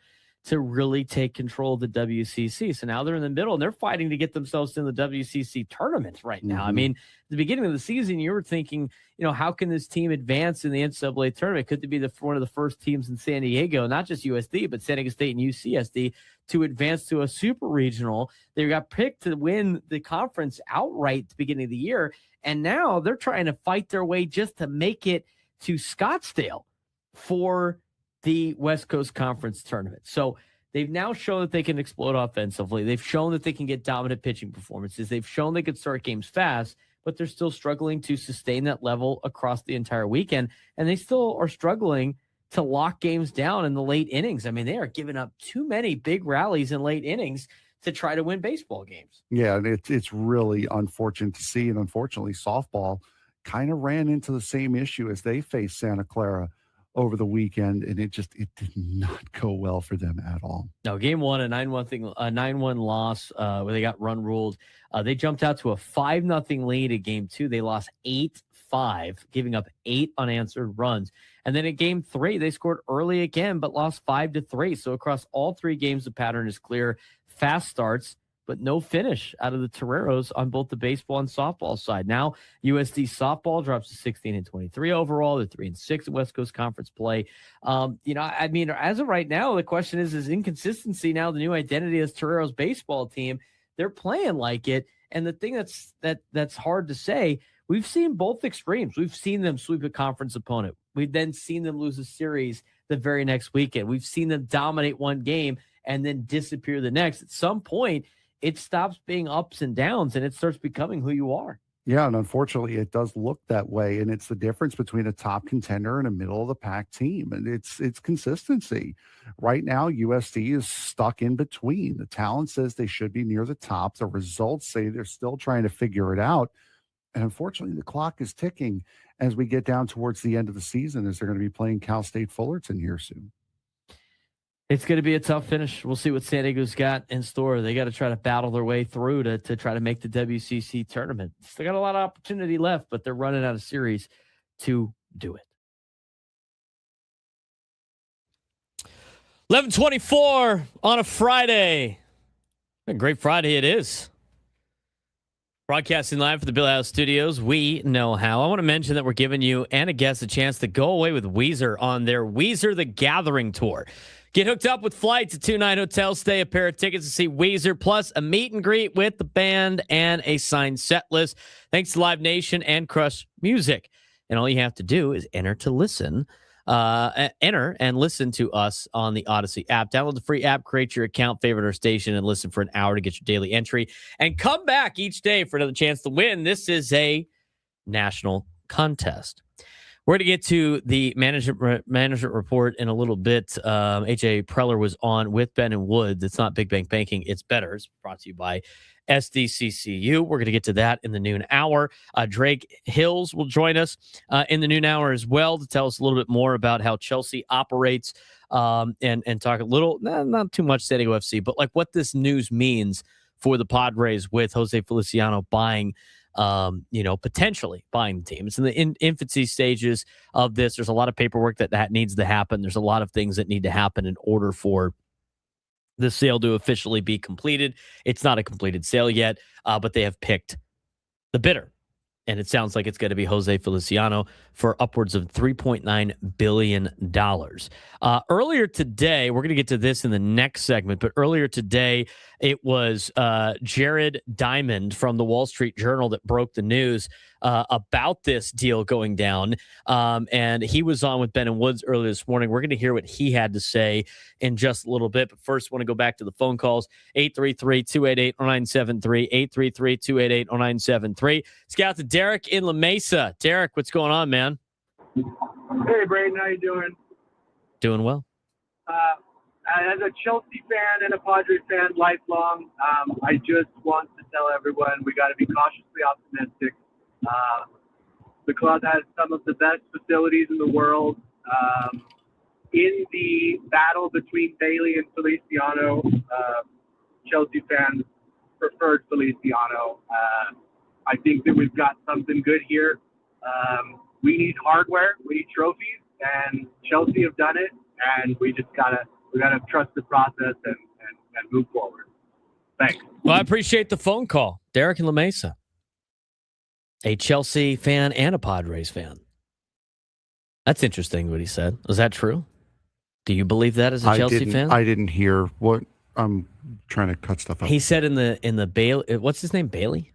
to really take control of the WCC. So now they're in the middle and they're fighting to get themselves in the WCC tournament right now. I mean, at the beginning of the season, you were thinking, how can this team advance in the NCAA tournament? Could it be one of the first teams in San Diego, not just USD, but San Diego State and UCSD, to advance to a super regional? They got picked to win the conference outright at the beginning of the year. And now they're trying to fight their way just to make it to Scottsdale for the West Coast Conference tournament. So they've now shown that they can explode offensively. They've shown that they can get dominant pitching performances. They've shown they can start games fast, but they're still struggling to sustain that level across the entire weekend. And they still are struggling to lock games down in the late innings. I mean, they are giving up too many big rallies in late innings to try to win baseball games. Yeah, and it's really unfortunate to see. And unfortunately, softball kind of ran into the same issue as they faced Santa Clara over the weekend, and it did not go well for them at all. No, game one, a 9-1 loss where they got run ruled. They jumped out to a 5-0 lead at game 2. They lost 8-5, giving up 8 unanswered runs. And then at game 3, they scored early again, but lost 5-3. So across all 3 games, the pattern is clear. Fast starts, but no finish out of the Toreros on both the baseball and softball side. Now, USD softball drops to 16-23 overall. They're 3-6 in West Coast Conference play. I mean, as of right now, the question is inconsistency now the new identity as Toreros baseball team? They're playing like it. And the thing that's hard to say, we've seen both extremes. We've seen them sweep a conference opponent. We've then seen them lose a series the very next weekend. We've seen them dominate one game and then disappear the next. At some point, it stops being ups and downs and it starts becoming who you are. Yeah, and unfortunately, it does look that way. And it's the difference between a top contender and a middle of the pack team. And it's consistency. Right now, USD is stuck in between. The talent says they should be near the top. The results say they're still trying to figure it out. And unfortunately, the clock is ticking as we get down towards the end of the season, as they're going to be playing Cal State Fullerton here soon. It's going to be a tough finish. We'll see what San Diego's got in store. They got to try to battle their way through to try to make the WCC tournament. Still got a lot of opportunity left, but they're running out of series to do it. 11:24 on a Friday. A great Friday it is. Broadcasting live from the Bill House Studios, we know how. I want to mention that we're giving you and a guest a chance to go away with Weezer on their Weezer The Gathering Tour. Get hooked up with flights, a 2-night hotel stay, a pair of tickets to see Weezer, plus a meet and greet with the band and a signed set list. Thanks to Live Nation and Crush Music. And all you have to do is enter and listen to us on the Odyssey app. Download the free app, create your account, favorite our station, and listen for an hour to get your daily entry. And come back each day for another chance to win. This is a national contest. We're going to get to the management report in a little bit. AJ Preller was on with Ben and Woods. It's not Big Bank Banking, it's better. It's brought to you by SDCCU. We're going to get to that in the noon hour. Drake Hills will join us in the noon hour as well to tell us a little bit more about how Chelsea operates and talk a little, not too much San Diego FC, but like what this news means for the Padres with Jose Feliciano buying, potentially buying the team. It's in the infancy stages of this. There's a lot of paperwork that needs to happen. There's a lot of things that need to happen in order for the sale to officially be completed. It's not a completed sale yet, but they have picked the bidder. And it sounds like it's going to be Jose Feliciano for upwards of $3.9 billion. Earlier today, we're going to get to this in the next segment, but earlier today, it was Jared Diamond from the Wall Street Journal that broke the news about this deal going down. And he was on with Ben and Woods earlier this morning. We're going to hear what he had to say in just a little bit. But first, I want to go back to the phone calls. 833-288-0973, 833-288-0973. Let's get out to Derek in La Mesa. Derek, what's going on, man? Hey, Braden, how you doing? Doing well. As a Chelsea fan and a Padres fan lifelong, I just want to tell everyone we got to be cautiously optimistic. The club has some of the best facilities in the world. In the battle between Bailey and Feliciano, Chelsea fans preferred Feliciano. I think that we've got something good here. We need hardware, we need trophies, and Chelsea have done it, and we gotta trust the process and move forward. Thanks. Well, I appreciate the phone call. Derek in La Mesa, a Chelsea fan and a Padres fan. That's interesting what he said. Was that true? Do you believe that as a Chelsea fan? I didn't hear what. I'm trying to cut stuff up. He said in the Bailey, what's his name? Bailey?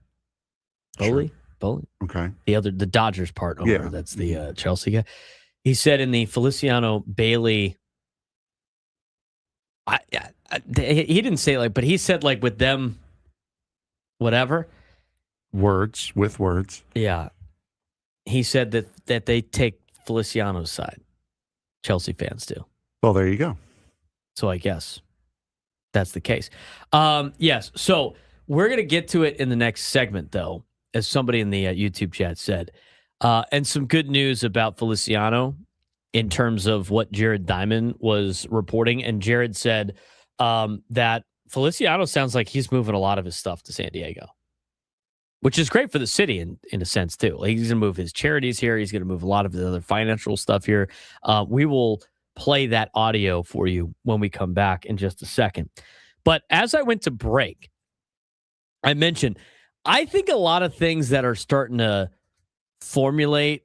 Bowley? Sure. Bowley? Okay. The Dodgers part owner. Yeah. That's the Chelsea guy. He said in the Feliciano Bailey, he didn't say but he said with them, whatever. With words. Yeah. He said that they take Feliciano's side. Chelsea fans do. Well, there you go. So I guess that's the case. Yes. So we're going to get to it in the next segment, though, as somebody in the YouTube chat said. And some good news about Feliciano in terms of what Jared Diamond was reporting. And Jared said that Feliciano sounds like he's moving a lot of his stuff to San Diego, which is great for the city in a sense, too. He's going to move his charities here. He's going to move a lot of the other financial stuff here. We will play that audio for you when we come back in just a second. But as I went to break, I mentioned, I think a lot of things that are starting to formulate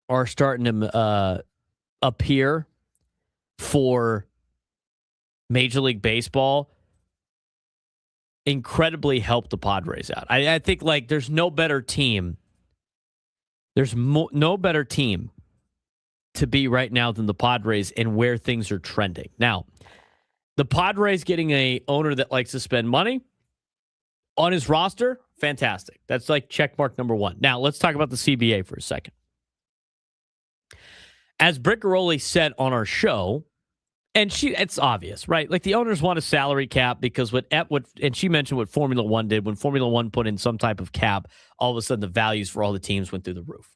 are starting to appear for Major League Baseball incredibly help the Padres out. I think there's no better team. There's no better team to be right now than the Padres and where things are trending. Now, the Padres getting a owner that likes to spend money on his roster, fantastic. That's check mark number one. Now, let's talk about the CBA for a second. As Britt Ghiroli said on our show, and it's obvious, right? The owners want a salary cap because and she mentioned what Formula One did. When Formula One put in some type of cap, all of a sudden the values for all the teams went through the roof.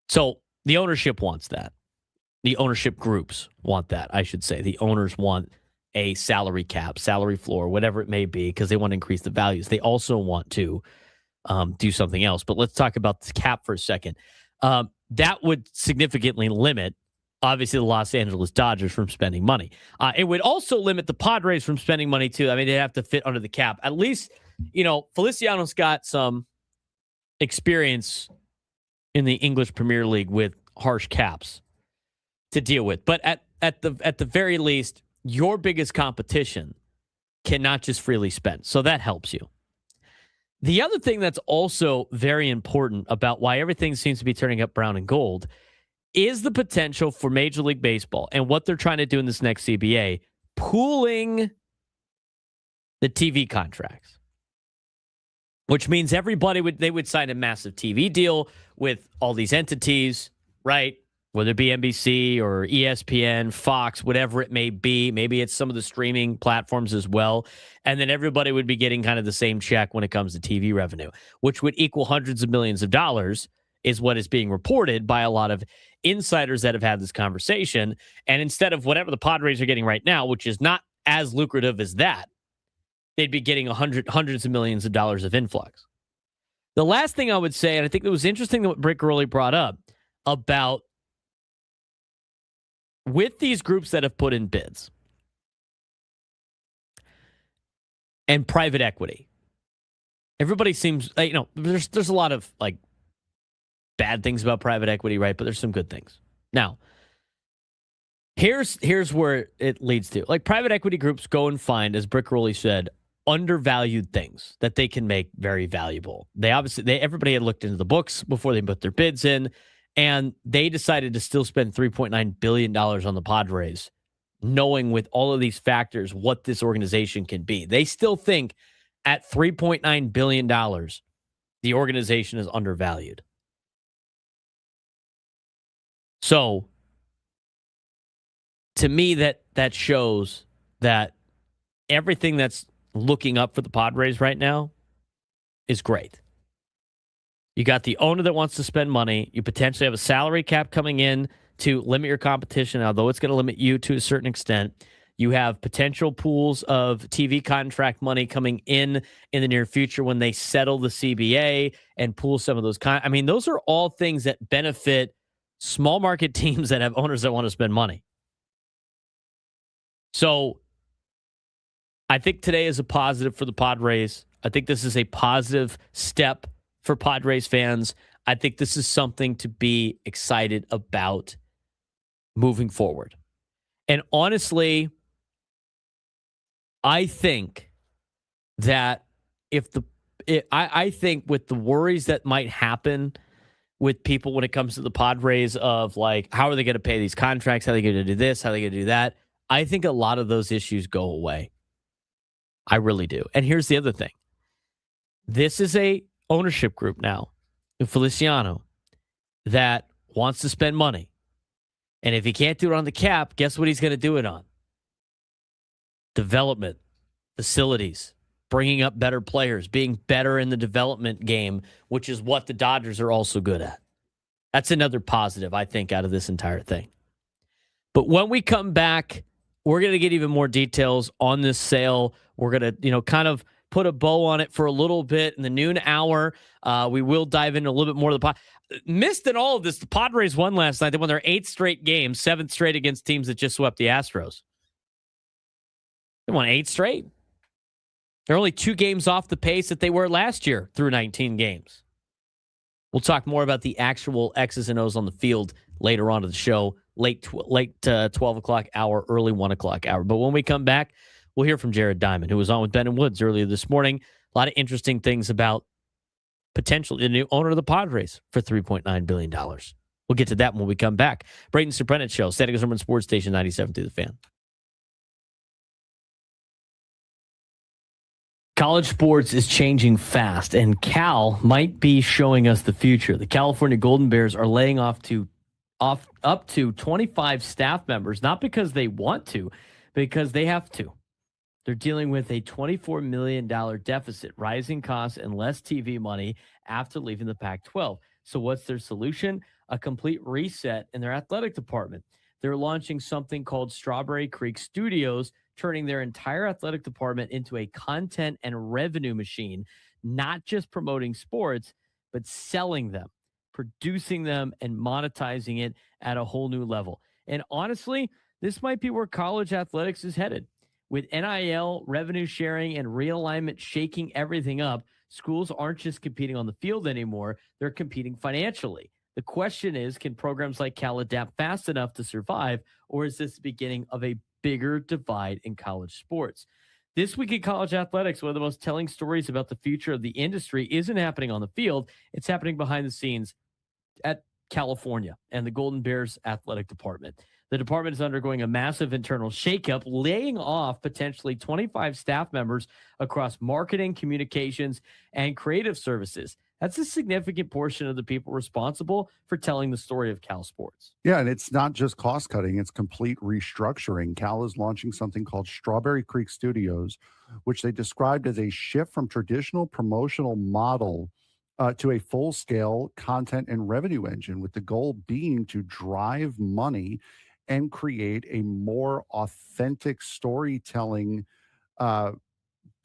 So the ownership wants that. The ownership groups want that, I should say. The owners want a salary cap, salary floor, whatever it may be, because they want to increase the values. They also want to do something else. But let's talk about the cap for a second. That would significantly limit, obviously, the Los Angeles Dodgers from spending money. It would also limit the Padres from spending money, too. I mean, they'd have to fit under the cap. At least, Feliciano's got some experience in the English Premier League with harsh caps to deal with. But at the very least, your biggest competition cannot just freely spend. So that helps you. The other thing that's also very important about why everything seems to be turning up brown and gold is the potential for Major League Baseball and what they're trying to do in this next CBA, pooling the TV contracts, which means they would sign a massive TV deal with all these entities, right? whether it be NBC or ESPN, Fox, whatever it may be. Maybe it's some of the streaming platforms as well. And then everybody would be getting kind of the same check when it comes to TV revenue, which would equal hundreds of millions of dollars, is what is being reported by a lot of insiders that have had this conversation. And instead of whatever the Padres are getting right now, which is not as lucrative as that, they'd be getting hundreds of millions of dollars of influx. The last thing I would say, and I think it was interesting what Britt Ghiroli brought up about with these groups that have put in bids and private equity, everybody seems like, there's a lot of like bad things about private equity, right? But there's some good things. Now, here's where it leads to. Like, private equity groups go and find, as Britt Ghiroli said, undervalued things that they can make very valuable. Everybody had looked into the books before they put their bids in, and they decided to still spend $3.9 billion on the Padres, knowing with all of these factors what this organization can be. They still think at $3.9 billion, the organization is undervalued. So, to me, that shows that everything that's looking up for the Padres right now is great. You got the owner that wants to spend money. You potentially have a salary cap coming in to limit your competition, although it's going to limit you to a certain extent. You have potential pools of TV contract money coming in the near future when they settle the CBA and pool some of those. Those are all things that benefit small market teams that have owners that want to spend money. So I think today is a positive for the Padres. I think this is a positive step for Padres fans. I think this is something to be excited about moving forward. And honestly, I think that I think with the worries that might happen with people when it comes to the Padres of like, how are they going to pay these contracts? How are they going to do this? How are they going to do that? I think a lot of those issues go away. I really do. And here's the other thing. This is a ownership group now, Feliciano, that wants to spend money. And if he can't do it on the cap, guess what he's going to do it on? Development, facilities, bringing up better players, being better in the development game, which is what the Dodgers are also good at. That's another positive, I think, out of this entire thing. But when we come back, we're going to get even more details on this sale. We're going to, kind of put a bow on it for a little bit in the noon hour. We will dive into a little bit more of the missed in all of this. The Padres won last night. They won their 8th straight game, 7th straight against teams that just swept the Astros. They won 8 straight. They're only 2 games off the pace that they were last year through 19 games. We'll talk more about the actual X's and O's on the field later on in the show, late 12 o'clock hour, early 1 o'clock hour. But when we come back, we'll hear from Jared Diamond, who was on with Ben and Woods earlier this morning. A lot of interesting things about potentially the new owner of the Padres for $3.9 billion. We'll get to that when we come back. Braden Surprenant Show, Static Urban Sports Station 97 through the Fan. College sports is changing fast, and Cal might be showing us the future. The California Golden Bears are laying off up to 25 staff members, not because they want to, because they have to. They're dealing with a $24 million deficit, rising costs, and less TV money after leaving the Pac-12. So what's their solution? A complete reset in their athletic department. They're launching something called Strawberry Creek Studios, turning their entire athletic department into a content and revenue machine, not just promoting sports, but selling them, producing them, and monetizing it at a whole new level. And honestly, this might be where college athletics is headed. With NIL, revenue sharing, and realignment shaking everything up, schools aren't just competing on the field anymore, they're competing financially. The question is, can programs like Cal adapt fast enough to survive, or is this the beginning of a bigger divide in college sports? This week in college athletics, one of the most telling stories about the future of the industry isn't happening on the field. It's happening behind the scenes at California and the Golden Bears athletic department. The department is undergoing a massive internal shakeup, laying off potentially 25 staff members across marketing, communications, and creative services. That's a significant portion of the people responsible for telling the story of Cal sports. Yeah, and it's not just cost cutting, it's complete restructuring. Cal is launching something called Strawberry Creek Studios, which they described as a shift from traditional promotional model to a full-scale content and revenue engine, with the goal being to drive money and create a more authentic storytelling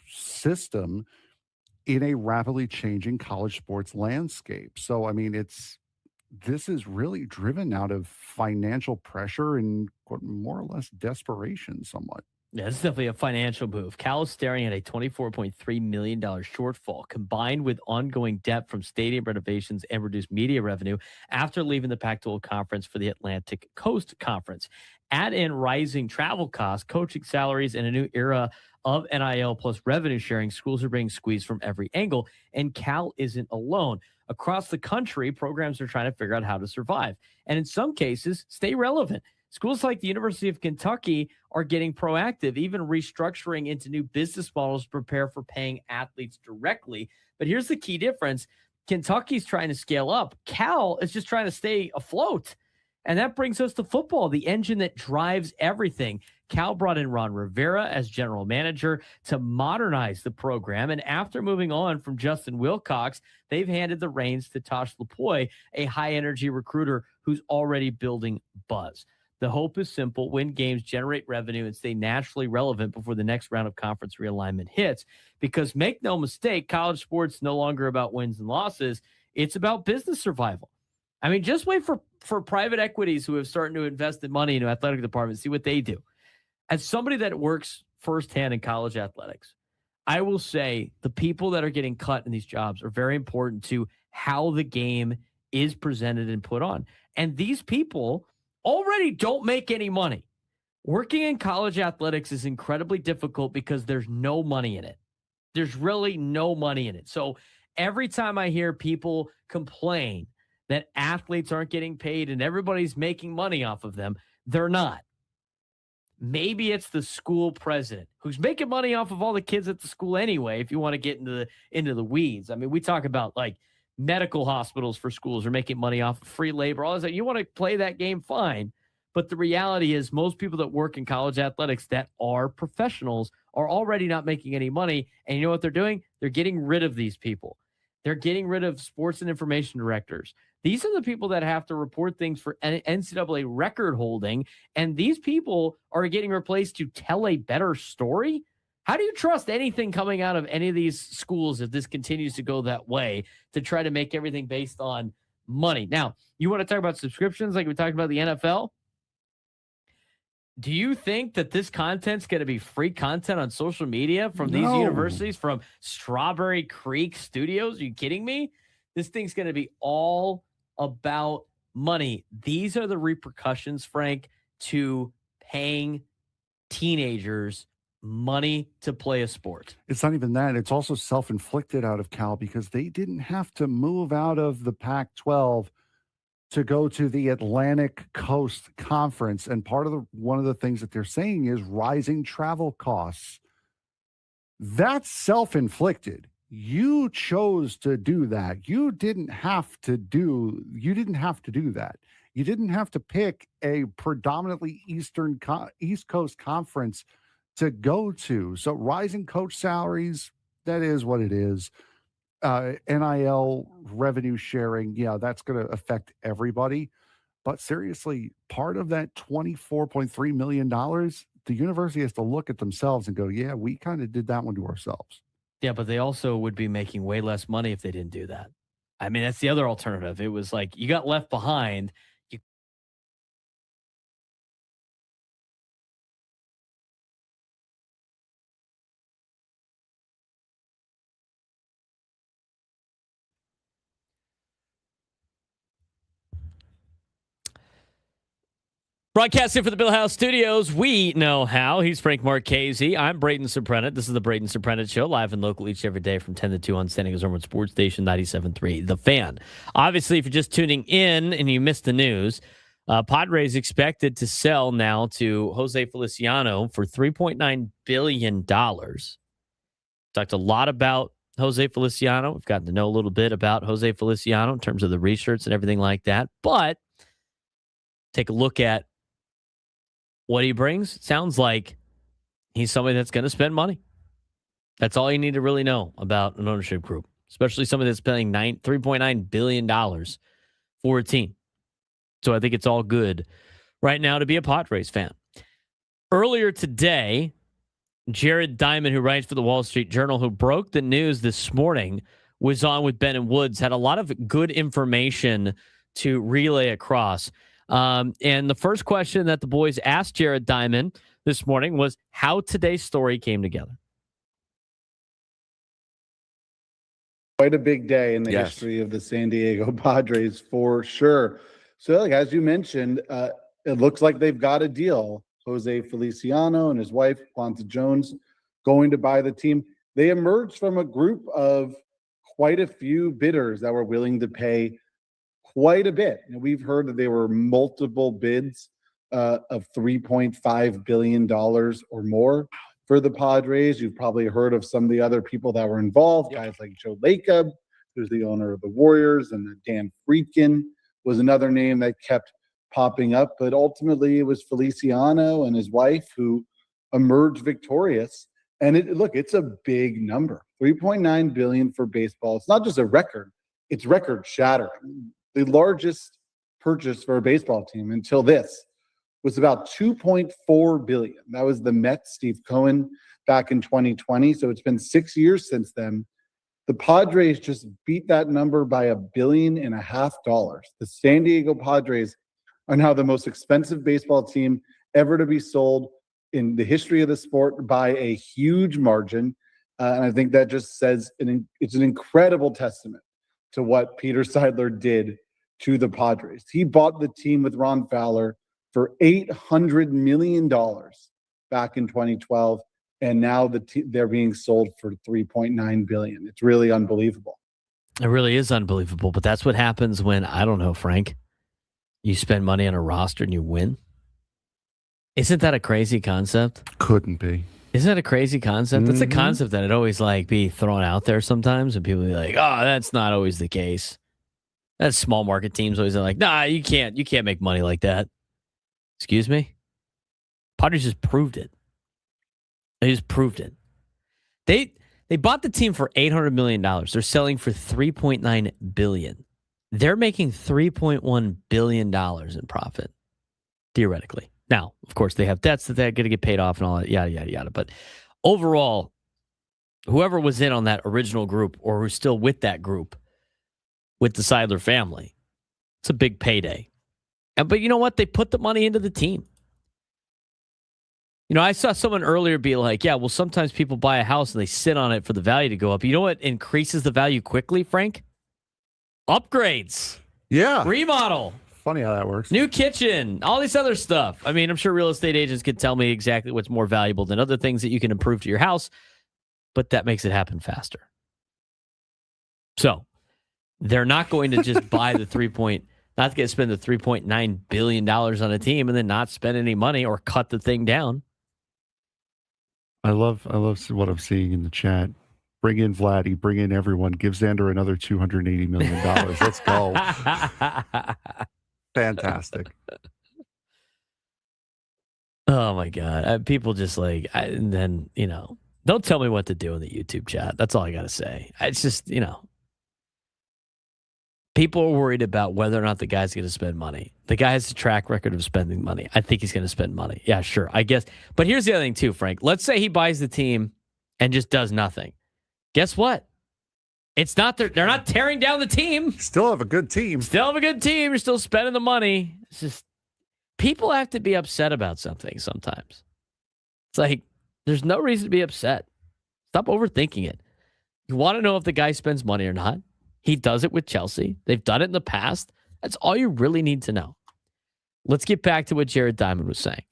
system in a rapidly changing college sports landscape. So, I mean, this is really driven out of financial pressure and more or less desperation somewhat. Yeah, this is definitely a financial move. Cal is staring at a $24.3 million shortfall, combined with ongoing debt from stadium renovations and reduced media revenue after leaving the Pac-12 Conference for the Atlantic Coast Conference. Add in rising travel costs, coaching salaries, and a new era of NIL plus revenue sharing. Schools are being squeezed from every angle, and Cal isn't alone. Across the country, programs are trying to figure out how to survive, and in some cases, stay relevant. Schools like the University of Kentucky are getting proactive, even restructuring into new business models to prepare for paying athletes directly. But here's the key difference. Kentucky's trying to scale up. Cal is just trying to stay afloat. And that brings us to football, the engine that drives everything. Cal brought in Ron Rivera as general manager to modernize the program. And after moving on from Justin Wilcox, they've handed the reins to Tosh Lapoy, a high-energy recruiter who's already building buzz. The hope is simple: win games, generate revenue, and stay naturally relevant before the next round of conference realignment hits. Because make no mistake, college sports is no longer about wins and losses. It's about business survival. I mean, just wait for private equities who have started to invest in money into athletic departments, see what they do. As somebody that works firsthand in college athletics, I will say the people that are getting cut in these jobs are very important to how the game is presented and put on. And these people already don't make any money. Working in college athletics is incredibly difficult because there's no money in it. There's really no money in it. So every time I hear people complain that athletes aren't getting paid and everybody's making money off of them, they're not. Maybe it's the school president who's making money off of all the kids at the school anyway, if you want to get into the weeds. I mean, we talk about like medical hospitals for schools are making money off of free labor, all that. You want to play that game, fine. But the reality is most people that work in college athletics that are professionals are already not making any money. And you know what they're doing? They're getting rid of these people. They're getting rid of sports and information directors. These are the people that have to report things for NCAA record holding. And these people are getting replaced to tell a better story. How do you trust anything coming out of any of these schools if this continues to go that way, to try to make everything based on money? Now, you want to talk about subscriptions like we talked about the NFL? Do you think that this content's going to be free content on social media from these universities, from Strawberry Creek Studios? Are you kidding me? This thing's going to be all about money. These are the repercussions, Frank, to paying teenagers money to play a sport. It's not even that. It's also self-inflicted out of Cal because they didn't have to move out of the Pac-12 to go to the Atlantic Coast Conference. And one of the things that they're saying is rising travel costs. That's self-inflicted. You chose to do that. You didn't have to do that. You didn't have to pick a predominantly East Coast conference to go to. So rising coach salaries, that is what it is. NIL revenue sharing, yeah, that's going to affect everybody. But seriously, part of that $24.3 million, the university has to look at themselves and go, yeah, we kind of did that one to ourselves. Yeah, but they also would be making way less money if they didn't do that. I mean, that's the other alternative. It was like you got left behind. Broadcasting for the Bill House Studios, we know how. He's Frank Marchese. I'm Braden Surprenant. This is the Braden Surprenant Show, live and local each every day from 10 to 2 on San Diego's #1 sports station, 97.3 The Fan. Obviously, if you're just tuning in and you missed the news, Padres expected to sell now to Jose Feliciano for $3.9 billion. Talked a lot about Jose Feliciano. We've gotten to know a little bit about Jose Feliciano in terms of the research and everything like that. But take a look at what he brings. It sounds like he's somebody that's going to spend money. That's all you need to really know about an ownership group, especially somebody that's paying $3.9 billion for a team. So I think it's all good right now to be a Padres fan. Earlier today, Jared Diamond, who writes for the Wall Street Journal, who broke the news this morning, was on with Ben and Woods, had a lot of good information to relay across. And the first question that the boys asked Jared Diamond this morning was how today's story came together. Quite a big day in the history of the San Diego Padres, for sure. So, as you mentioned, it looks like they've got a deal. Jose Feliciano and his wife, Quanta Jones, going to buy the team. They emerged from a group of quite a few bidders that were willing to pay quite a bit. And we've heard that there were multiple bids of $3.5 billion or more for the Padres. You've probably heard of some of the other people that were involved, guys like Joe Lacob, who's the owner of the Warriors, and Dan Friedkin was another name that kept popping up. But ultimately, it was Feliciano and his wife who emerged victorious. And it's a big number. $3.9 billion for baseball. It's not just a record, it's record shattering. The largest purchase for a baseball team until this was about $2.4 billion. That was the Mets, Steve Cohen, back in 2020. So it's been 6 years since then. The Padres just beat that number by $1.5 billion. The San Diego Padres are now the most expensive baseball team ever to be sold in the history of the sport by a huge margin. And I think that just says it's an incredible testament to what Peter Seidler did to the Padres. He bought the team with Ron Fowler for $800 million back in 2012. And now they're being sold for $3.9 billion. It's really unbelievable. It really is unbelievable. But that's what happens when, I don't know, Frank, you spend money on a roster and you win. Isn't that a crazy concept? Couldn't be. Isn't that a crazy concept? That's a concept that it always be thrown out there sometimes, and people be like, "Oh, that's not always the case." That's small market teams always are like, "Nah, you can't make money like that." Excuse me? Padres just proved it. They just proved it. They bought the team for $800 million. They're selling for $3.9 billion. They're making $3.1 billion in profit, theoretically. Now, of course, they have debts that they're going to get paid off and all that, yada, yada, yada. But overall, whoever was in on that original group or who's still with that group, with the Seidler family, it's a big payday. But you know what? They put the money into the team. You know, I saw someone earlier be like, yeah, well, sometimes people buy a house and they sit on it for the value to go up. You know what increases the value quickly, Frank? Upgrades. Yeah. Remodel. Funny how that works. New kitchen, all this other stuff. I mean, I'm sure real estate agents could tell me exactly what's more valuable than other things that you can improve to your house, but that makes it happen faster. So they're not going to just buy not to get spend the $3.9 billion on a team and then not spend any money or cut the thing down. I love what I'm seeing in the chat. Bring in Vladdy, bring in everyone. Give Xander another $280 million. Let's go. Fantastic. Oh my God. People just and then, don't tell me what to do in the YouTube chat. That's all I got to say. It's just, people are worried about whether or not the guy's going to spend money. The guy has a track record of spending money. I think he's going to spend money. Yeah, sure. I guess. But here's the other thing too, Frank. Let's say he buys the team and just does nothing. Guess what? It's not they're not tearing down the team. Still have a good team. You're still spending the money. It's just people have to be upset about something sometimes. It's like there's no reason to be upset. Stop overthinking it. You want to know if the guy spends money or not? He does it with Chelsea. They've done it in the past. That's all you really need to know. Let's get back to what Jared Diamond was saying.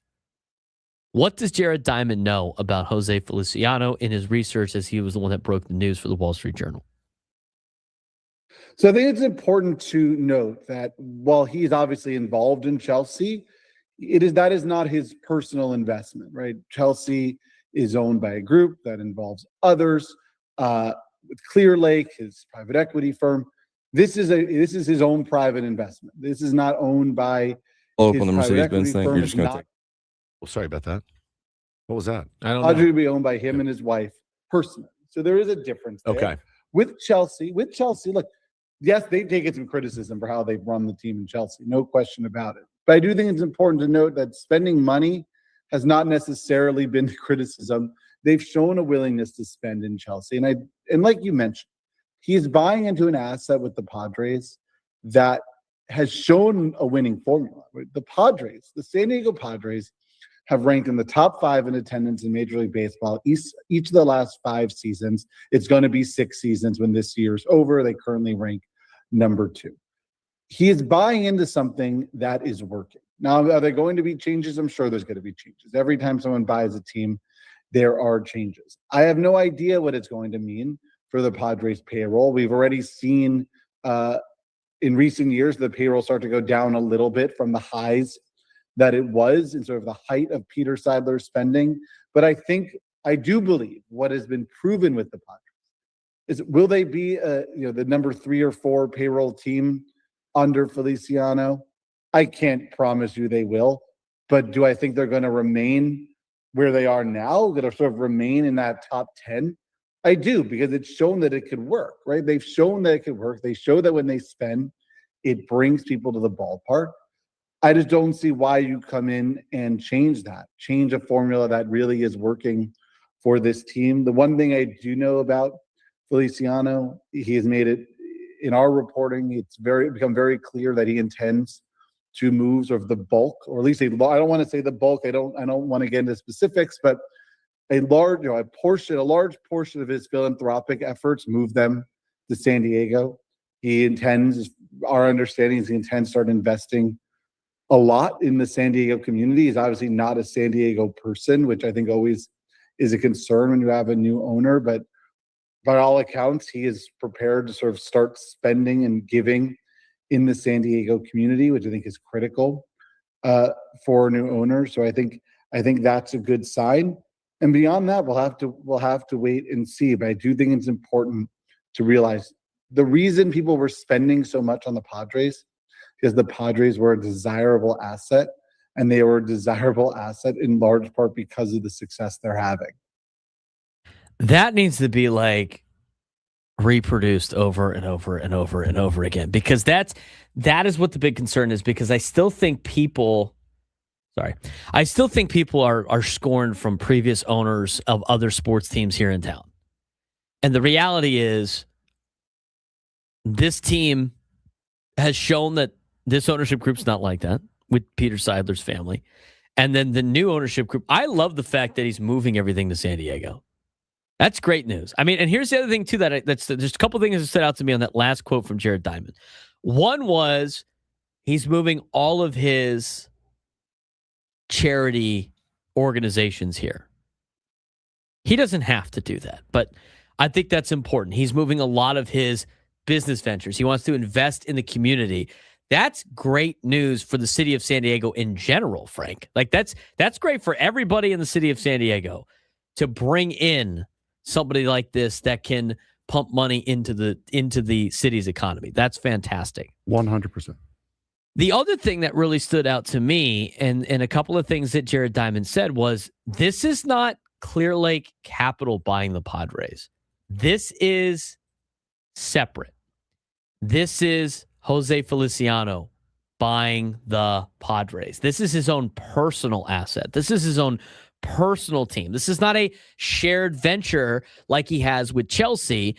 What does Jared Diamond know about Jose Feliciano in his research, as he was the one that broke the news for the Wall Street Journal? So I think it's important to note that while he's obviously involved in Chelsea, that is not his personal investment, right? Chelsea is owned by a group that involves others. with Clear Lake, his private equity firm. This is his own private investment. This is not owned by Follow up his on the private Mercedes-Benz equity thing. firm. You're It's just going to not take. Well, sorry about that. What was that? I don't Padre know. to be owned by him and his wife personally. So there is a difference there. Okay. With Chelsea, look, yes, they've taken some criticism for how they've run the team in Chelsea. No question about it. But I do think it's important to note that spending money has not necessarily been the criticism. They've shown a willingness to spend in Chelsea. And like you mentioned, he's buying into an asset with the Padres that has shown a winning formula. The San Diego Padres have ranked in the top 5 in attendance in Major League Baseball each of the last 5 seasons. It's going to be 6 seasons when this year's over. They currently rank number 2. He is buying into something that is working. Now, are there going to be changes? I'm sure there's going to be changes. Every time someone buys a team, there are changes. I have no idea what it's going to mean for the Padres payroll. We've already seen in recent years the payroll start to go down a little bit from the highs that it was in sort of the height of Peter Seidler's spending. But I do believe what has been proven with the Padres is, will they be the number 3 or 4 payroll team under Feliciano? I can't promise you they will, but do I think they're going to remain where they are now, going to sort of remain in that top 10? I do, because it's shown that it could work, right? They've shown that it could work. They show that when they spend, it brings people to the ballpark. I just don't see why you come in and change a formula that really is working for this team. The one thing I do know about Feliciano, he has made it in our reporting, it's become very clear that he intends to move sort of the bulk, or at least I don't want to say the bulk. I don't want to get into specifics, but a large portion of his philanthropic efforts, move them to San Diego. Our understanding is he intends to start investing a lot in the San Diego community. He's obviously not a San Diego person, which I think always is a concern when you have a new owner, but by all accounts, he is prepared to sort of start spending and giving in the San Diego community, which I think is critical for a new owner. So I think that's a good sign. And beyond that, we'll have to wait and see. But I do think it's important to realize the reason people were spending so much on the Padres is the Padres were a desirable asset, and they were a desirable asset in large part because of the success they're having. That needs to be like reproduced over and over and over and over again, because that is what the big concern is. Because I still think people are scorned from previous owners of other sports teams here in town. And the reality is this team has shown that this ownership group's not like that with Peter Seidler's family. And then the new ownership group, I love the fact that he's moving everything to San Diego. That's great news. I mean, and here's the other thing too, there's a couple things that stood out to me on that last quote from Jared Diamond. One was he's moving all of his charity organizations here. He doesn't have to do that, but I think that's important. He's moving a lot of his business ventures. He wants to invest in the community. That's great news for the city of San Diego in general, Frank. Like that's great for everybody in the city of San Diego to bring in somebody like this that can pump money into the city's economy. That's fantastic. 100%. The other thing that really stood out to me, and a couple of things that Jared Diamond said, was this is not Clear Lake Capital buying the Padres. This is separate. This is Jose Feliciano buying the Padres. This is his own personal asset. This is his own personal team. This is not a shared venture like he has with Chelsea.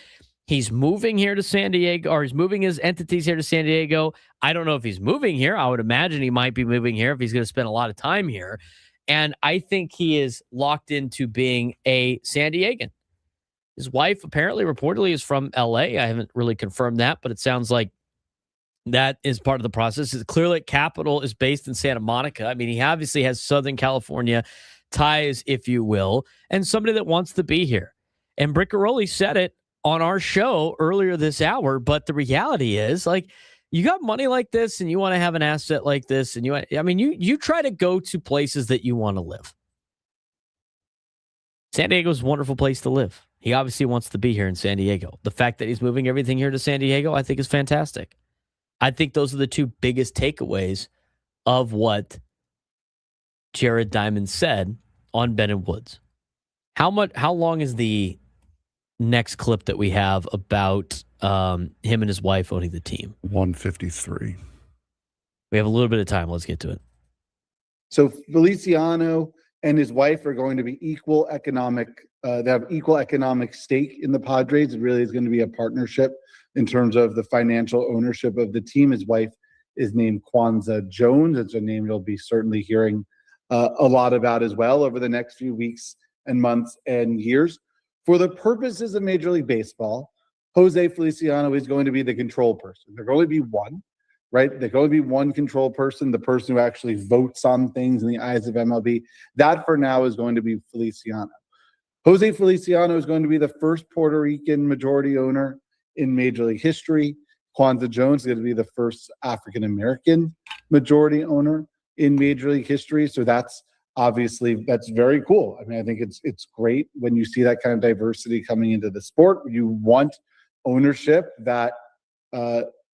He's moving here to San Diego, or he's moving his entities here to San Diego. I don't know if he's moving here. I would imagine he might be moving here if he's going to spend a lot of time here. And I think he is locked into being a San Diegan. His wife apparently reportedly is from LA. I haven't really confirmed that, but it sounds like that is part of the process. His Clear Lake Capital is based in Santa Monica. I mean, he obviously has Southern California ties, if you will, and somebody that wants to be here. And Britt Ghiroli said it on our show earlier this hour, but the reality is, like, you got money like this and you want to have an asset like this, and you try to go to places that you want to live. San Diego's a wonderful place to live. He obviously wants to be here in San Diego. The fact that he's moving everything here to San Diego, I think is fantastic. I think those are the two biggest takeaways of what Jared Diamond said on Ben and Woods. How long is the next clip that we have about him and his wife owning the team? 153. We have a little bit of time. Let's get to it. So Feliciano and his wife are going to be equal economic. They have equal economic stake in the Padres. It really is going to be a partnership in terms of the financial ownership of the team. His wife is named Kwanzaa Jones. It's a name you'll be certainly hearing a lot about as well over the next few weeks and months and years. For the purposes of Major League Baseball, Jose Feliciano is going to be the control person. There can only be one, right? There can only be one control person, the person who actually votes on things in the eyes of MLB. That for now is going to be Feliciano. Jose Feliciano is going to be the first Puerto Rican majority owner in Major League history. Kwanzaa Jones is going to be the first African-American majority owner in Major League history. So that's very cool. I mean, I think it's great when you see that kind of diversity coming into the sport. You want ownership that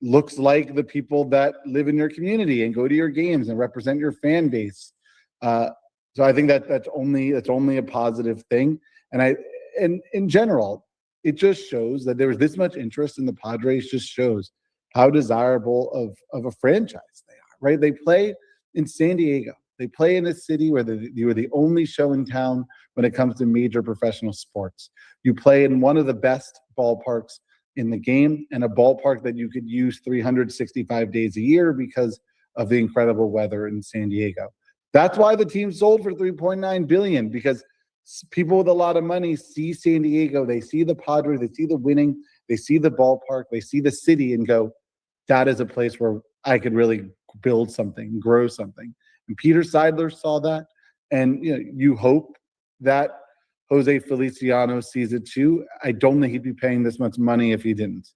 looks like the people that live in your community and go to your games and represent your fan base. So I think that's only a positive thing. And in general, it just shows that there was this much interest in the Padres. Just shows how desirable of a franchise they are, right? They play in San Diego. They play in a city where you are the only show in town when it comes to major professional sports. You play in one of the best ballparks in the game, and a ballpark that you could use 365 days a year because of the incredible weather in San Diego. That's why the team sold for $3.9 billion, because people with a lot of money see San Diego, they see the Padres, they see the winning, they see the ballpark, they see the city and go, that is a place where I could really build something, grow something. And Peter Seidler saw that. And you hope that Jose Feliciano sees it too. I don't think he'd be paying this much money if he didn't.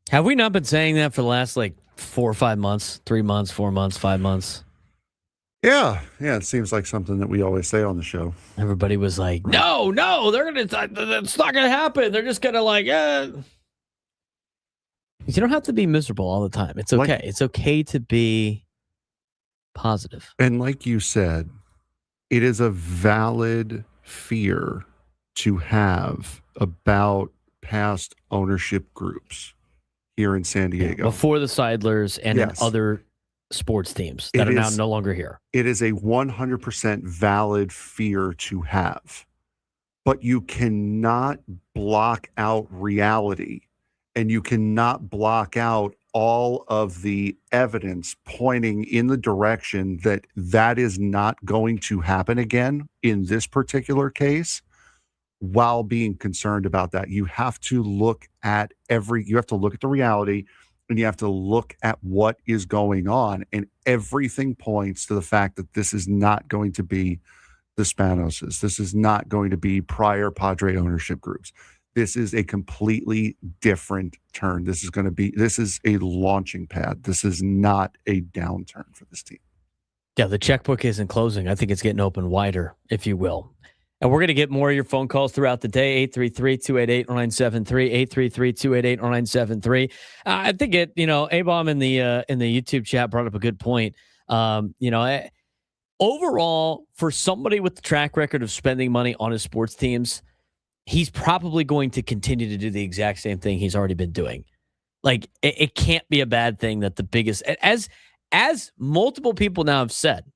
Have we not been saying that for the last 4 or 5 months, 3 months, 4 months, 5 months? Yeah. It seems like something that we always say on the show. Everybody was like, no, they're going to, it's not going to happen. They're just going to You don't have to be miserable all the time. It's okay. It's okay to be positive. And like you said, it is a valid fear to have about past ownership groups here in San Diego. Before the Seidlers and other sports teams that are now no longer here. It is a 100% valid fear to have. But you cannot block out reality, and you cannot block out all of the evidence pointing in the direction that that is not going to happen again in this particular case while being concerned about that. You have to look at the reality, and you have to look at what is going on. And everything points to the fact that this is not going to be the Spanoses. This is not going to be prior Padre ownership groups. This is a completely different turn. This is a launching pad. This is not a downturn for this team. Yeah, the checkbook isn't closing. I think it's getting open wider, if you will. And we're going to get more of your phone calls throughout the day, 833-288-0973, 833-288-0973. I think A-Bomb in the YouTube chat brought up a good point. Overall, for somebody with the track record of spending money on his sports teams, he's probably going to continue to do the exact same thing he's already been doing. It can't be a bad thing that the biggest, as multiple people now have said,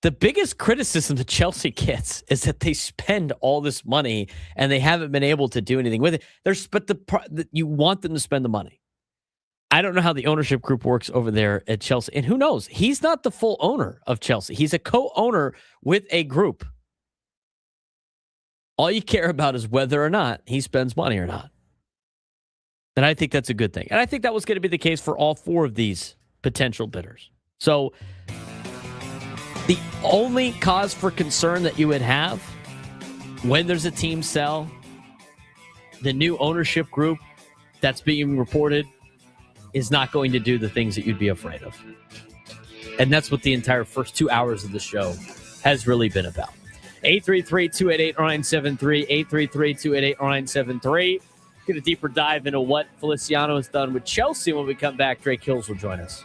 the biggest criticism that Chelsea gets is that they spend all this money and they haven't been able to do anything with it. You want them to spend the money. I don't know how the ownership group works over there at Chelsea. And who knows? He's not the full owner of Chelsea. He's a co-owner with a group. All you care about is whether or not he spends money or not. And I think that's a good thing. And I think that was going to be the case for all four of these potential bidders. So the only cause for concern that you would have when there's a team sell, the new ownership group that's being reported is not going to do the things that you'd be afraid of. And that's what the entire first 2 hours of the show has really been about. 833-288-0973, 833-288-0973. Get a deeper dive into what Feliciano has done with Chelsea. When we come back, Drake Hills will join us.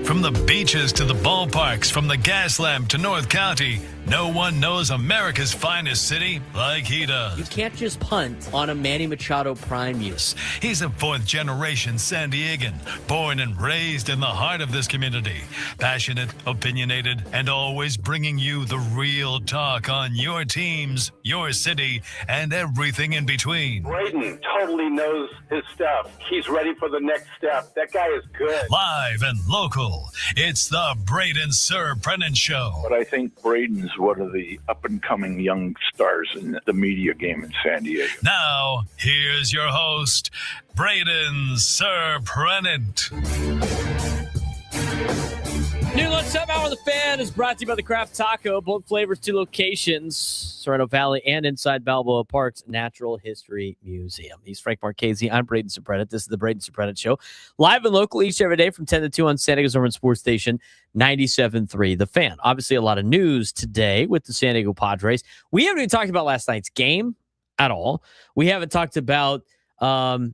From the beaches to the ballparks, from the gas lamp to North County, no one knows America's finest city like he does. You can't just punt on a Manny Machado prime use. He's a fourth-generation San Diegan, born and raised in the heart of this community. Passionate, opinionated, and always bringing you the real talk on your teams, your city, and everything in between. Braden totally knows his stuff. He's ready for the next step. That guy is good. Live and local, it's the Braden Surprenant Show. But I think Braden's one of the up-and-coming young stars in the media game in San Diego. Now, here's your host, Braden Surprenant. New lunchtime hour of the Fan is brought to you by the Craft Taco. Both flavors, 2 locations, Sorrento Valley and inside Balboa Park's Natural History Museum. He's Frank Marchese. I'm Braden Surprenant. This is the Braden Surprenant Show. Live and local each every day from 10 to 2 on San Diego's Urban Sports Station, 97.3 The Fan. Obviously, a lot of news today with the San Diego Padres. We haven't even talked about last night's game at all. We haven't talked about how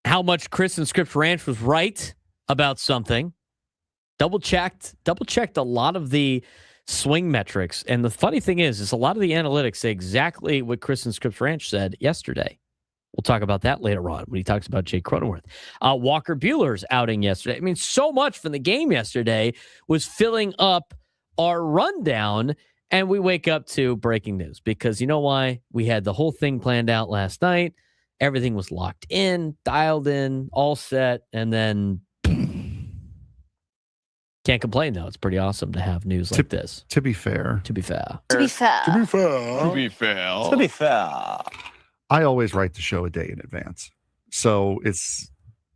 much Chris and Scripps Ranch was right about something. Double checked a lot of the swing metrics. And the funny thing is a lot of the analytics say exactly what Chris and Scripps Ranch said yesterday. We'll talk about that later on when he talks about Jake Cronenworth. Walker Buehler's outing yesterday. I mean, so much from the game yesterday was filling up our rundown, and we wake up to breaking news because you know why? We had the whole thing planned out last night. Everything was locked in, dialed in, all set, and then can't complain, though. It's pretty awesome to have news like this. To be fair. I always write the show a day in advance. So it's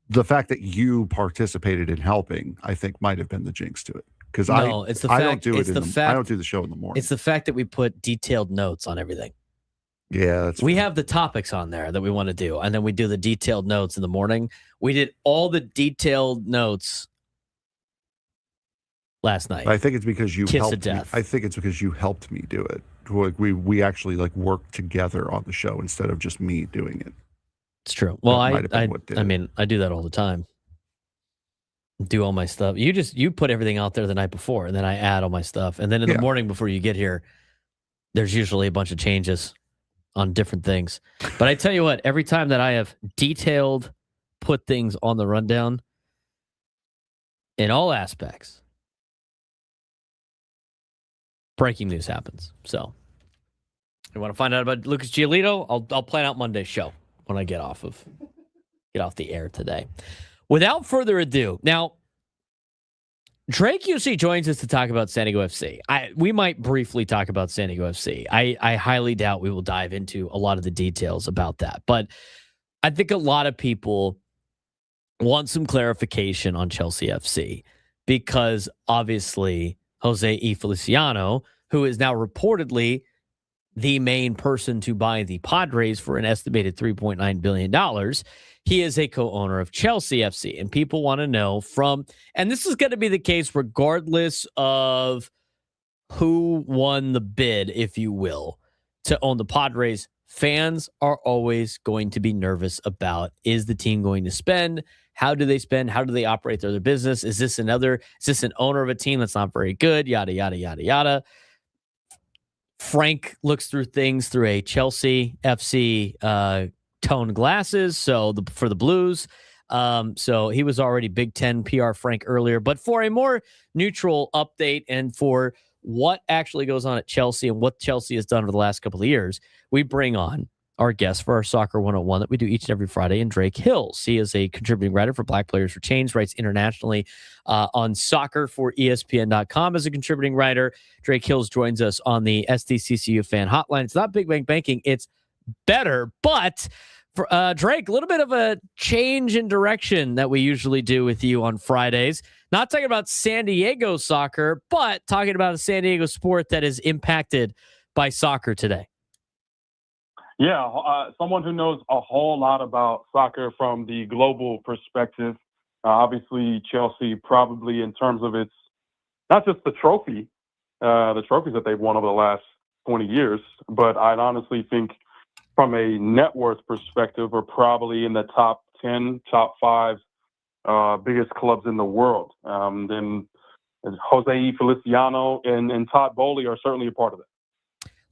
the fact that you participated in helping, I think, might have been the jinx to it. Because I don't do the show in the morning. It's the fact that we put detailed notes on everything. Yeah, we have the topics on there that we want to do, and then we do the detailed notes in the morning. We did all the detailed notes last night. I think it's because you helped me. I think it's because you helped me do it. Like we actually worked together on the show instead of just me doing it. It's true. Well, I mean, I do that all the time. Do all my stuff. You put everything out there the night before, and then I add all my stuff. And then in the morning before you get here, there's usually a bunch of changes on different things. But I tell you what, every time that I have put things on the rundown in all aspects, breaking news happens. So, you want to find out about Lucas Giolito? I'll plan out Monday's show when I get off the air today. Without further ado, now Drake UC joins us to talk about San Diego FC. We might briefly talk about San Diego FC. I highly doubt we will dive into a lot of the details about that, but I think a lot of people want some clarification on Chelsea FC because obviously Jose E. Feliciano, who is now reportedly the main person to buy the Padres for an estimated $3.9 billion, he is a co-owner of Chelsea FC. And people want to know and this is going to be the case regardless of who won the bid, if you will, to own the Padres. Fans are always going to be nervous about, is the team going to spend? How do they spend? How do they operate their business? Is this an owner of a team that's not very good? Yada, yada, yada, yada. Frank looks through things through a Chelsea FC tone glasses. So for the Blues. So he was already Big Ten PR Frank earlier, but for a more neutral update and for what actually goes on at Chelsea and what Chelsea has done over the last couple of years, we bring on our guest for our Soccer 101 that we do each and every Friday, and Drake Hills. He is a contributing writer for Black Players for Change, writes internationally on soccer for ESPN.com as a contributing writer. Drake Hills joins us on the SDCCU fan hotline. It's not Big Bang Banking, it's better, but for, Drake, a little bit of a change in direction that we usually do with you on Fridays. Not talking about San Diego soccer, but talking about a San Diego sport that is impacted by soccer today. Yeah, someone who knows a whole lot about soccer from the global perspective. Obviously, Chelsea probably in terms of its, not just the trophies that they've won over the last 20 years, but I'd honestly think from a net worth perspective, are probably in the top 10, top 5 biggest clubs in the world. Then Jose Feliciano and Todd Bowley are certainly a part of it.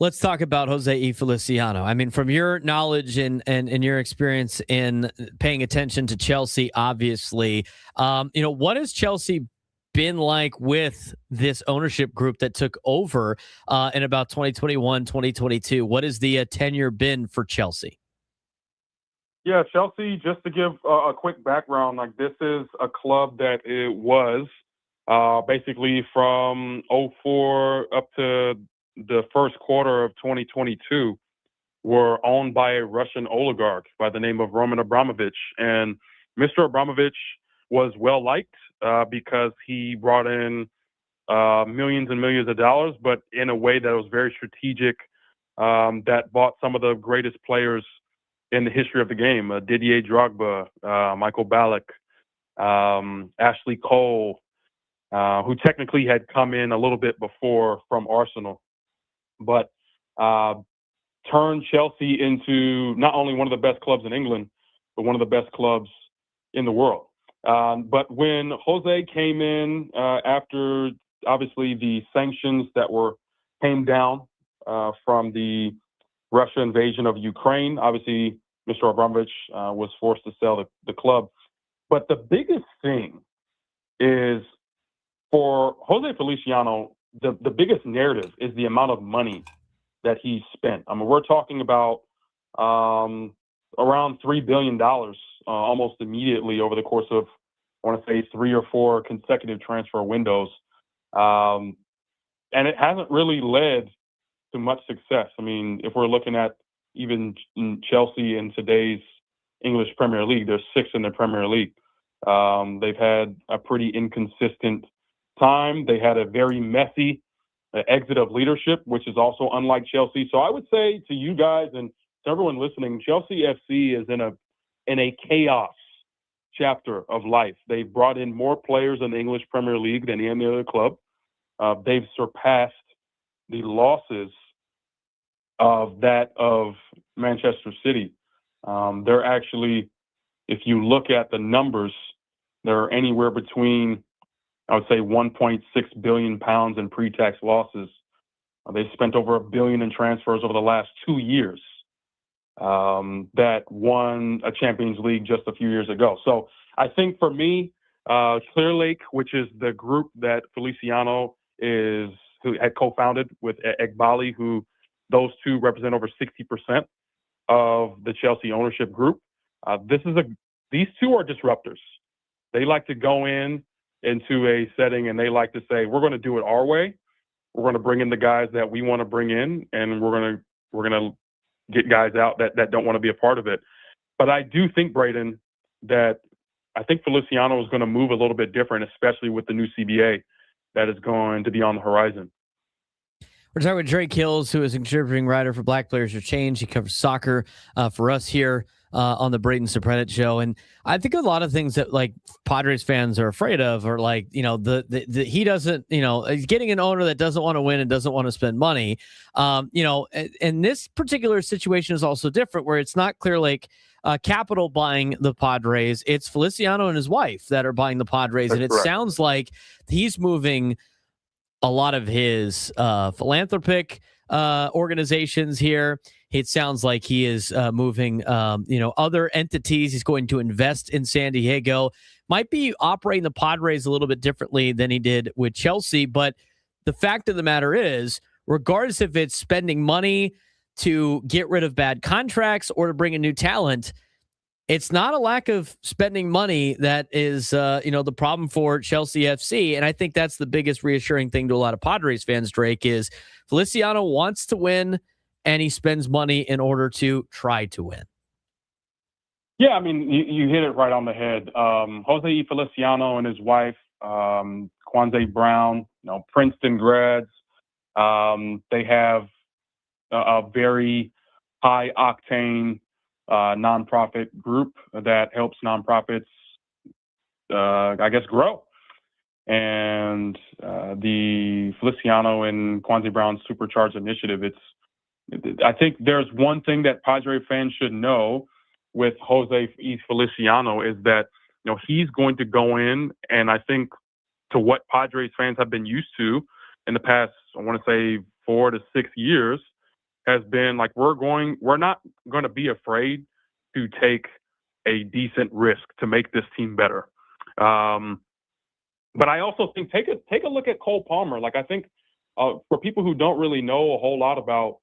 Let's talk about Jose Feliciano. I mean, from your knowledge and your experience in paying attention to Chelsea, obviously, what has Chelsea been like with this ownership group that took over in about 2021, 2022? What has the tenure been for Chelsea? Yeah, Chelsea, just to give a quick background, like this is a club that it was basically from 2004 up to the first quarter of 2022 were owned by a Russian oligarch by the name of Roman Abramovich. And Mr. Abramovich was well liked because he brought in millions and millions of dollars, but in a way that was very strategic, that bought some of the greatest players in the history of the game, Didier Drogba, Michael Ballack, Ashley Cole, who technically had come in a little bit before from Arsenal, but turned Chelsea into not only one of the best clubs in England, but one of the best clubs in the world. But when Jose came in after, obviously, the sanctions that came down from the Russia invasion of Ukraine, obviously, Mr. Abramovich was forced to sell the club. But the biggest thing is for Jose Feliciano, the biggest narrative is the amount of money that he spent. I mean, we're talking about around $3 billion almost immediately over the course of, I want to say, 3 or 4 consecutive transfer windows. And it hasn't really led to much success. I mean, if we're looking at even Chelsea in today's English Premier League, they're 6th in the Premier League. They've had a pretty inconsistent time. They had a very messy exit of leadership, which is also unlike Chelsea. So I would say to you guys and to everyone listening, Chelsea FC is in a chaos chapter of life. They've brought in more players in the English Premier League than any other club. They've surpassed the losses of that of Manchester City. They're actually, if you look at the numbers, they're anywhere between, I would say, 1.6 billion pounds in pre-tax losses. They spent over $1 billion in transfers over the last 2 years that won a Champions League just a few years ago. So I think for me, Clearlake, which is the group that Feliciano who had co-founded with Egbali, who those two represent over 60% of the Chelsea ownership group. These two are disruptors. They like to go into a setting and they like to say, we're going to do it our way. We're going to bring in the guys that we want to bring in, and we're going to get guys out that don't want to be a part of it. But I do think, Braden, that I think Feliciano is going to move a little bit different, especially with the new CBA that is going to be on the horizon. We're talking with Drake Hills, who is a contributing writer for Black Players Are Change. He covers soccer for us here on the Braden Surprenant Show. And I think a lot of things that like Padres fans are afraid of are like, he doesn't, getting an owner that doesn't want to win and doesn't want to spend money. And this particular situation is also different, where it's not clear like capital buying the Padres. It's Feliciano and his wife that are buying the Padres. That's and it correct. Sounds like he's moving a lot of his philanthropic organizations here. It sounds like he is moving, other entities. He's going to invest in San Diego. Might be operating the Padres a little bit differently than he did with Chelsea. But the fact of the matter is, regardless if it's spending money to get rid of bad contracts or to bring in new talent, it's not a lack of spending money that is, the problem for Chelsea FC. And I think that's the biggest reassuring thing to a lot of Padres fans, Drake, is Feliciano wants to win and he spends money in order to try to win. Yeah, I mean, you hit it right on the head. Jose Feliciano and his wife, Kwanzaa Brown, Princeton grads, they have a very high-octane nonprofit group that helps nonprofits, grow. And the Feliciano and Kwanzaa Brown Supercharged Initiative, I think there's one thing that Padre fans should know with Jose Feliciano is that he's going to go in, and I think to what Padres fans have been used to in the past, I want to say 4 to 6 years, has been like, we're not going to be afraid to take a decent risk to make this team better. But I also think take a look at Cole Palmer. Like, I think for people who don't really know a whole lot about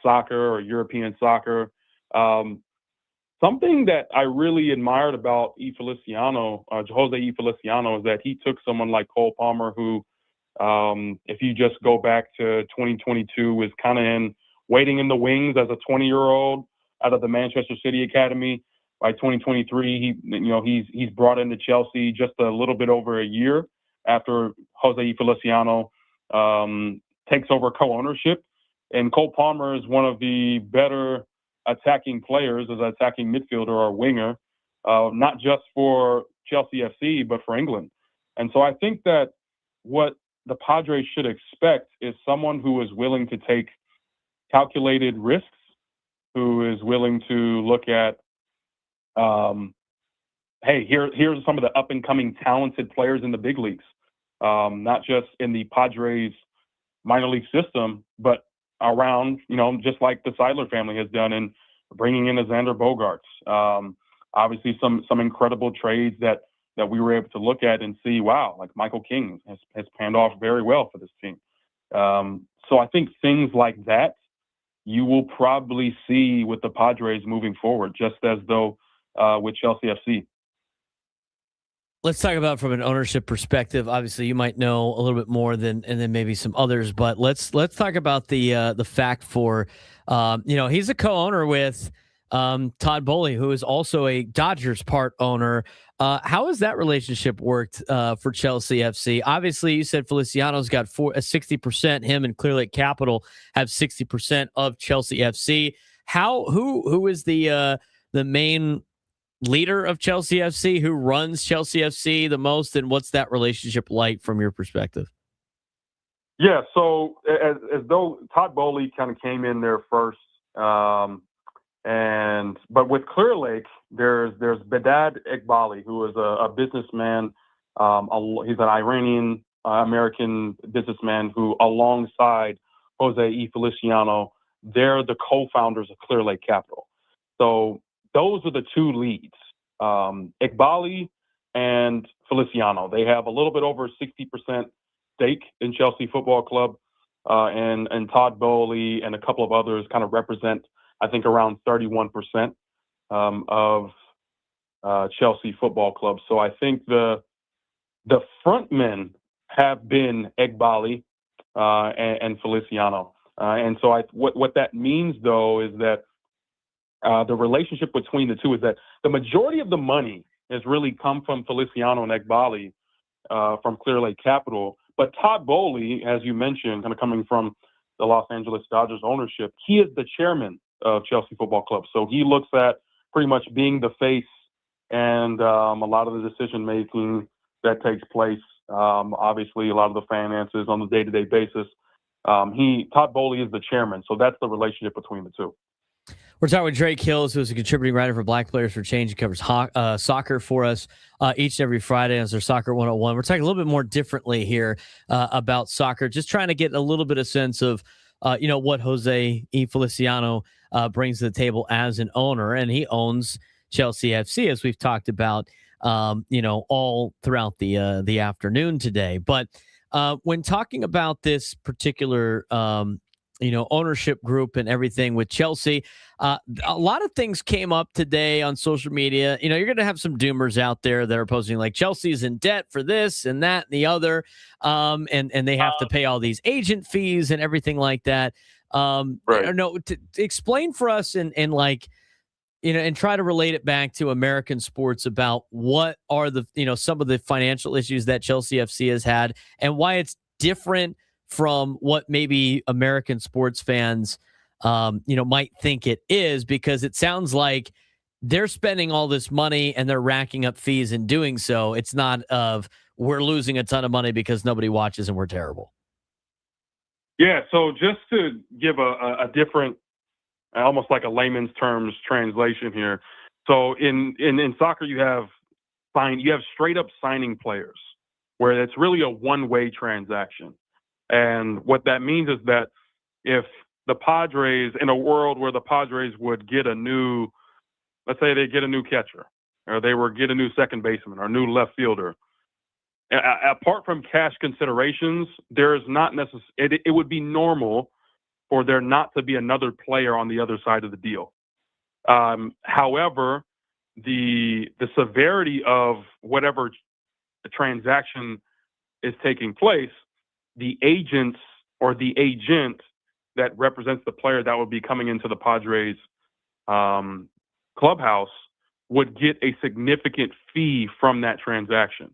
soccer or European soccer, something that I really admired about Jose E. Feliciano, is that he took someone like Cole Palmer, who, if you just go back to 2022, was kind of waiting in the wings as a 20-year-old out of the Manchester City Academy. By 2023, he's brought into Chelsea just a little bit over a year after Jose E. Feliciano takes over co-ownership. And Cole Palmer is one of the better attacking players as an attacking midfielder or winger, not just for Chelsea FC, but for England. And so I think that what the Padres should expect is someone who is willing to take calculated risks, who is willing to look at, hey, here's some of the up-and-coming talented players in the big leagues, not just in the Padres minor league system, but around, just like the Seidler family has done in bringing in a Xander Bogaerts. Obviously, some incredible trades that we were able to look at and see, wow, like Michael King has panned off very well for this team. So I think things like that you will probably see with the Padres moving forward, just as though with Chelsea FC. Let's talk about from an ownership perspective. Obviously, you might know a little bit more than maybe some others, but let's talk about the fact for he's a co-owner with Todd Boehly, who is also a Dodgers part owner. How has that relationship worked for Chelsea FC? Obviously, you said Feliciano's got 60%. Him and Clear Lake Capital have 60% of Chelsea FC. Who is the main leader of Chelsea FC? Who runs Chelsea FC the most, and what's that relationship like from your perspective? Yeah, so as though Todd Boehly kind of came in there first, but with Clear Lake, there's Bedad Iqbali, who is a businessman. He's an Iranian American businessman who, alongside Jose E. Feliciano, they're the co-founders of Clear Lake Capital. So those are the two leads, Iqbali and Feliciano. They have a little bit over 60% stake in Chelsea Football Club, and Todd Boehly and a couple of others kind of represent, I think, around 31% of Chelsea Football Club. So I think the front men have been Iqbali and Feliciano. And so what that means, though, is that the relationship between the two is that the majority of the money has really come from Feliciano and Iqbali from Clear Lake Capital. But Todd Boehly, as you mentioned, kind of coming from the Los Angeles Dodgers ownership, he is the chairman of Chelsea Football Club. So he looks at pretty much being the face and a lot of the decision-making that takes place, obviously a lot of the finances on a day-to-day basis. Todd Boehly is the chairman, so that's the relationship between the two. We're talking with Drake Hills, who's a contributing writer for Black Players for Change. He covers soccer for us each and every Friday as our Soccer 101. We're talking a little bit more differently here about soccer, just trying to get a little bit of sense of what Jose E. Feliciano brings to the table as an owner, and he owns Chelsea FC, as we've talked about, all throughout the afternoon today. But when talking about this particular ownership group and everything with Chelsea, a lot of things came up today on social media. You're going to have some doomers out there that are posting like Chelsea's in debt for this and that and the other, and they have to pay all these agent fees and everything like that. Right. To explain for us and try to relate it back to American sports about what are the some of the financial issues that Chelsea FC has had and why it's different from what maybe American sports fans, might think it is, because it sounds like they're spending all this money and they're racking up fees in doing so. It's not of we're losing a ton of money because nobody watches and we're terrible. Yeah. So just to give a different, almost like a layman's terms translation here. So in soccer, you have you have straight up signing players where it's really a one-way transaction. And what that means is that if the Padres, in a world where the Padres would get let's say they get a new catcher, or they would get a new second baseman or a new left fielder, apart from cash considerations, there is not necessarily, it would be normal for there not to be another player on the other side of the deal. However, the severity of whatever the transaction is taking place, the agents or the agent that represents the player that would be coming into the Padres clubhouse would get a significant fee from that transaction.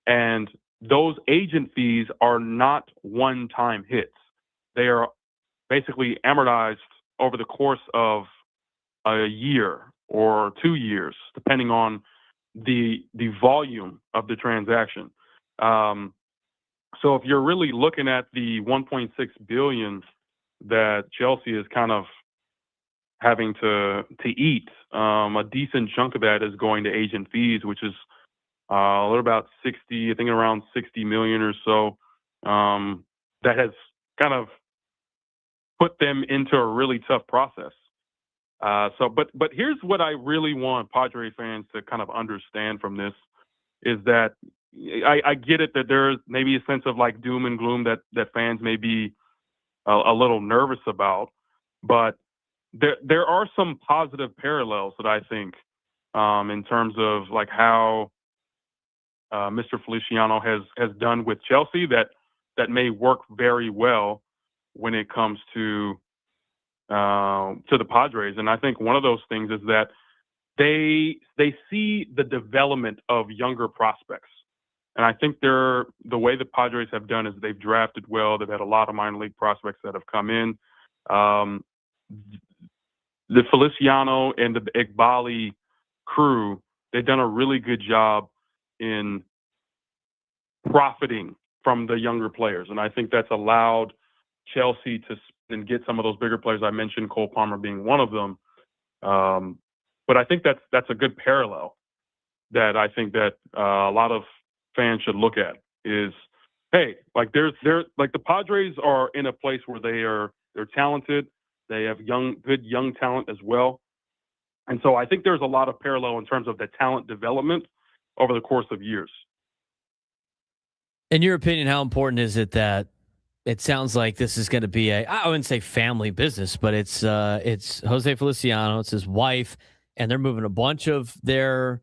And those agent fees are not one-time hits. They are basically amortized over the course of a year or 2 years, depending on the volume of the transaction. So if you're really looking at the $1.6 billion that Chelsea is kind of having to eat, a decent chunk of that is going to agent fees, which is a little about 60, I think around 60 million or so. That has kind of put them into a really tough process. But here's what I really want Padre fans to kind of understand from this is that I get it that there's maybe a sense of like doom and gloom that fans may be a little nervous about, but there are some positive parallels that I think in terms of like how Mr. Feliciano has done with Chelsea that may work very well when it comes to the Padres. And I think one of those things is that they see the development of younger prospects. And I think the way the Padres have done is they've drafted well. They've had a lot of minor league prospects that have come in. The Feliciano and the Iqbali crew, they've done a really good job in profiting from the younger players. And I think that's allowed Chelsea to get some of those bigger players. I mentioned Cole Palmer being one of them. But I think that's a good parallel that I think that a lot of fans should look at is, hey, like they're like the Padres are in a place where they're talented. They have good young talent as well. And so I think there's a lot of parallel in terms of the talent development over the course of years. In your opinion, how important is it that it sounds like this is going to be I wouldn't say family business, but it's Jose Feliciano, it's his wife, and they're moving a bunch of their,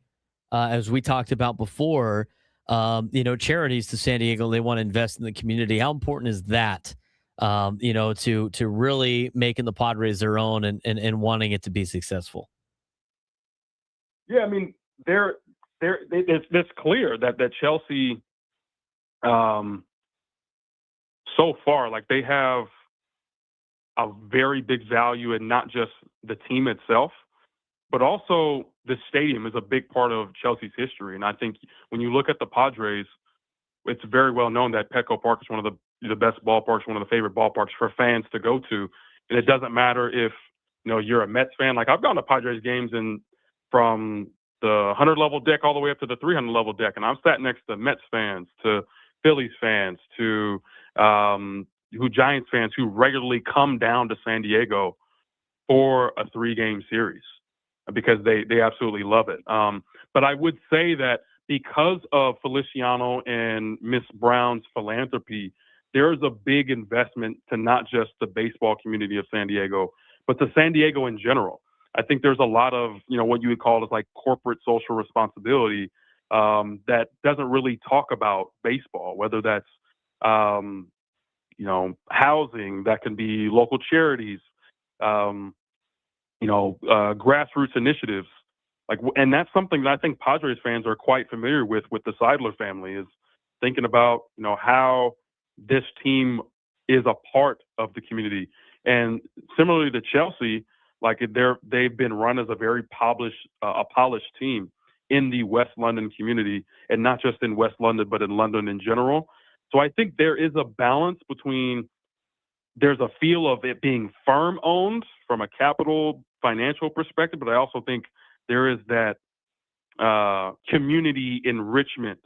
as we talked about before, charities to San Diego. They want to invest in the community. How important is that, to really making the Padres their own and wanting it to be successful? Yeah, I mean, it's clear that Chelsea, so far, like they have a very big value in not just the team itself, but also the stadium is a big part of Chelsea's history. And I think when you look at the Padres, it's very well known that Petco Park is one of the best ballparks, one of the favorite ballparks for fans to go to. And it doesn't matter if, you're a Mets fan. Like I've gone to Padres games from the 100 level deck all the way up to the 300 level deck. And I've sat next to Mets fans, to Phillies fans, to Giants fans who regularly come down to San Diego for a 3-game series because they absolutely love it. But I would say that because of Feliciano and Miss Brown's philanthropy, there is a big investment to not just the baseball community of San Diego, but to San Diego in general. I think there's a lot of, what you would call as like corporate social responsibility that doesn't really talk about baseball, whether that's housing, that can be local charities, grassroots initiatives. And that's something that I think Padres fans are quite familiar with the Seidler family, is thinking about, how this team is a part of the community. And similarly to Chelsea, like they've been run as a very polished team in the West London community, and not just in West London, but in London in general. So I think there is a balance between, there's a feel of it being firm owned from a capital financial perspective, but I also think there is that community enrichment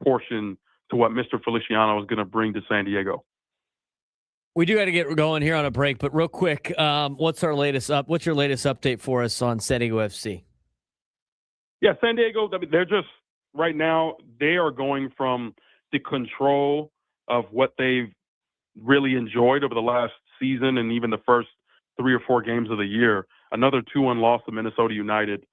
portion to what Mr. Feliciano is going to bring to San Diego. We do got to get going here on a break, but real quick, what's your latest update for us on San Diego FC? Yeah, San Diego, I mean, they're just right now, they are going from the control of what they've really enjoyed over the last season and even the first 3 or 4 games of the year. Another 2-1 loss to Minnesota United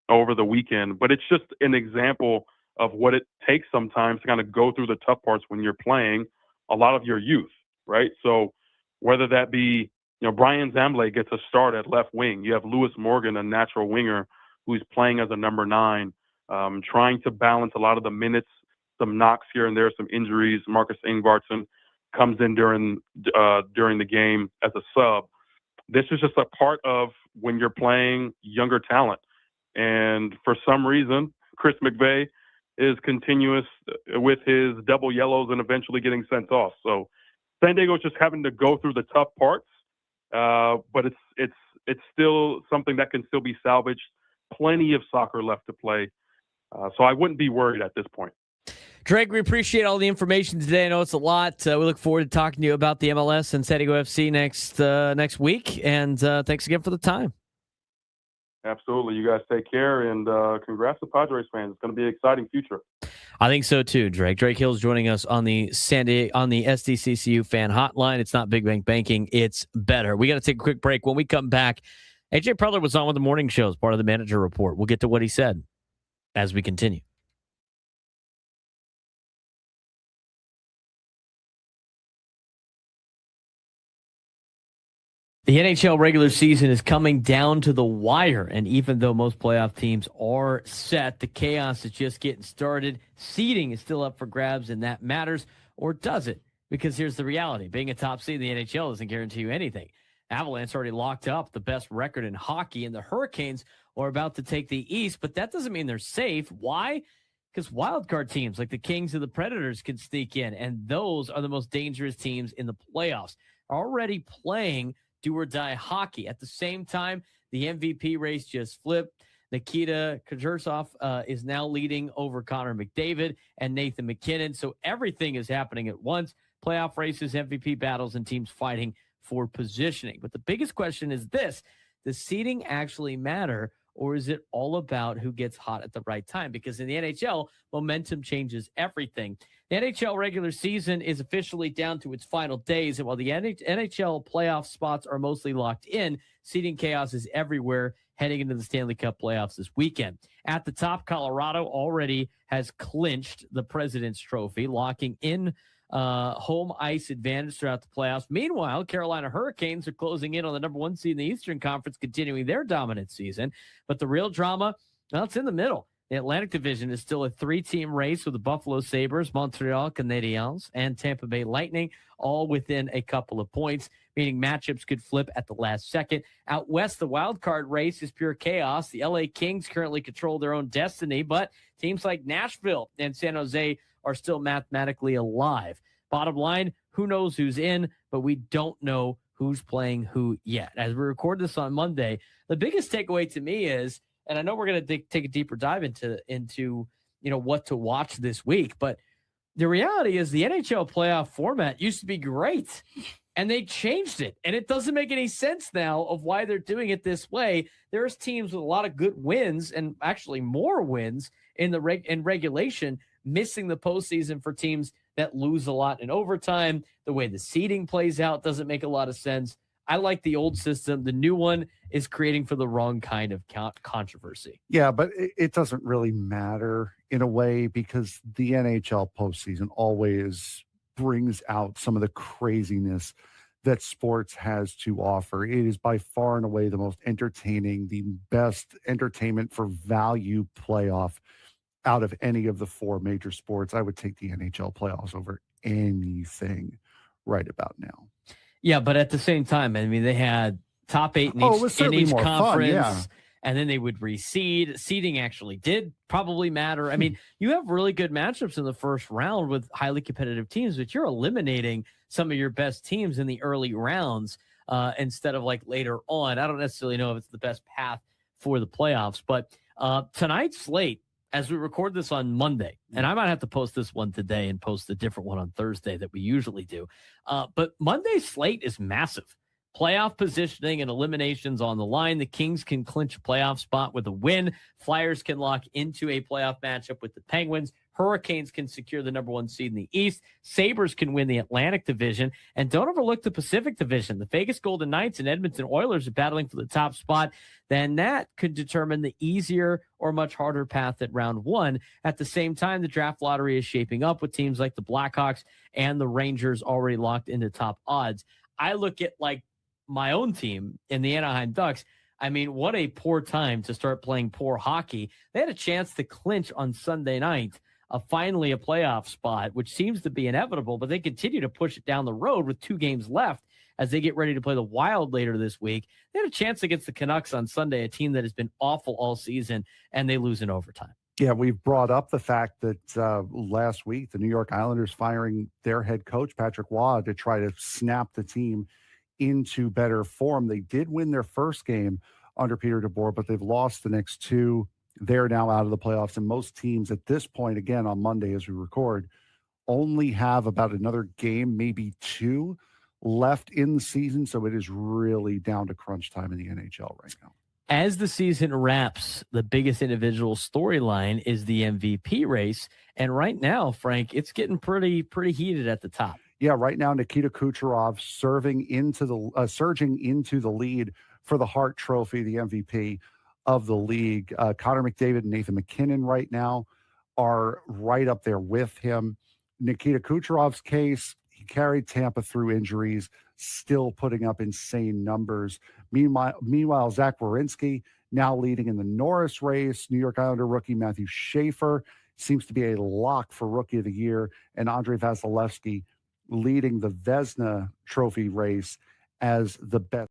over the weekend. But it's just an example of what it takes sometimes to kind of go through the tough parts when you're playing a lot of your youth, right? So whether that be, Brian Zamble gets a start at left wing. You have Lewis Morgan, a natural winger, who's playing as a number 9, trying to balance a lot of the minutes, some knocks here and there, some injuries. Marcus Ingvartsen comes in during the game as a sub. This is just a part of when you're playing younger talent. And for some reason, Chris McVeigh is continuous with his double yellows and eventually getting sent off. So San Diego is just having to go through the tough parts, but it's still something that can still be salvaged. Plenty of soccer left to play. So I wouldn't be worried at this point. Drake, we appreciate all the information today. I know it's a lot. We look forward to talking to you about the MLS and San Diego FC next week. And thanks again for the time. Absolutely. You guys take care, and congrats to Padres fans. It's going to be an exciting future. I think so too, Drake. Drake Hill's joining us on the SDCCU fan hotline. It's not Big Bank Banking. It's better. We got to take a quick break. When we come back, AJ Preller was on with the morning show as part of the manager report. We'll get to what he said as we continue. The NHL regular season is coming down to the wire, and even though most playoff teams are set, the chaos is just getting started. Seeding is still up for grabs, and that matters, or does it? Because here's the reality. Being a top seed in the NHL doesn't guarantee you anything. Avalanche already locked up the best record in hockey, and the Hurricanes are about to take the East, but that doesn't mean they're safe. Why? Because wildcard teams like the Kings and the Predators can sneak in, and those are the most dangerous teams in the playoffs. Already playing do-or-die hockey. At the same time, the MVP race just flipped. Nikita Kucherov is now leading over Connor McDavid and Nathan McKinnon. So everything is happening at once. Playoff races, MVP battles, and teams fighting for positioning. But the biggest question is this: does seeding actually matter, or is it all about who gets hot at the right time? Because in the NHL, momentum changes everything. The NHL regular season is officially down to its final days, and while the NHL playoff spots are mostly locked in, seeding chaos is everywhere heading into the Stanley Cup playoffs this weekend. At the top, Colorado already has clinched the President's Trophy, locking in home ice advantage throughout the playoffs. Meanwhile, Carolina Hurricanes are closing in on the number 1 seed in the Eastern Conference, continuing their dominant season. But the real drama, well, it's in the middle. The Atlantic Division is still a 3-team race with the Buffalo Sabres, Montreal Canadiens, and Tampa Bay Lightning, all within a couple of points, meaning matchups could flip at the last second. Out west, the wild card race is pure chaos. The LA Kings currently control their own destiny, but teams like Nashville and San Jose are still mathematically alive. Bottom line, who knows who's in, but we don't know who's playing who yet. As we record this on Monday, the biggest takeaway to me is, and I know we're going to take a deeper dive into what to watch this week, but the reality is the NHL playoff format used to be great, and they changed it, and it doesn't make any sense now of why they're doing it this way. There's teams with a lot of good wins, and actually more wins in regulation, missing the postseason for teams that lose a lot in overtime. The way the seeding plays out doesn't make a lot of sense. I like the old system. The new one is creating for the wrong kind of controversy. Yeah, but it doesn't really matter in a way, because the NHL postseason always brings out some of the craziness that sports has to offer. It is by far and away the most entertaining, the best entertainment for value playoff out of any of the 4 major sports. I would take the NHL playoffs over anything right about now. Yeah, but at the same time, I mean, they had top 8 in each conference, and then they would reseed. Seeding actually did probably matter. I mean, you have really good matchups in the first round with highly competitive teams, but you're eliminating some of your best teams in the early rounds instead of like later on. I don't necessarily know if it's the best path for the playoffs, but Tonight's slate, as we record this on Monday, and I might have to post this one today and post a different one on Thursday that we usually do. But Monday's slate is massive. Playoff positioning and eliminations on the line. The Kings can clinch a playoff spot with a win. Flyers can lock into a playoff matchup with the Penguins. Hurricanes can secure the number 1 seed in the East. Sabres can win the Atlantic Division. And don't overlook the Pacific Division. The Vegas Golden Knights and Edmonton Oilers are battling for the top spot. Then that could determine the easier or much harder path at round 1. At the same time, the draft lottery is shaping up with teams like the Blackhawks and the Rangers already locked into top odds. I look at like my own team in the Anaheim Ducks. I mean, what a poor time to start playing poor hockey. They had a chance to clinch on Sunday night, finally a playoff spot, which seems to be inevitable, but they continue to push it down the road with 2 games left as they get ready to play the Wild later this week. They had a chance against the Canucks on Sunday, a team that has been awful all season, and they lose in overtime. Yeah, we've brought up the fact that last week, the New York Islanders firing their head coach, Patrick Waugh, to try to snap the team into better form. They did win their first game under Peter DeBoer, but they've lost the next 2. They're now out of the playoffs, and most teams at this point, again, on Monday as we record, only have about another game, maybe 2 left in the season. So it is really down to crunch time in the NHL right now. As the season wraps, the biggest individual storyline is the MVP race. And right now, Frank, it's getting pretty heated at the top. Yeah, right now, Nikita Kucherov surging into the lead for the Hart Trophy, the MVP of the league. Connor McDavid and Nathan McKinnon right now are right up there with him. Nikita Kucherov's case, he carried Tampa through injuries, still putting up insane numbers. Meanwhile, Zach Werenski now leading in the Norris race. New York Islander rookie Matthew Schaefer seems to be a lock for Rookie of the Year, and Andrei Vasilevsky leading the Vezina Trophy race as the best.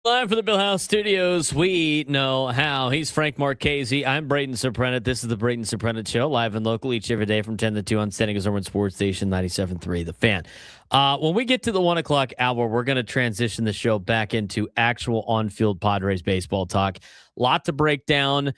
Live from the Bill House Studios, we know how. He's Frank Marchese. I'm Braden Surprenant. This is the Braden Surprenant Show, live and local each every day from 10 to 2 on San Diego's Urban Sports Station 97.3, The Fan. When we get to the 1 o'clock hour, we're going to transition the show back into actual on-field Padres baseball talk. Lot to break down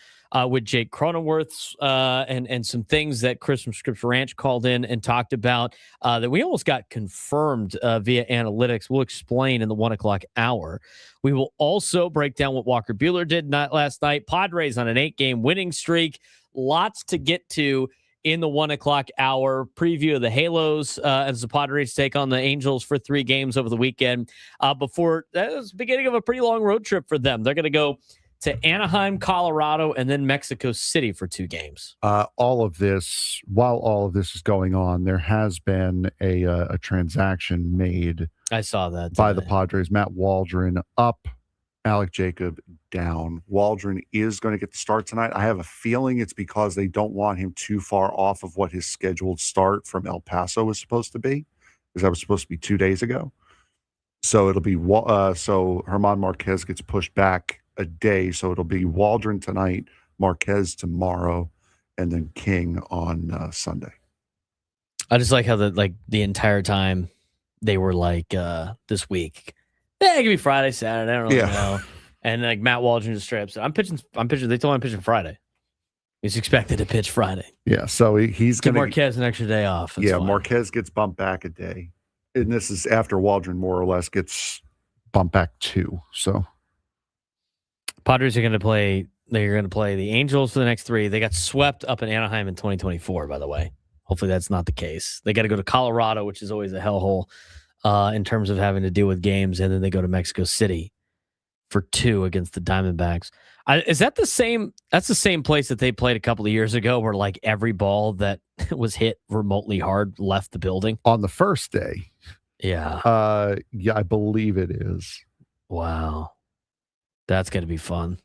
with Jake Cronenworth and some things that Chris from Scripps Ranch called in and talked about that we almost got confirmed via analytics. We'll explain in the 1 o'clock hour. We will also break down what Walker Buehler did last night. Padres on an 8-game winning streak. Lots to get to in the 1 o'clock hour. Preview of the Halos as the Padres take on the Angels for 3 games over the weekend. Before that was the beginning of a pretty long road trip for them. They're going to go to Anaheim, Colorado, and then Mexico City for 2 games. While all of this is going on, there has been a transaction made. I saw that by the Padres. Matt Waldron up, Alec Jacob down. Waldron is going to get the start tonight. I have a feeling it's because they don't want him too far off of what his scheduled start from El Paso was supposed to be, because that was supposed to be 2 days ago. So it'll be so Herman Marquez gets pushed back a day, so it'll be Waldron tonight, Marquez tomorrow, and then King on Sunday. I just like how the entire time they were like this week, it could be Friday, Saturday, I don't really know. And like Matt Waldron just straight up said, I'm pitching. They told him I'm pitching Friday. He's expected to pitch Friday. Yeah, so he's going to give Marquez an extra day off. That's fine. Marquez gets bumped back a day, and this is after Waldron more or less gets bumped back 2. So Padres are going to play. They're going to play the Angels for the next 3. They got swept up in Anaheim in 2024, by the way. Hopefully that's not the case. They got to go to Colorado, which is always a hellhole in terms of having to deal with games, and then they go to Mexico City for 2 against the Diamondbacks. Is that the same? That's the same place that they played a couple of years ago, where like every ball that was hit remotely hard left the building on the first day. Yeah. Yeah, I believe it is. Wow. That's going to be fun.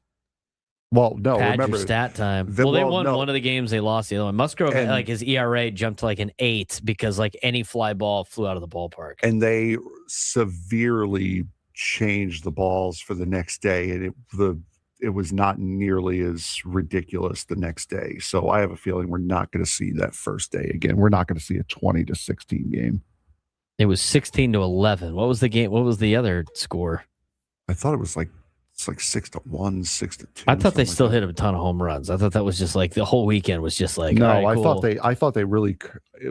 Well, no, Pad remember your stat time. They won one of the games. They lost the other one. Musgrove, like his ERA jumped to like an 8 because like any fly ball flew out of the ballpark. And they severely changed the balls for the next day, and it was not nearly as ridiculous the next day. So I have a feeling we're not going to see that first day again. We're not going to see a 20-16 game. It was 16-11. What was the game? What was the other score? I thought it was like It's like 6-1, 6-2. I thought they still hit a ton of home runs. I thought that was just like the whole weekend was just like, no, all right, cool. I thought they really,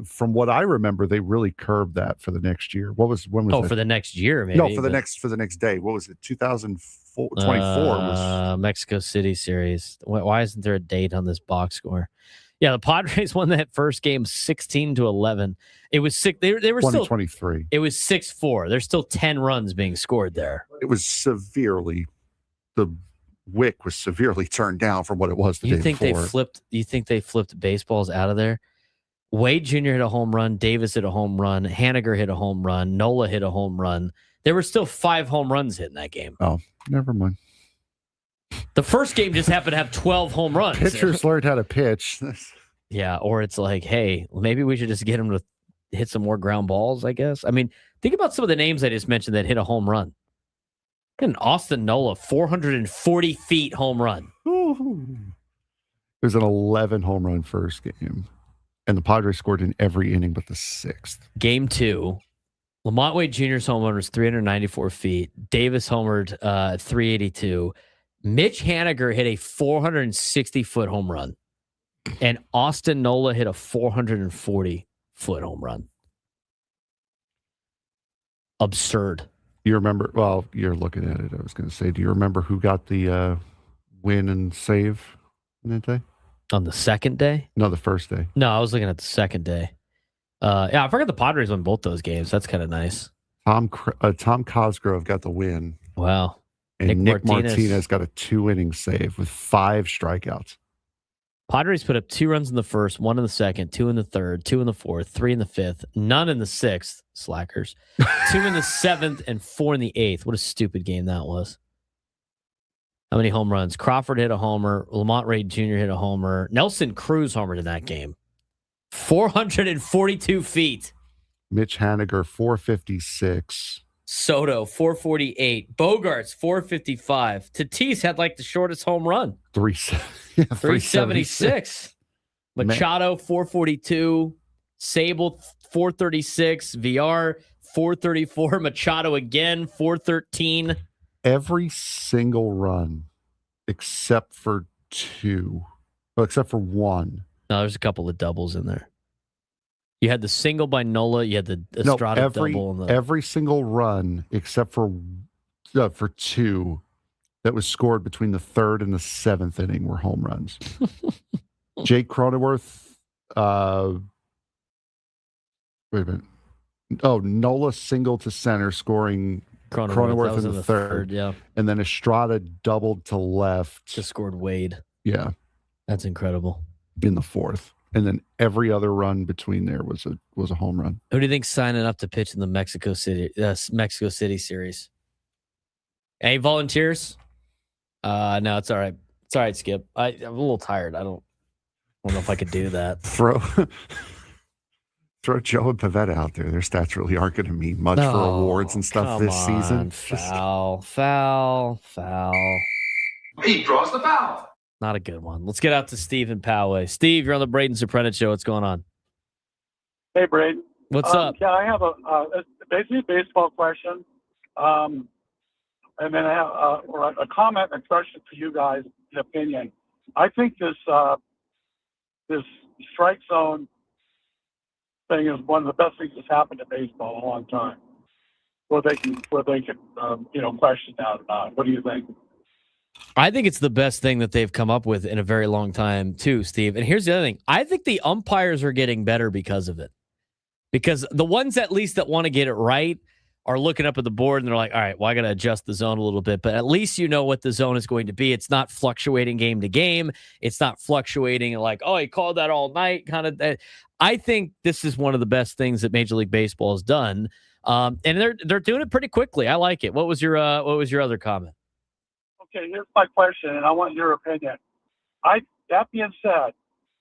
from what I remember, they really curbed that for the next year. When was that? For the next year, maybe. No, for the next day. What was it? 2024 was Mexico City series. Why isn't there a date on this box score? Yeah, the Padres won that first game 16-11. It was sick. They were still 23. It was 6-4. There's still 10 runs being scored there. It was the wick was severely turned down from what it was the day before. You think they flipped baseballs out of there? Wade Jr. hit a home run. Davis hit a home run. Haniger hit a home run. Nola hit a home run. There were still 5 home runs hit in that game. Oh, never mind. The first game just happened to have 12 home runs. Pitchers learned how to pitch. Yeah, or it's like, hey, maybe we should just get him to hit some more ground balls, I guess. I mean, think about some of the names I just mentioned that hit a home run. An Austin Nola, 440 feet home run. It was an 11 home run first game. And the Padres scored in every inning but the 6th. Game 2, Lamont Wade Jr.'s home run was 394 feet. Davis homered 382. Mitch Haniger hit a 460-foot home run. And Austin Nola hit a 440-foot home run. Absurd. You remember? Well, you're looking at it. I was going to say, do you remember who got the win and save in that day? On the second day? No, the first day. No, I was looking at the second day. Yeah, I forgot the Padres won both those games. That's kind of nice. Tom Cosgrove got the win. Wow. And Nick Martinez got a 2-inning save with 5 strikeouts. Padres put up 2 runs in the first, 1 in the second, 2 in the third, 2 in the fourth, 3 in the fifth, none in the sixth. Slackers. 2 in the seventh and 4 in the eighth. What a stupid game that was. How many home runs? Crawford hit a homer. Lamont Wade Jr. hit a homer. Nelson Cruz homered in that game. 442 feet. Mitch Haniger, 456. Soto, 448. Bogarts, 455. Tatis had like the shortest home run. 376. Machado, 442. Sable, 436. VR, 434. Machado again, 413. Every single run except for 2. Well, except for 1. No, there's a couple of doubles in there. You had the single by Nola. You had the Estrada double. Every single run except for 2 that was scored between the 3rd and the 7th inning were home runs. Jake Cronenworth. Wait a minute. Oh, Nola single to center, scoring Cronenworth in the third. Yeah. And then Estrada doubled to left. Just scored Wade. Yeah. That's incredible. In the 4th. And then every other run between there was a home run. Who do you think's signing up to pitch in the Mexico City series? Any volunteers? No, it's all right. It's all right, Skip. I'm a little tired. I don't know if I could do that. Throw Joe and Pavetta out there. Their stats really aren't going to mean much for awards and stuff this season. Foul. He draws the foul. Not a good one. Let's get out to Steve in Poway. Steve, you're on the Braden Surprenant Show. What's going on? Hey, Braden. What's up? Yeah, I have basically a baseball question, and then I have a comment and a question for you guys, an opinion. I think this strike zone thing is one of the best things that's happened to baseball in a long time. Where they can question that or not. What do you think? I think it's the best thing that they've come up with in a very long time, too, Steve. And here's the other thing. I think the umpires are getting better because of it. Because the ones at least that want to get it right are looking up at the board and they're like, all right, well, I got to adjust the zone a little bit. But at least you know what the zone is going to be. It's not fluctuating game to game. It's not fluctuating like, oh, he called that all night kind of. I think this is one of the best things that Major League Baseball has done. And they're doing it pretty quickly. I like it. What was your other comment? Okay, here's my question, and I want your opinion. That being said,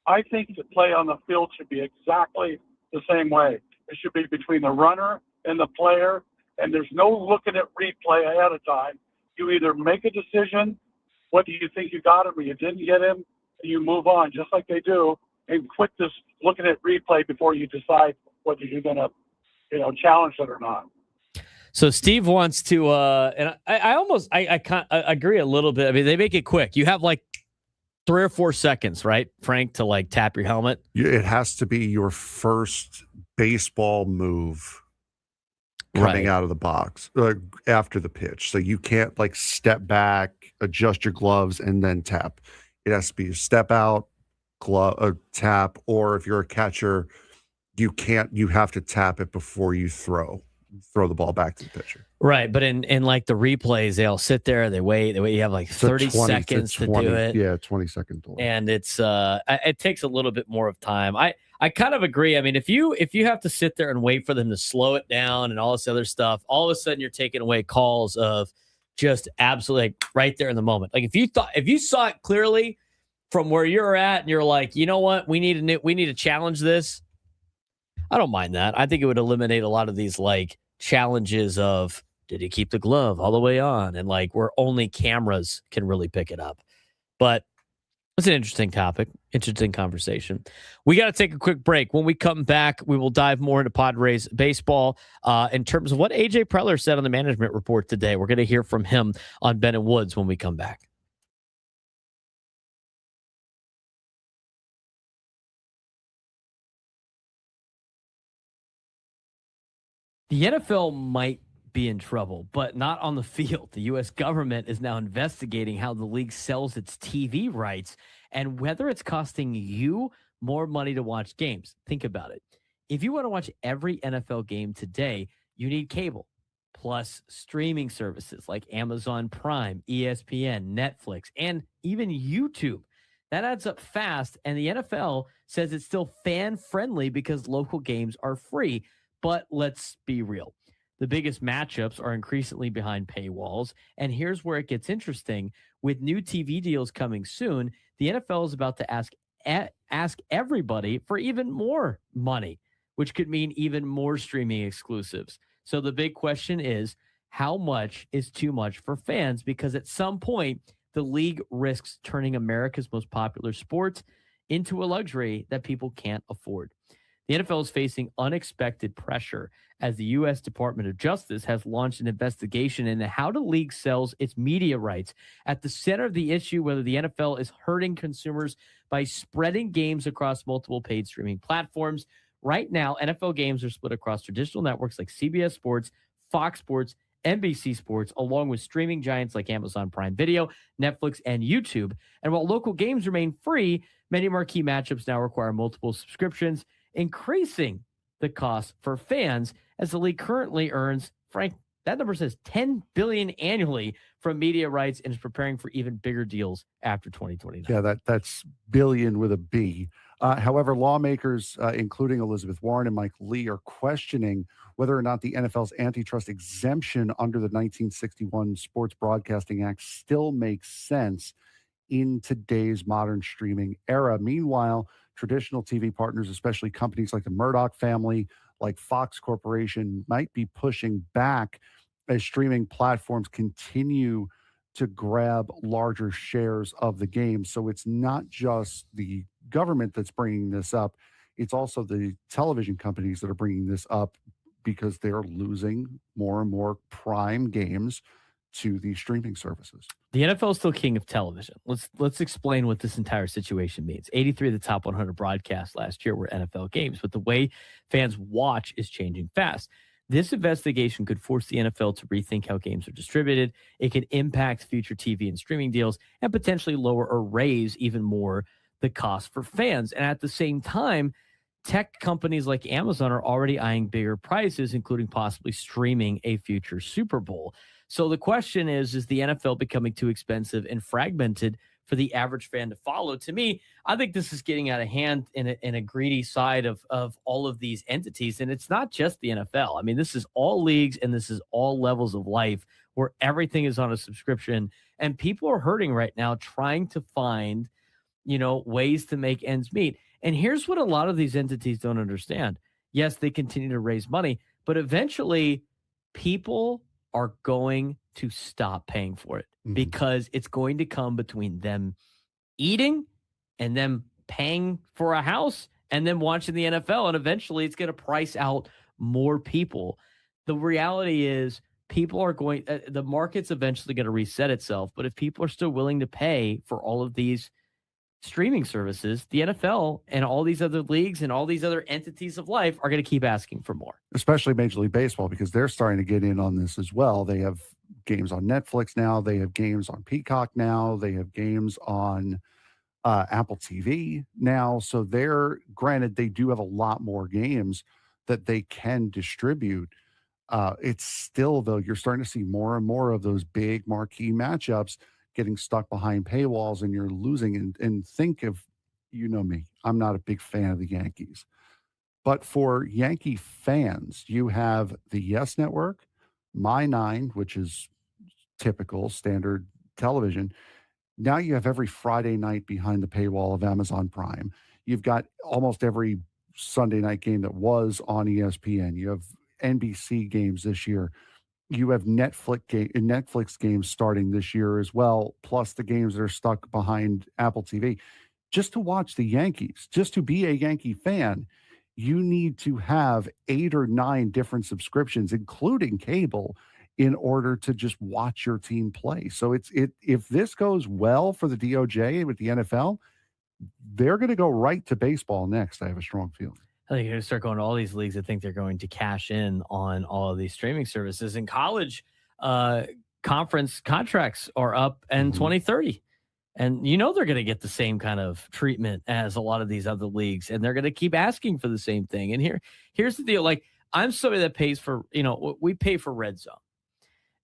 I think the play on the field should be exactly the same way. It should be between the runner and the player, and there's no looking at replay ahead of time. You either make a decision, what do you think you got him or you didn't get him, and you move on, just like they do, and quit this looking at replay before you decide whether you're going to, challenge it or not. So Steve wants to, and I agree a little bit. I mean, they make it quick. You have like 3 or 4 seconds, right, Frank, to like tap your helmet. It has to be your first baseball move coming out of the box after the pitch. So you can't like step back, adjust your gloves, and then tap. It has to be a step out, tap, or if you're a catcher, you have to tap it before you throw the ball back to the pitcher. Right, but in like the replays, they'll sit there, they wait. You have like 30 seconds to do it. Yeah, 20-second delay. And it's it takes a little bit more of time. I kind of agree. I mean, if you have to sit there and wait for them to slow it down and all this other stuff, all of a sudden you're taking away calls of just absolutely right there in the moment. Like if you saw it clearly from where you're at and you're like, you know what, we need to challenge this. I don't mind that. I think it would eliminate a lot of these like challenges of did he keep the glove all the way on and like where only cameras can really pick it up. But it's an interesting topic, interesting conversation. We got to take a quick break. When we come back, we will dive more into Padres baseball in terms of what AJ Preller said on the management report today. We're going to hear from him on Ben and Woods when we come back. The NFL might be in trouble, but not on the field. The U.S. government is now investigating how the league sells its TV rights and whether it's costing you more money to watch games. Think about it. If you want to watch every NFL game today, you need cable, plus streaming services like Amazon Prime, ESPN, Netflix, and even YouTube. That adds up fast, and the NFL says it's still fan-friendly because local games are free. But let's be real. The biggest matchups are increasingly behind paywalls. And here's where it gets interesting. With new TV deals coming soon, the NFL is about to ask everybody for even more money, which could mean even more streaming exclusives. So the big question is, how much is too much for fans? Because at some point, the league risks turning America's most popular sport into a luxury that people can't afford. The NFL is facing unexpected pressure as the U.S. Department of Justice has launched an investigation into how the league sells its media rights. At the center of the issue, whether the NFL is hurting consumers by spreading games across multiple paid streaming platforms. Right now, NFL games are split across traditional networks like CBS Sports, Fox Sports, NBC Sports, along with streaming giants like Amazon Prime Video, Netflix, and YouTube. And while local games remain free, many marquee matchups now require multiple subscriptions, increasing the cost for fans as the league currently earns, Frank, that number says $10 billion annually from media rights and is preparing for even bigger deals after 2029. Yeah, that's billion with a B. However, lawmakers, including Elizabeth Warren and Mike Lee, are questioning whether or not the NFL's antitrust exemption under the 1961 Sports Broadcasting Act still makes sense in today's modern streaming era. Meanwhile, traditional TV partners, especially companies like the Murdoch family, like Fox Corporation, might be pushing back as streaming platforms continue to grab larger shares of the game. So it's not just the government that's bringing this up. It's also the television companies that are bringing this up because they're losing more and more prime games to these streaming services. The NFL is still king of television. Let's explain what this entire situation means. 83 of the top 100 broadcasts last year were NFL games, but the way fans watch is changing fast. This investigation could force the NFL to rethink how games are distributed. It could impact future TV and streaming deals and potentially lower or raise even more the cost for fans. And at the same time, tech companies like Amazon are already eyeing bigger prices, including possibly streaming a future Super Bowl. So the question is the NFL becoming too expensive and fragmented for the average fan to follow? To me, I think this is getting out of hand in a greedy side of all of these entities. And it's not just the NFL. I mean, this is all leagues and this is all levels of life where everything is on a subscription. And people are hurting right now trying to find, ways to make ends meet. And here's what a lot of these entities don't understand. Yes, they continue to raise money, but eventually people are going to stop paying for it because it's going to come between them eating and them paying for a house and then watching the NFL. And eventually it's going to price out more people. the reality is people are going, the market's eventually going to reset itself. But if people are still willing to pay for all of these streaming services, the NFL and all these other leagues and all these other entities of life are going to keep asking for more. Especially Major League Baseball, because they're starting to get in on this as well. They have games on Netflix now. They have games on Peacock now. They have games on Apple TV now. So granted, they do have a lot more games that they can distribute. It's still, though, you're starting to see more and more of those big marquee matchups getting stuck behind paywalls, and you're losing. And think of, you know me, I'm not a big fan of the Yankees. But for Yankee fans, you have the Yes Network, My Nine, which is typical standard television. Now you have every Friday night behind the paywall of Amazon Prime. You've got almost every Sunday night game that was on ESPN. You have NBC games this year. You have Netflix games starting this year as well, plus the games that are stuck behind Apple TV. Just to watch the Yankees, just to be a Yankee fan, you need to have 8 or 9 different subscriptions, including cable, in order to just watch your team play. So if this goes well for the DOJ with the NFL, they're going to go right to baseball next. I have a strong feeling. I think you're going to start going to all these leagues. I think they're going to cash in on all of these streaming services. And college conference contracts are up in 2030. And they're going to get the same kind of treatment as a lot of these other leagues. And they're going to keep asking for the same thing. And here's the deal. Like, I'm somebody that pays for, we pay for Red Zone.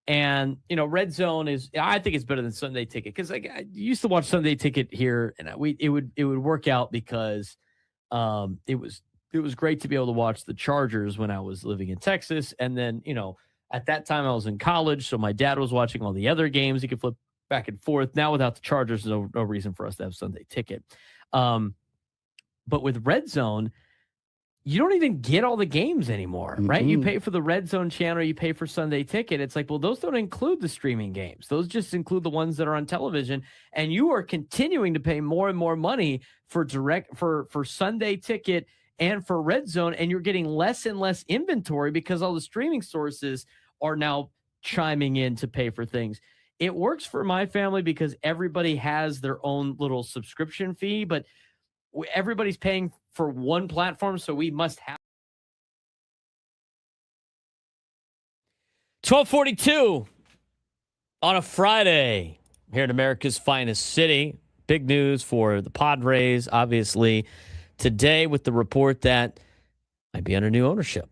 And, Red Zone I think it's better than Sunday Ticket. Because I used to watch Sunday Ticket here. And it would work out because it was great to be able to watch the Chargers when I was living in Texas. And then, at that time I was in college. So my dad was watching all the other games. He could flip back and forth. Now without the Chargers, there's no reason for us to have Sunday Ticket. But with Red Zone, you don't even get all the games anymore, right? You pay for the Red Zone channel, you pay for Sunday Ticket. It's like, well, those don't include the streaming games. Those just include the ones that are on television. And you are continuing to pay more and more money for Sunday Ticket and for Red Zone, and you're getting less and less inventory because all the streaming sources are now chiming in to pay for things. It works for my family because everybody has their own little subscription fee, but everybody's paying for one platform, so we must have. 12:42 on a Friday here in America's finest city. Big news for the Padres, obviously, today with the report that might be under new ownership.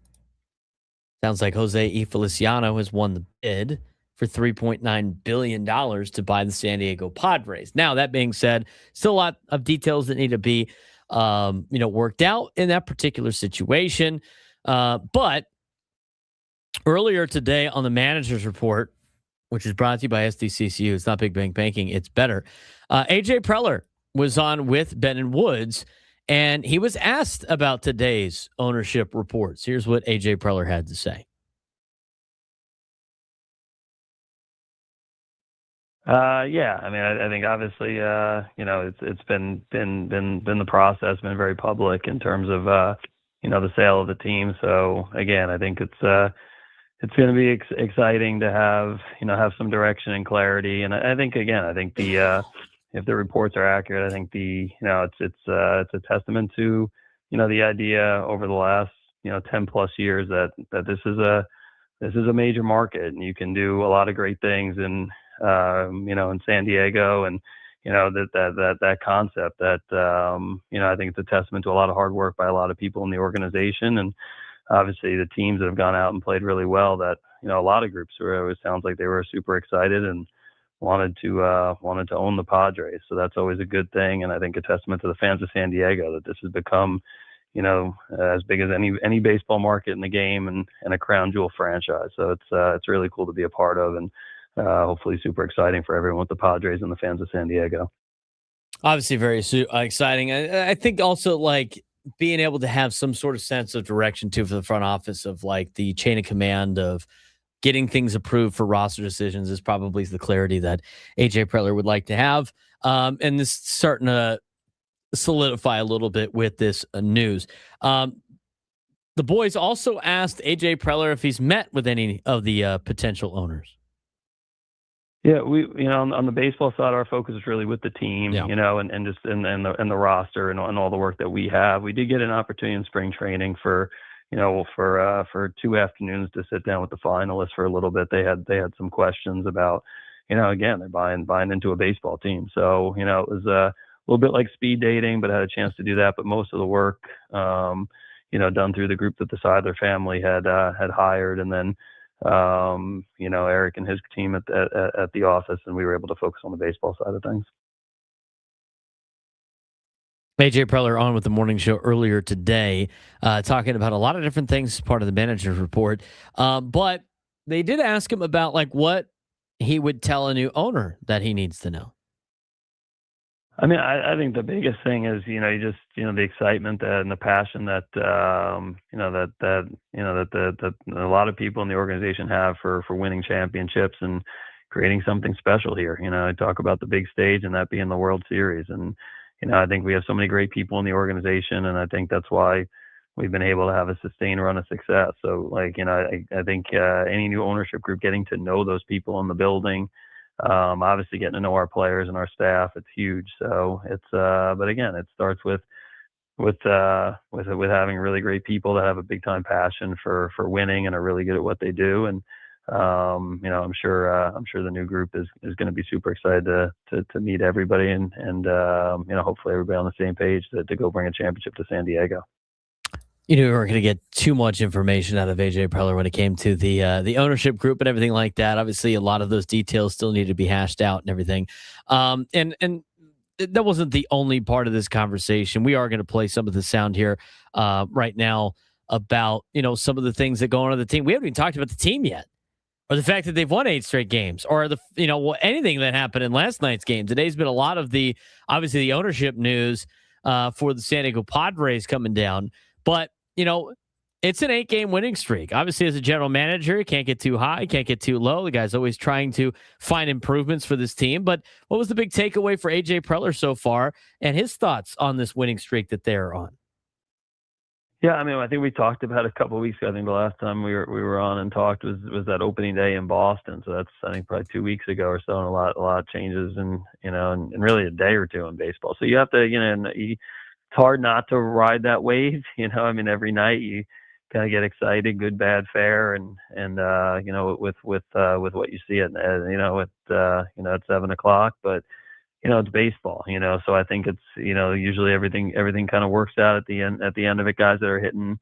Sounds like Jose Feliciano has won the bid for $3.9 billion to buy the San Diego Padres. Now, that being said, still a lot of details that need to be worked out in that particular situation. But earlier today on the manager's report, which is brought to you by SDCCU, it's not Big Bang Banking, it's better. AJ Preller was on with Ben and Woods, and he was asked about today's ownership reports. Here's what AJ Preller had to say. Yeah, I mean, I think obviously, it's been the process, been very public in terms of, the sale of the team. So again, I think it's going to be exciting to have some direction and clarity. And I think if the reports are accurate, I think it's a testament to, the idea over the last, 10 plus years that this is a major market and you can do a lot of great things in San Diego, and that concept that I think it's a testament to a lot of hard work by a lot of people in the organization, and obviously the teams that have gone out and played really well. That a lot of groups it sounds like they were super excited and wanted to own the Padres. So that's always a good thing, and I think a testament to the fans of San Diego that this has become as big as any baseball market in the game and a crown jewel franchise. So it's really cool to be a part of, and hopefully super exciting for everyone with the Padres and the fans of San Diego. Obviously very exciting. I think also like being able to have some sort of sense of direction too for the front office of like the chain of command of getting things approved for roster decisions is probably the clarity that AJ Preller would like to have. And this is starting to solidify a little bit with this news. The boys also asked AJ Preller if he's met with any of the potential owners. Yeah, we on the baseball side, our focus is really with the team, and just and the roster and all the work that we have. We did get an opportunity in spring training for 2 afternoons to sit down with the finalists for a little bit. They had some questions about, again, they're buying into a baseball team. So, it was a little bit like speed dating, but I had a chance to do that. But most of the work, done through the group that the Seidler family had hired, and then Eric and his team at the office, and we were able to focus on the baseball side of things. AJ Preller on with the morning show earlier today, talking about a lot of different things as part of the manager's report. But they did ask him about what he would tell a new owner that he needs to know. I mean, I think the biggest thing is, the excitement and the passion that, that a lot of people in the organization have for winning championships and creating something special here. I talk about the big stage and that being the World Series. And, I think we have so many great people in the organization, and I think that's why we've been able to have a sustained run of success. So, I think any new ownership group, getting to know those people in the building, obviously getting to know our players and our staff, it's huge. So it's, but again, it starts with having really great people that have a big time passion for winning and are really good at what they do. And, I'm sure the new group is going to be super excited to meet everybody and hopefully everybody on the same page to go bring a championship to San Diego. We weren't going to get too much information out of AJ Preller when it came to the ownership group and everything like that. Obviously, a lot of those details still need to be hashed out and everything. And that wasn't the only part of this conversation. We are going to play some of the sound here right now about some of the things that go on in the team. We haven't even talked about the team yet, or the fact that they've won 8 straight games, or anything that happened in last night's game. Today's been a lot of the ownership news for the San Diego Padres coming down. But, it's an 8-game winning streak. Obviously, as a general manager, you can't get too high, can't get too low. The guy's always trying to find improvements for this team. But what was the big takeaway for AJ Preller so far, and his thoughts on this winning streak that they're on? Yeah, I mean, I think we talked about it a couple of weeks ago. I think the last time we were on and talked was that opening day in Boston. So that's, I think, probably 2 weeks ago or so, and a lot of changes and really a day or two in baseball. So you have to, it's hard not to ride that wave. Every night you kind of get excited, good, bad, fair, and with what you see at at 7:00, but it's baseball, so I think it's, usually everything kind of works out at the end of it. Guys that are hitting,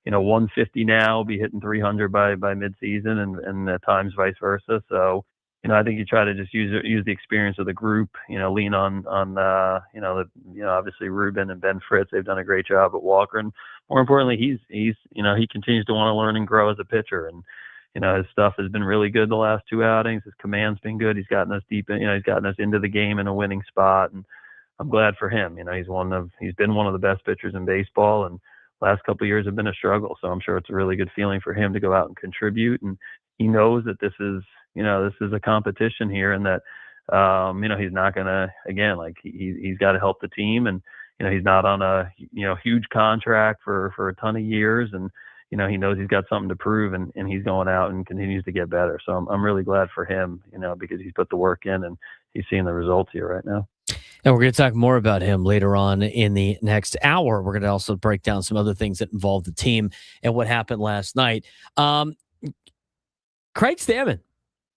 150 now will be hitting 300 by midseason, and at times vice versa. So, I think you try to just use the experience of the group, lean on obviously Ruben and Ben Fritz. They've done a great job at Walker, and more importantly, he continues to want to learn and grow as a pitcher, and his stuff has been really good the last 2 outings. His command's been good. He's gotten us deep in, he's gotten us into the game in a winning spot, and I'm glad for him. He's been one of the best pitchers in baseball, and last couple of years have been a struggle. So I'm sure it's a really good feeling for him to go out and contribute, and he knows that this is a competition here, and that he's not gonna, again, he's got to help the team, and he's not on a huge contract for a ton of years, and he knows he's got something to prove, and he's going out and continues to get better. So I'm really glad for him, because he's put the work in and he's seeing the results here right now. And we're going to talk more about him later on in the next hour. We're going to also break down some other things that involve the team and what happened last night. Craig Stammen.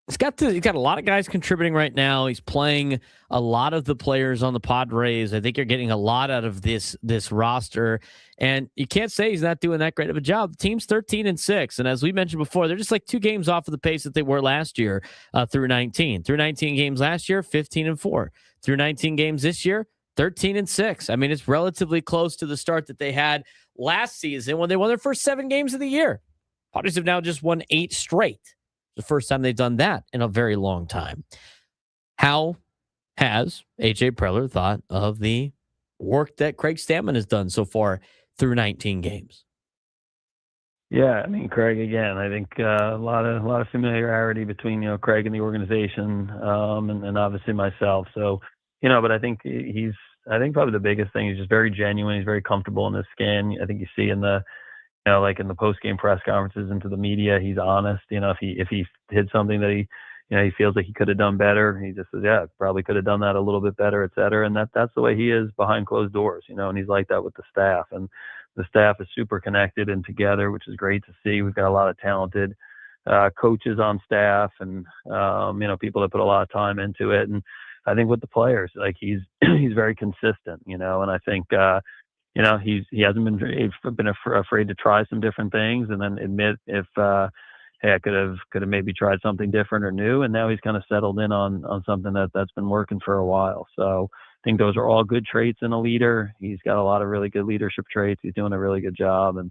He's got a lot of guys contributing right now. He's playing a lot of the players on the Padres. I think you're getting a lot out of this roster, and you can't say he's not doing that great of a job. The team's 13-6, and as we mentioned before, they're just like 2 games off of the pace that they were last year through 19. Through 19 games last year, 15-4. Through 19 games this year, 13-6. I mean, it's relatively close to the start that they had last season when they won their first 7 games of the year. Padres have now just won 8 straight. The first time they've done that in a very long time. How has AJ Preller thought of the work that Craig Stammen has done so far through 19 games? Yeah, I mean, Craig, again, I think a lot of familiarity between Craig and the organization, and obviously myself. So, but I think I think probably the biggest thing is just very genuine. He's very comfortable in his skin. I think you see in the like in the post-game press conferences and to the media, he's honest. If he did something that he feels like he could have done better, he just says, yeah, probably could have done that a little bit better, et cetera. And that's the way he is behind closed doors, and he's like that with the staff. And the staff is super connected and together, which is great to see. We've got a lot of talented coaches on staff and, people that put a lot of time into it. And I think with the players, like he's very consistent, and I think, he hasn't been afraid to try some different things and then admit if, hey, I could have maybe tried something different or new. And now he's kind of settled in on something that's been working for a while. So I think those are all good traits in a leader. He's got a lot of really good leadership traits. He's doing a really good job. And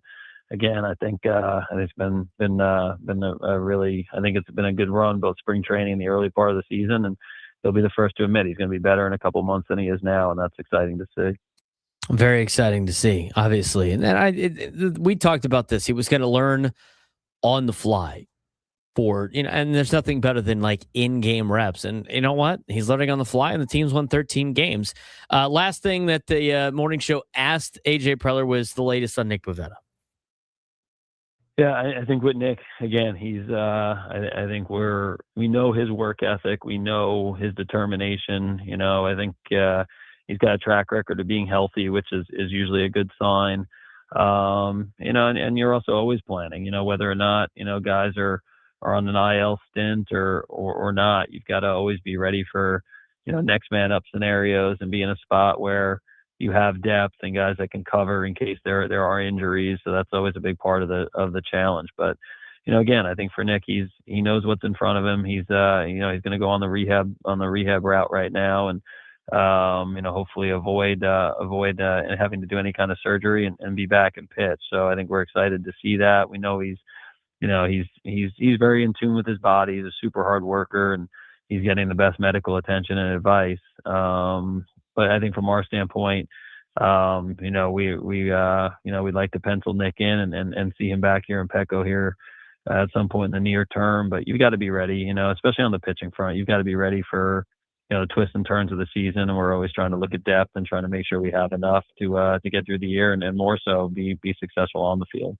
again, I think it's been a really, I think it's been a good run, both spring training and the early part of the season. And he'll be the first to admit he's going to be better in a couple months than he is now. And that's exciting to see. Very exciting to see, obviously. And then we talked about this. He was going to learn on the fly and there's nothing better than like in-game reps. And you know what? He's learning on the fly, and the team's won 13 games. Last thing that the morning show asked AJ Preller was the latest on Nick Pivetta. Yeah, I think with Nick, again, he's, I think we know his work ethic. We know his determination. I think, he's got a track record of being healthy, which is usually a good sign. And you're also always planning, whether or not, guys are on an IL stint or not. You've got to always be ready for, next man up scenarios and be in a spot where you have depth and guys that can cover in case there are injuries. So that's always a big part of the challenge. But, again, I think for Nick, he knows what's in front of him. He's going to go on the rehab route right now. And, hopefully avoid having to do any kind of surgery and be back and pitch. So I think we're excited to see that. We know he's very in tune with his body. He's a super hard worker, and he's getting the best medical attention and advice. But I think from our standpoint, we'd like to pencil Nick in and see him back here in Petco here at some point in the near term. But you've got to be ready, especially on the pitching front. You've got to be ready for the twists and turns of the season, and we're always trying to look at depth and trying to make sure we have enough to get through the year and more so be successful on the field.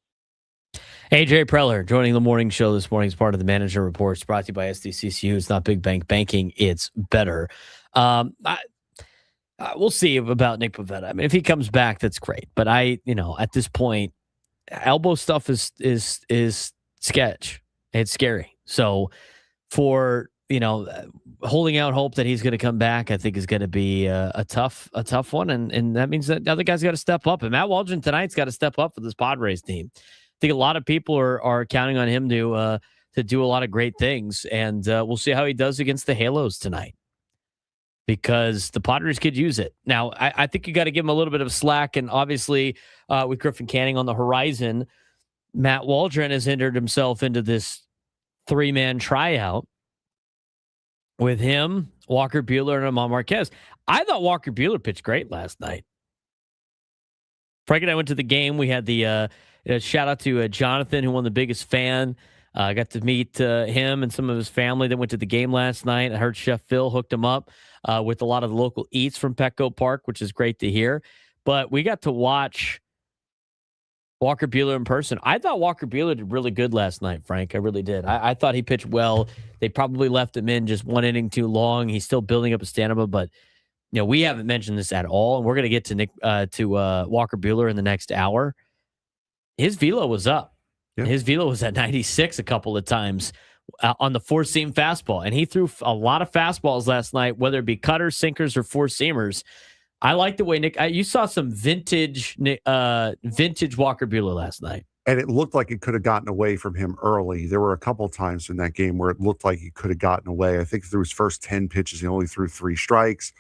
AJ Preller joining the morning show this morning as part of the Manager Reports, brought to you by SDCCU. It's not big bank banking, it's better. We'll see about Nick Pivetta. I mean, if he comes back, that's great. But at this point, elbow stuff is sketch. It's scary. So for holding out hope that he's going to come back, I think is going to be a tough one. And that means that the other guys got to step up. And Matt Waldron tonight's got to step up for this Padres team. I think a lot of people are counting on him to do a lot of great things. And we'll see how he does against the Halos tonight, because the Padres could use it. Now, I think you got to give him a little bit of slack. And obviously with Griffin Canning on the horizon, Matt Waldron has entered himself into this 3-man tryout with him, Walker Buehler, and Amon Marquez. I thought Walker Buehler pitched great last night. Frank and I went to the game. We had the shout out to Jonathan, who won the biggest fan. I got to meet him and some of his family that went to the game last night. I heard Chef Phil hooked him up with a lot of the local eats from Petco Park, which is great to hear. But we got to watch Walker Buehler in person. I thought Walker Buehler did really good last night, Frank. I really did. I thought he pitched well. They probably left him in just one inning too long. He's still building up a stamina, but we haven't mentioned this at all. And we're going to get to Walker Buehler in the next hour. His velo was up. Yeah. His velo was at 96 a couple of times on the four-seam fastball. And he threw a lot of fastballs last night, whether it be cutters, sinkers, or four-seamers. I like the way you saw some vintage Walker Buehler last night. And it looked like it could have gotten away from him early. There were a couple of times in that game where it looked like he could have gotten away. I think through his first 10 pitches, he only threw 3 strikes,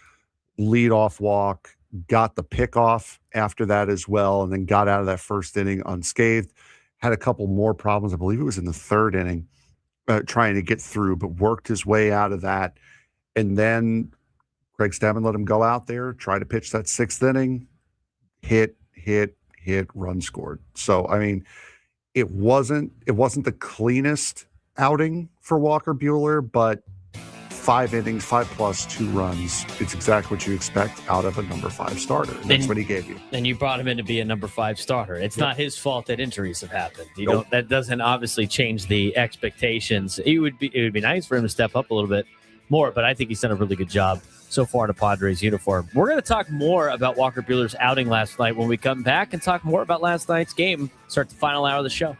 leadoff walk, got the pickoff after that as well, and then got out of that first inning unscathed. Had a couple more problems. I believe it was in the 3rd inning trying to get through, but worked his way out of that. And then Craig Stammen let him go out there, try to pitch that 6th inning, hit, run scored. So, I mean, it wasn't the cleanest outing for Walker Buehler, but 5 innings, 5+, 2 runs. It's exactly what you expect out of a number 5 starter. And that's what he gave you. And you brought him in to be a number 5 starter. It's not his fault that injuries have happened. You Nope. know, that doesn't obviously change the expectations. It would be nice for him to step up a little bit more, but I think he's done a really good job so far in a Padres uniform. We're going to talk more about Walker Buehler's outing last night when we come back and talk more about last night's game. Start the final hour of the show.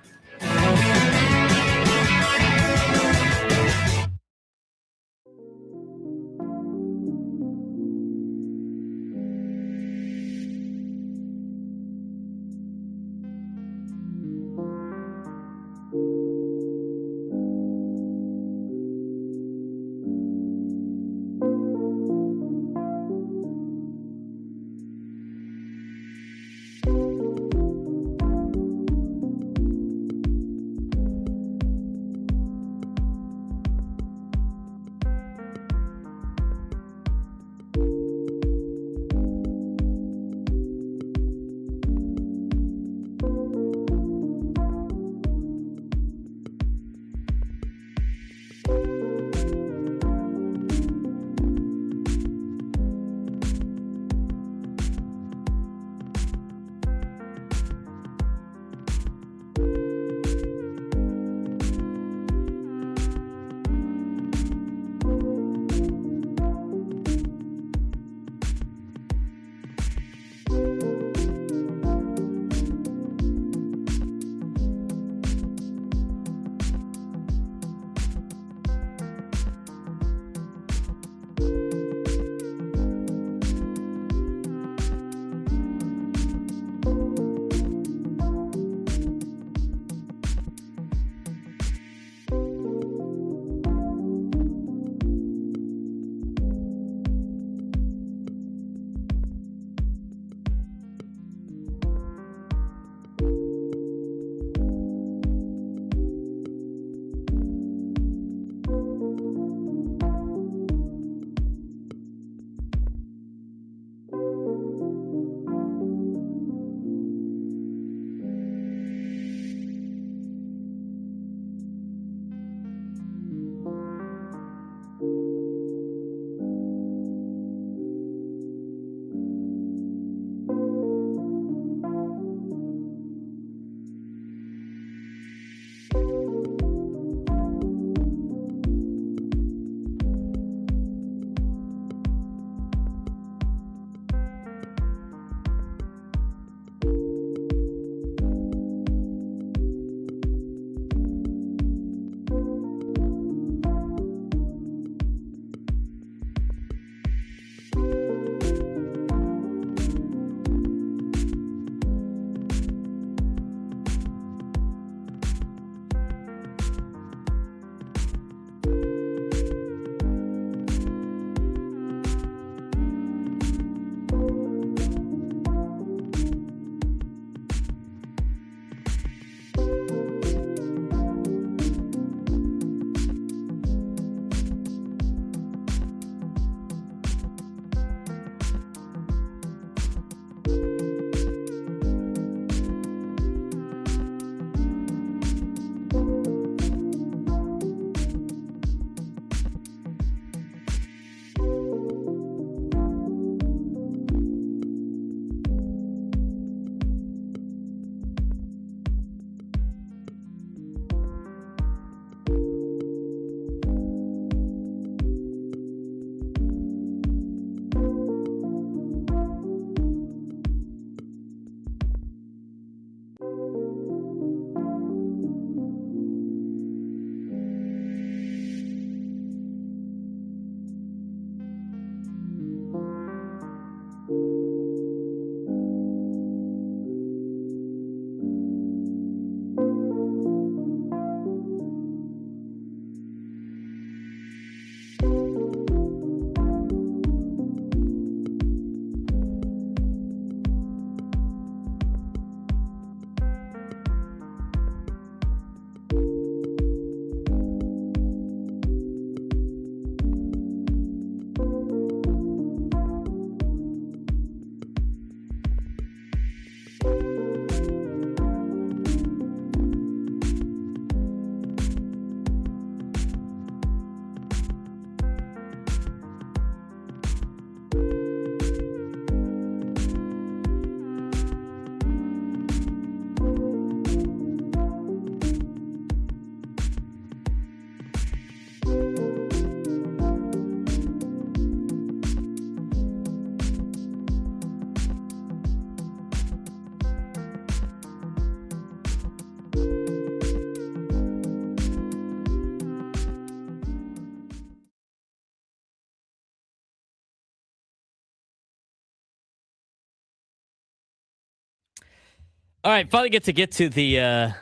All right, finally get to the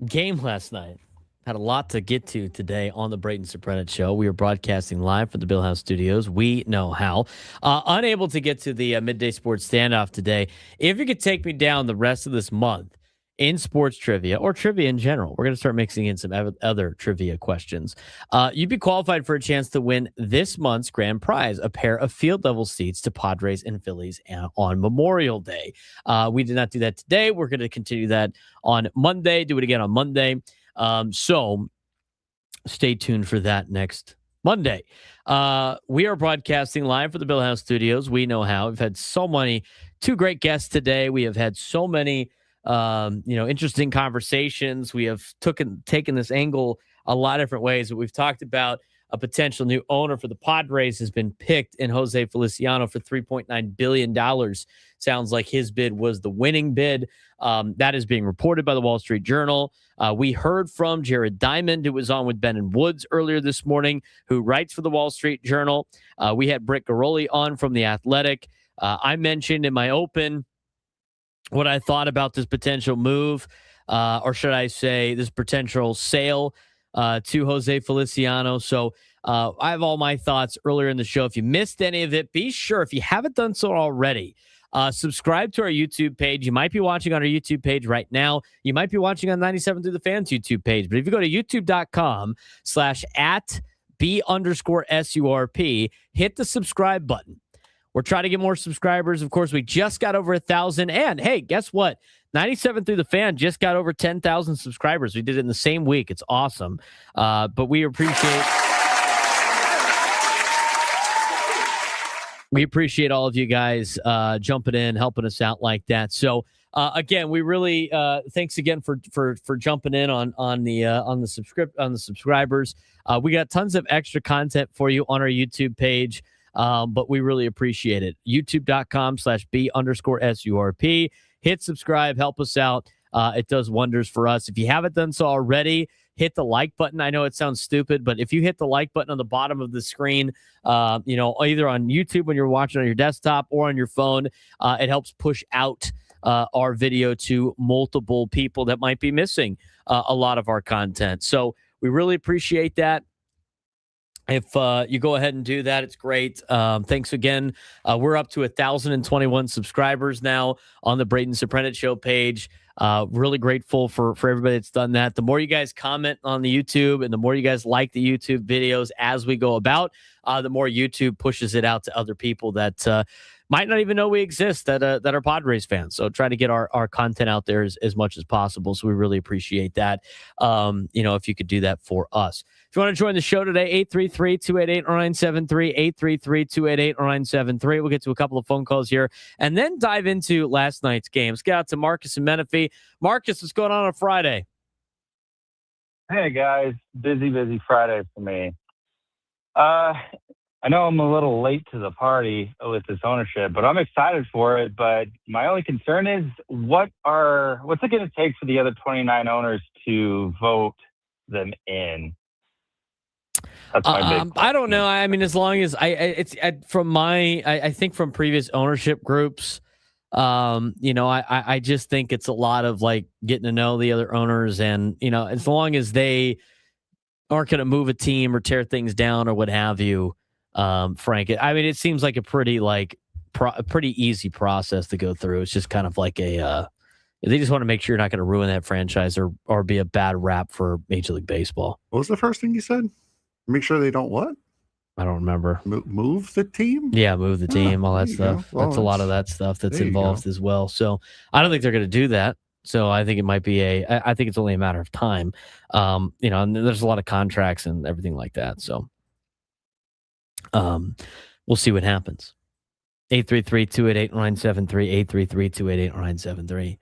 game last night. Had a lot to get to today on the Braden Surprenant Show. We are broadcasting live from the Bill House Studios. We know how. Unable to get to the midday sports standoff today. If you could take me down the rest of this month in sports trivia or trivia in general, we're going to start mixing in some other trivia questions. You'd be qualified for a chance to win this month's grand prize, a pair of field level seats to Padres and Phillies on Memorial Day. We did not do that today. We're going to continue that on Monday, do it again on Monday. So stay tuned for that next Monday. We are broadcasting live for the Bill House Studios. We know how. We've had two great guests today. We have had so many, interesting conversations. We have taken this angle a lot of different ways. But we've talked about a potential new owner for the Padres has been picked in Jose Feliciano for $3.9 billion. Sounds like his bid was the winning bid. That is being reported by the Wall Street Journal. We heard from Jared Diamond, who was on with Ben and Woods earlier this morning, who writes for the Wall Street Journal. We had Britt Ghiroli on from The Athletic. I mentioned in my open what I thought about this potential move, or should I say this potential sale to Jose Feliciano. So I have all my thoughts earlier in the show. If you missed any of it, be sure, if you haven't done so already, subscribe to our YouTube page. You might be watching on our YouTube page right now. You might be watching on 97 Through the Fans YouTube page. But if you go to youtube.com/@B_SURP, hit the subscribe button. We're trying to get more subscribers. Of course, we just got over 1,000. And hey, guess what? 97 Through the Fan just got over 10,000 subscribers. We did it in the same week. It's awesome. But we appreciate all of you guys jumping in, helping us out like that. So again, we really thanks again for jumping in on the subscribers. We got tons of extra content for you on our YouTube page. But we really appreciate it. youtube.com/B_SURP. Hit subscribe, help us out. It does wonders for us. If you haven't done so already, hit the like button. I know it sounds stupid, but if you hit the like button on the bottom of the screen, either on YouTube when you're watching on your desktop or on your phone, it helps push out our video to multiple people that might be missing a lot of our content. So we really appreciate that. If you go ahead and do that, it's great. Thanks again. We're up to 1,021 subscribers now on the Braden Surprenant Show page. Really grateful for everybody that's done that. The more you guys comment on the YouTube and the more you guys like the YouTube videos as we go about, the more YouTube pushes it out to other people that might not even know we exist, that are Padres fans. So try to get our content out there as much as possible. So we really appreciate that. If you could do that for us. If you want to join the show today, 833-288-0973, 833-288-0973. We'll get to a couple of phone calls here and then dive into last night's game. Let's get out to Marcus and Menifee. Marcus, what's going on Friday? Hey, guys. Busy Friday for me. I know I'm a little late to the party with this ownership, but I'm excited for it. But my only concern is what's it going to take for the other 29 owners to vote them in? That's my big I don't know. I mean, as long as I think from previous ownership groups, I just think it's a lot of like getting to know the other owners, and as long as they aren't going to move a team or tear things down or what have you. Frank, I mean, it seems like a pretty easy process to go through. It's just kind of like they just want to make sure you're not going to ruin that franchise or be a bad rap for Major League Baseball. What was the first thing you said? Make sure they don't what? I don't remember. Move the team? Yeah, move the team, all that stuff. Well, that's a lot of that stuff that's involved as well. So I don't think they're going to do that. So I think it might be I think it's only a matter of time. And there's a lot of contracts and everything like that. So we'll see what happens. 833-288-0973, 833-288-0973.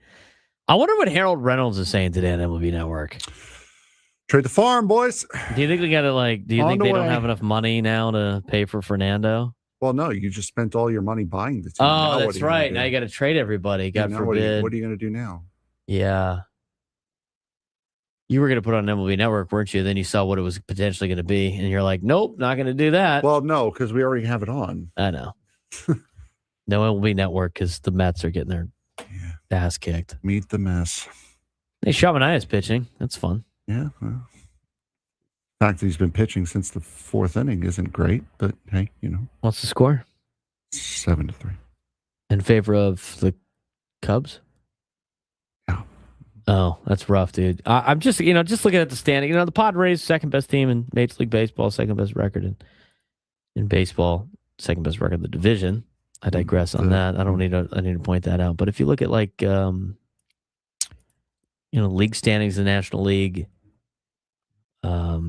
I wonder what Harold Reynolds is saying today on MLB Network. Trade the farm, boys. Do you think they got to do you think they don't have enough money now to pay for Fernando? Well, no, you just spent all your money buying the team. Oh, that's right. Now you got to trade everybody. God forbid. What are you going to do now? Yeah. You were going to put on MLB Network, weren't you? Then you saw what it was potentially going to be, and you're like, nope, not going to do that. Well, no, because we already have it on. I know. No MLB Network because the Mets are getting their Ass kicked. Meet the mess. Hey, Shabanaya's pitching. That's fun. Yeah. Well, the fact that he's been pitching since the 4th inning isn't great, but hey, What's the score? 7-3. In favor of the Cubs? Yeah. Oh, that's rough, dude. I'm just looking at the standing. The Padres, second best team in Major League Baseball, second best record in baseball, second best record in the division. I digress on that. I need to point that out. But if you look at league standings in the National League, a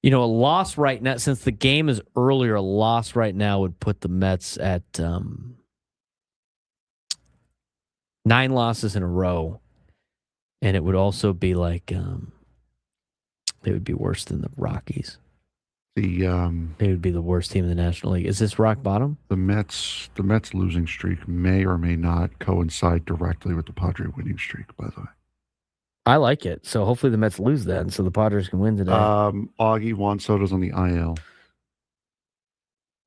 loss right now, since the game is earlier, a loss right now would put the Mets at 9 losses in a row. And it would also be they would be worse than the Rockies. They would be the worst team in the National League. Is this rock bottom? The Mets losing streak may or may not coincide directly with the Padre winning streak, by the way. I like it. So hopefully the Mets lose that, and so the Padres can win today. Augie, Juan Soto's on the IL.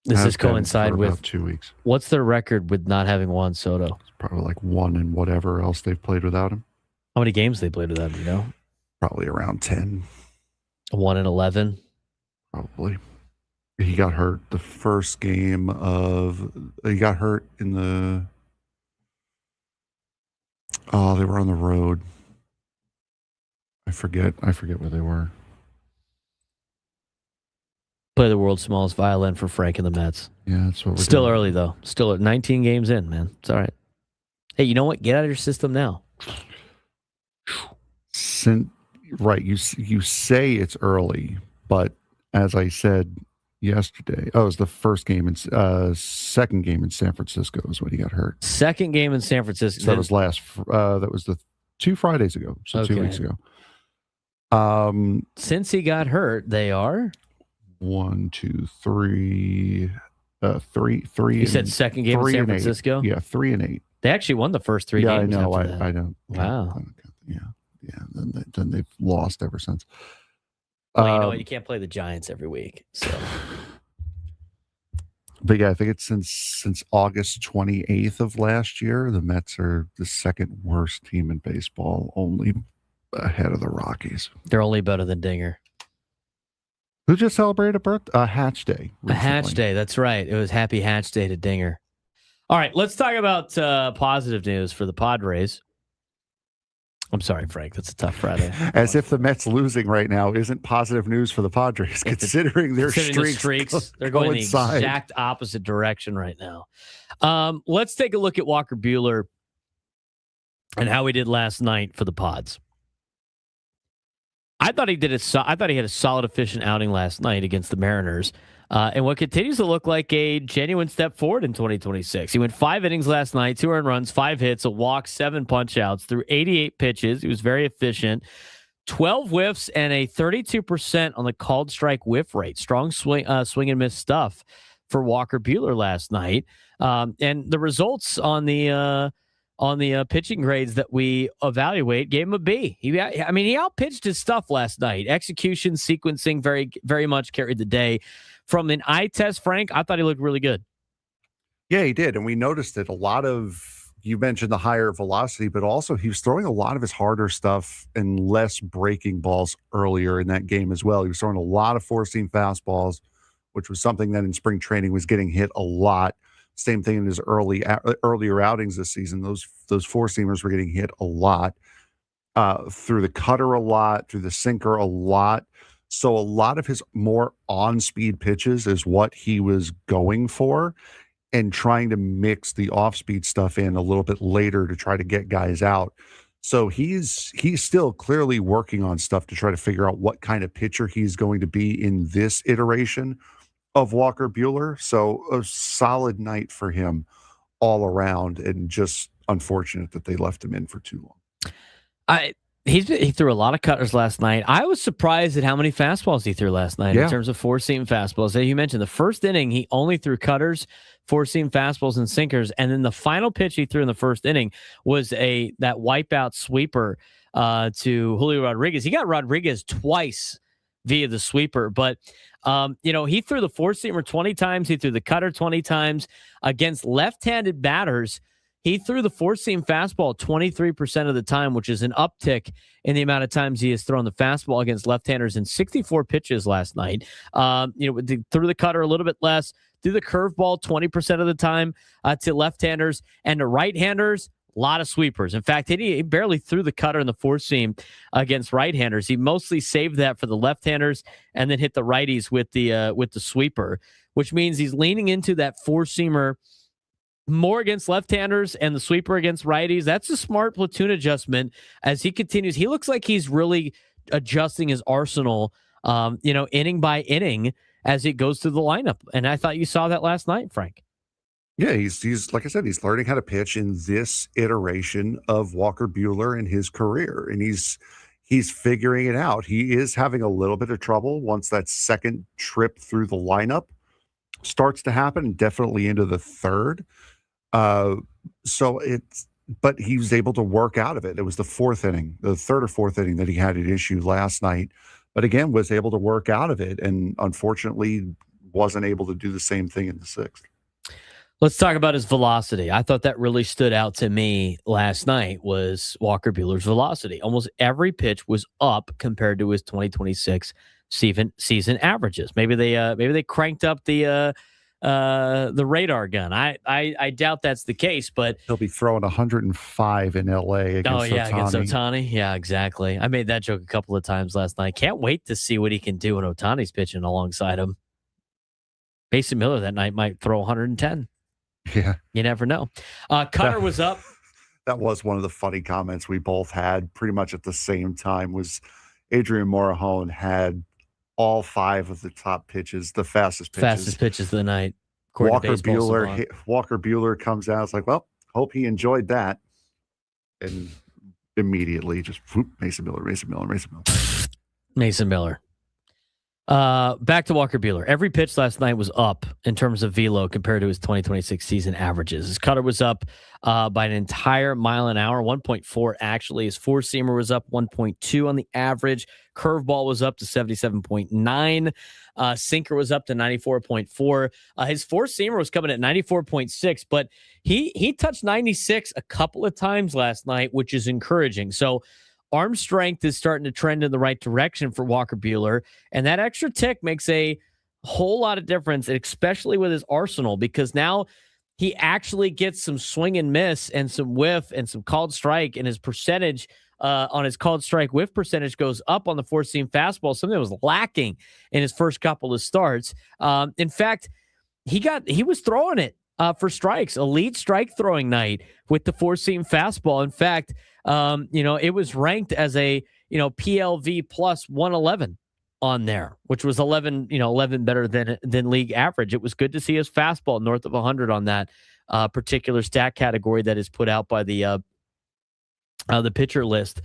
Does this coincide with about 2 weeks? What's their record with not having Juan Soto? It's probably like 1 and whatever else they've played without him. How many games they played without him? Probably around 10. 1 and 11. Probably. He got hurt the first game he got hurt in the. Oh, they were on the road. I forget where they were. Play the world's smallest violin for Frank and the Mets. Yeah, that's what we're Still doing. early, though. Still at 19 games in, man. It's all right. Hey, you know what? Get out of your system now. Right. You say it's early, but as I said yesterday, it was the second game in San Francisco is when he got hurt. Second game in San Francisco. So that was that was the 2 Fridays ago. So 2 weeks ago. Since he got hurt, they are 1, 2, 3, 3. You said second game in San Francisco? Yeah, 3-8. They actually won the first 3 yeah, games. I know. After that. I don't. Wow. Yeah. Then they've lost ever since. Well, you know what? You can't play the Giants every week. So. But yeah, I think it's since August 28th of last year, the Mets are the second worst team in baseball, only ahead of the Rockies. They're only better than Dinger. Who just celebrated a Hatch Day recently. A Hatch Day, that's right. It was Happy Hatch Day to Dinger. All right, let's talk about positive news for the Padres. I'm sorry, Frank. That's a tough Friday. As if the Mets losing right now isn't positive news for the Padres, considering their streaks. They're going the exact opposite direction right now. Let's take a look at Walker Buehler and how he did last night for the Pods. I thought he had a solid, efficient outing last night against the Mariners. And what continues to look like a genuine step forward in 2026. He went 5 innings last night, 2 earned runs, 5 hits, a walk, 7 punch-outs, threw 88 pitches. He was very efficient. 12 whiffs and a 32% on the called strike whiff rate. Strong swing and miss stuff for Walker Buehler last night. And the results on the pitching grades that we evaluate gave him a B. He outpitched his stuff last night. Execution, sequencing, very, very much carried the day. From an eye test, Frank, I thought he looked really good. Yeah, he did. And we noticed that you mentioned the higher velocity, but also he was throwing a lot of his harder stuff and less breaking balls earlier in that game as well. He was throwing a lot of four-seam fastballs, which was something that in spring training was getting hit a lot. Same thing in his earlier outings this season. Those four-seamers were getting hit a lot, through the cutter a lot, through the sinker a lot. So a lot of his more on-speed pitches is what he was going for and trying to mix the off-speed stuff in a little bit later to try to get guys out. So he's still clearly working on stuff to try to figure out what kind of pitcher he's going to be in this iteration of Walker Buehler. So a solid night for him all around, and just unfortunate that they left him in for too long. He threw a lot of cutters last night. I was surprised at how many fastballs he threw last night in terms of four-seam fastballs. As you mentioned, the first inning, he only threw cutters, four-seam fastballs, and sinkers. And then the final pitch he threw in the first inning was that wipeout sweeper to Julio Rodriguez. He got Rodriguez twice via the sweeper. But, he threw the four-seamer 20 times. He threw the cutter 20 times. Against left-handed batters, he threw the four-seam fastball 23% of the time, which is an uptick in the amount of times he has thrown the fastball against left-handers in 64 pitches last night. Threw the cutter a little bit less, threw the curveball 20% of the time to left-handers, and to right-handers, a lot of sweepers. In fact, he barely threw the cutter in the four-seam against right-handers. He mostly saved that for the left-handers and then hit the righties with the sweeper, which means he's leaning into that four-seamer more against left-handers and the sweeper against righties. That's a smart platoon adjustment as he continues. He looks like he's really adjusting his arsenal, inning by inning as he goes through the lineup. And I thought you saw that last night, Frank. Yeah, he's like I said, he's learning how to pitch in this iteration of Walker Buehler in his career, and he's figuring it out. He is having a little bit of trouble once that second trip through the lineup starts to happen, definitely into the third. But he was able to work out of it. It was the third or fourth inning that he had an issue last night, but again, was able to work out of it, and unfortunately wasn't able to do the same thing in the sixth. Let's talk about his velocity. I thought that really stood out to me last night was Walker Buehler's velocity. Almost every pitch was up compared to his 2026 season averages. Maybe they cranked up the radar gun. I doubt that's the case, but he'll be throwing 105 in LA against Ohtani. Against Ohtani. Yeah, exactly. I made that joke a couple of times last night. Can't wait to see what he can do when Ohtani's pitching alongside him. Mason Miller that night might throw 110. Yeah. You never know. Cutter was up. That was one of the funny comments we both had pretty much at the same time. Was Adrian Morejon had all 5 of the top pitches, the fastest pitches of the night. Walker Buehler comes out. It's like, well, hope he enjoyed that. And immediately just Mason Miller. Back to Walker Buehler. Every pitch last night was up in terms of velo compared to his 2026 season averages. His cutter was up by an entire mile an hour, 1.4 actually. His four-seamer was up 1.2 on the average. Curveball was up to 77.9. Sinker was up to 94.4. His four-seamer was coming at 94.6, but he touched 96 a couple of times last night, which is encouraging. So arm strength is starting to trend in the right direction for Walker Buehler, and that extra tick makes a whole lot of difference, especially with his arsenal, because now he actually gets some swing and miss and some whiff and some called strike, and his percentage on his called strike whiff percentage goes up on the four-seam fastball, something that was lacking in his first couple of starts. In fact, he was throwing it for strikes, elite strike throwing night with the four-seam fastball. In fact, it was ranked as a, PLV plus 111 on there, which was 11 better than league average. It was good to see his fastball north of 100 on that particular stat category that is put out by the pitcher list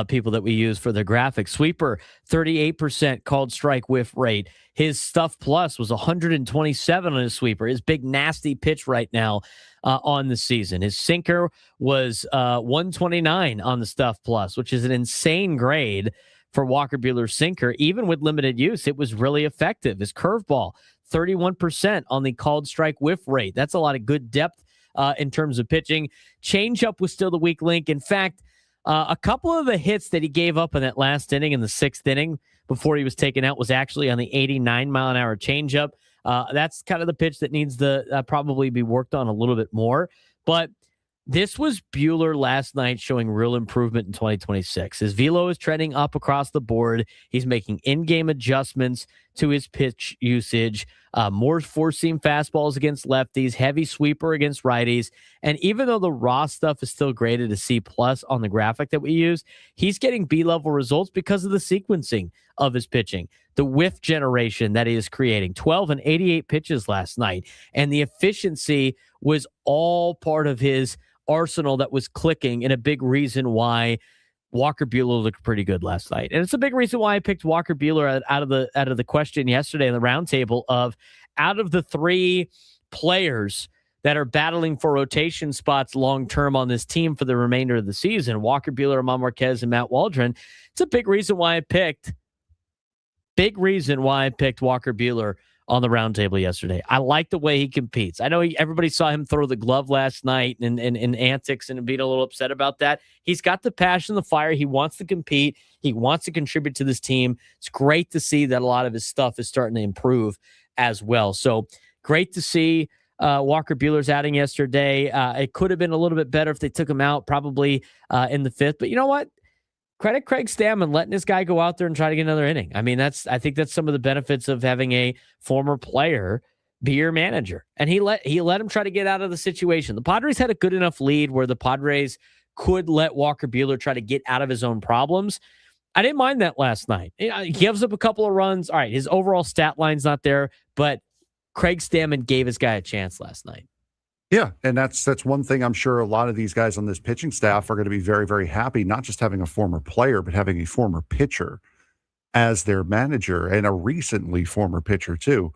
people that we use for the graphics. Sweeper, 38% called strike whiff rate. His stuff plus was 127 on his sweeper. His big nasty pitch right now on the season. His sinker was 129 on the stuff plus, which is an insane grade for Walker Buehler's sinker. Even with limited use, it was really effective. His curveball, 31% on the called strike whiff rate. That's a lot of good depth in terms of pitching. Changeup was still the weak link. In fact, a couple of the hits that he gave up in that last inning, in the sixth inning, before he was taken out, was actually on the 89-mile-an-hour changeup. That's kind of the pitch that needs to probably be worked on a little bit more. But this was Buehler last night showing real improvement in 2026. His velo is trending up across the board. He's making in-game adjustments to his pitch usage, more four-seam fastballs against lefties, heavy sweeper against righties. And even though the raw stuff is still graded a C+ on the graphic that we use, he's getting B-level results because of the sequencing of his pitching, the whiff generation that he is creating. 12 and 88 pitches last night. And the efficiency was all part of his arsenal that was clicking, and a big reason why Walker Buehler looked pretty good last night. And it's a big reason why I picked Walker Buehler out of the question yesterday in the roundtable of, out of the 3 players that are battling for rotation spots long-term on this team for the remainder of the season, Walker Buehler, Armand Marquez, and Matt Waldron, it's a big reason why I picked Walker Buehler on the roundtable yesterday. I like the way he competes. I know everybody saw him throw the glove last night and antics and being a little upset about that. He's got the passion, the fire. He wants to compete. He wants to contribute to this team. It's great to see that a lot of his stuff is starting to improve as well. So great to see Walker Buehler's outing yesterday. It could have been a little bit better if they took him out probably in the fifth. But you know what? Credit Craig Stammen letting this guy go out there and try to get another inning. I mean, I think that's some of the benefits of having a former player be your manager. And he let him try to get out of the situation. The Padres had a good enough lead where the Padres could let Walker Buehler try to get out of his own problems. I didn't mind that last night. He gives up a couple of runs. All right, his overall stat line's not there, but Craig Stammen gave his guy a chance last night. Yeah, and that's one thing I'm sure a lot of these guys on this pitching staff are going to be very, very happy, not just having a former player, but having a former pitcher as their manager, and a recently former pitcher too.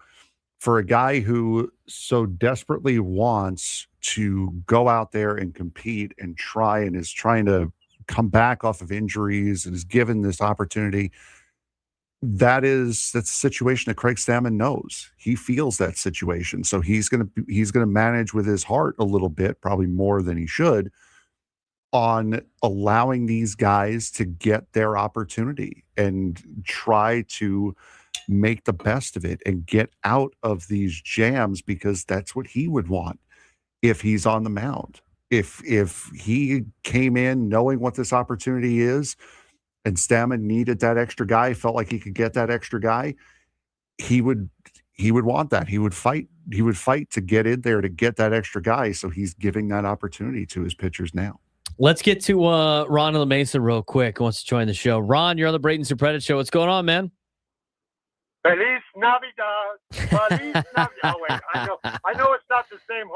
For a guy who so desperately wants to go out there and compete and try, and is trying to come back off of injuries and is given this opportunity, that's a situation that Craig Stammen knows. He feels that situation. So he's going to manage with his heart a little bit, probably more than he should, on allowing these guys to get their opportunity and try to make the best of it and get out of these jams, because that's what he would want if he's on the mound. If he came in knowing what this opportunity is, and Stammen needed that extra guy, felt like he could get that extra guy, he would want that. He would fight to get in there to get that extra guy. So he's giving that opportunity to his pitchers now. Let's get to Ron in La Mesa real quick. Who wants to join the show? Ron, you're on the Braden Surprenant show. What's going on, man? Feliz Navidad. Feliz Navidad. Oh, wait. I know it's not the same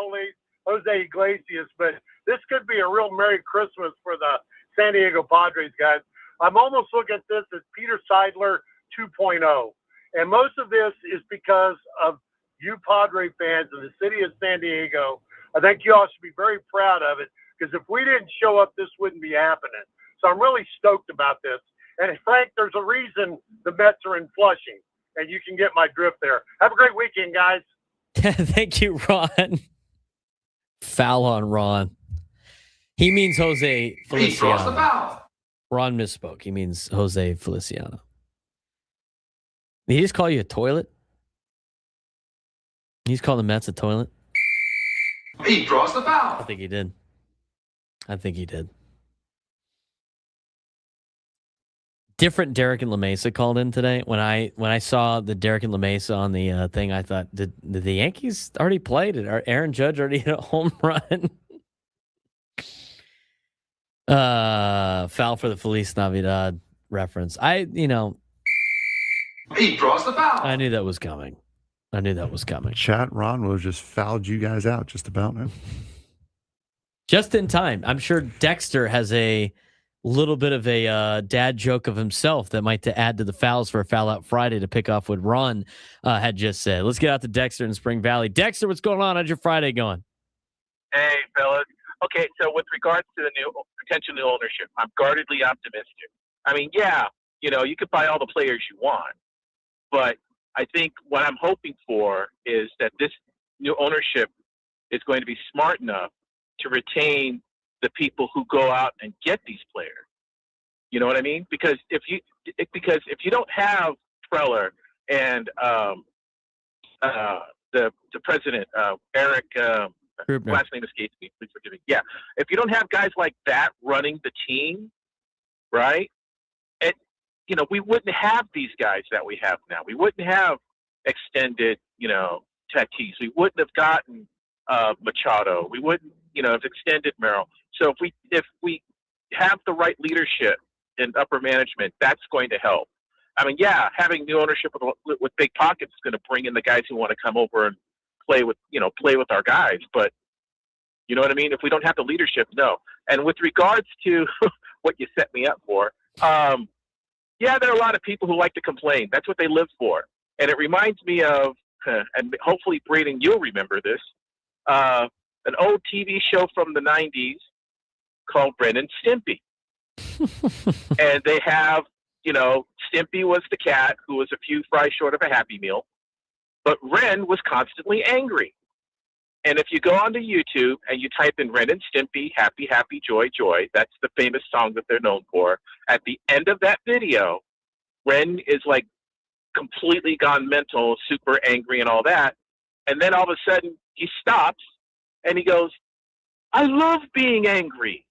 Jose Iglesias, but this could be a real Merry Christmas for the San Diego Padres, guys. I'm almost looking at this as Peter Seidler 2.0. And most of this is because of you Padre fans in the city of San Diego. I think you all should be very proud of it, because if we didn't show up, this wouldn't be happening. So I'm really stoked about this. And Frank, there's a reason the Mets are in Flushing, and you can get my drift there. Have a great weekend, guys. Thank you, Ron. Foul on Ron. He means Jose Feliciano. He draws the foul. Ron misspoke. He means Jose Feliciano. Did he just call you a toilet? He's called the Mets a toilet? He draws the foul. I think he did. Different Derek and La Mesa called in today. When I saw the Derek and La Mesa on the thing, I thought, did the Yankees already play? Did Aaron Judge already hit a home run? Foul for the Feliz Navidad reference. He draws the foul. I knew that was coming. Chat, Ron will just fouled you guys out just about now. Just in time. I'm sure Dexter has a little bit of a dad joke of himself that might to add to the fouls for a Foul Out Friday to pick off what Ron had just said. Let's get out to Dexter in Spring Valley. Dexter, what's going on? How's your Friday going? Hey, fellas. Okay, so with regards to the potential new ownership, I'm guardedly optimistic. I mean, yeah, you could buy all the players you want, but I think what I'm hoping for is that this new ownership is going to be smart enough to retain the people who go out and get these players. You know what I mean? Because if you don't have Preller and the president, Eric. Last name escapes me. Please forgive me. Yeah. If you don't have guys like that running the team, right? We wouldn't have these guys that we have now. We wouldn't have extended, Tatis. We wouldn't have gotten Machado. We wouldn't, have extended Merrill. So if we have the right leadership in upper management, that's going to help. I mean, yeah, having new ownership with big pockets is going to bring in the guys who want to come over and play with our guys, but you know what I mean? If we don't have the leadership, no. And with regards to what you set me up for, yeah, there are a lot of people who like to complain. That's what they live for. And it reminds me of, and hopefully, Braden, you'll remember this, an old TV show from the 90s called Ren and Stimpy. And they have, Stimpy was the cat who was a few fries short of a Happy Meal. But Ren was constantly angry. And if you go onto YouTube and you type in Ren and Stimpy, happy, happy, joy, joy, that's the famous song that they're known for. At the end of that video, Ren is like completely gone mental, super angry and all that. And then all of a sudden he stops and he goes, I love being angry.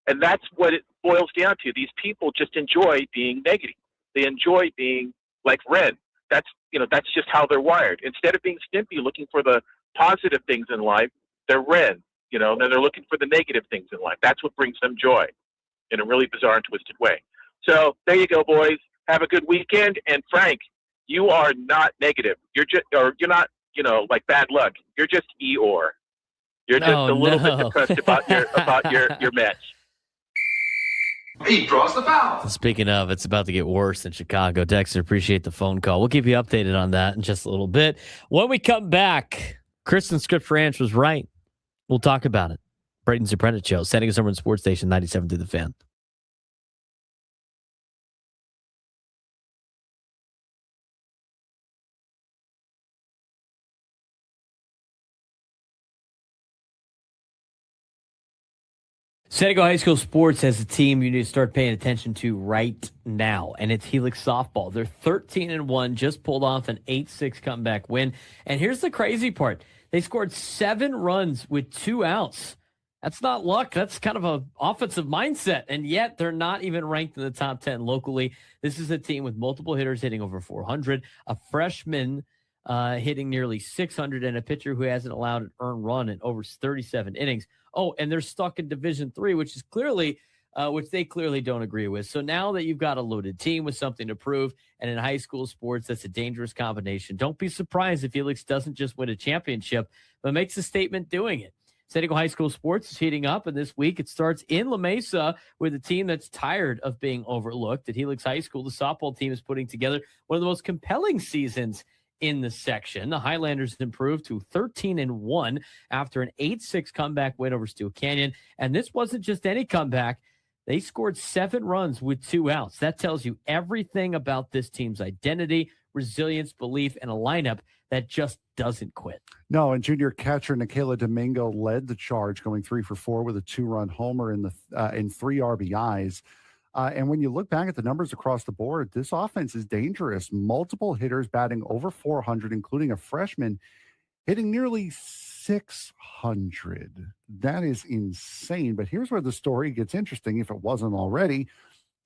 And that's what it boils down to. These people just enjoy being negative. They enjoy being like Ren. That's just how they're wired. Instead of being Stimpy looking for the positive things in life, they're Ren, and they're looking for the negative things in life. That's what brings them joy in a really bizarre and twisted way. So there you go, boys. Have a good weekend. And Frank, you are not negative. You're not, like bad luck. You're just Eeyore. You're just a little bit depressed about your Mets. He draws the foul. Speaking of, it's about to get worse in Chicago. Dexter, appreciate the phone call. We'll keep you updated on that in just a little bit. When we come back, Kristen Scripps Ranch was right. We'll talk about it. Braden Surprenant Show, San Diego Summer Sports Station 97 through the Fan. San Diego High School Sports has a team you need to start paying attention to right now, and it's Helix Softball. They're 13-1, just pulled off an 8-6 comeback win. And here's the crazy part. They scored 7 runs with 2 outs. That's not luck. That's kind of an offensive mindset, and yet they're not even ranked in the top 10 locally. This is a team with multiple hitters hitting over 400, a freshman hitting nearly 600, and a pitcher who hasn't allowed an earned run in over 37 innings. Oh, and they're stuck in Division III, which is clearly, which they clearly don't agree with. So now that you've got a loaded team with something to prove, and in high school sports, that's a dangerous combination. Don't be surprised if Helix doesn't just win a championship, but makes a statement doing it. San Diego High School Sports is heating up, and this week it starts in La Mesa with a team that's tired of being overlooked. At Helix High School, the softball team is putting together one of the most compelling seasons in the section. The Highlanders improved to 13-1 after an 8-6 comeback win over Steele Canyon. And this wasn't just any comeback. They scored 7 runs with 2 outs. That tells you everything about this team's identity, resilience, belief, and a lineup that just doesn't quit. No, and junior catcher Nikayla Domingo led the charge, going 3 for 4 with a 2-run homer in 3 RBIs. And when you look back at the numbers across the board, this offense is dangerous. Multiple hitters batting over 400, including a freshman hitting nearly 600. That is insane. But here's where the story gets interesting, if it wasn't already.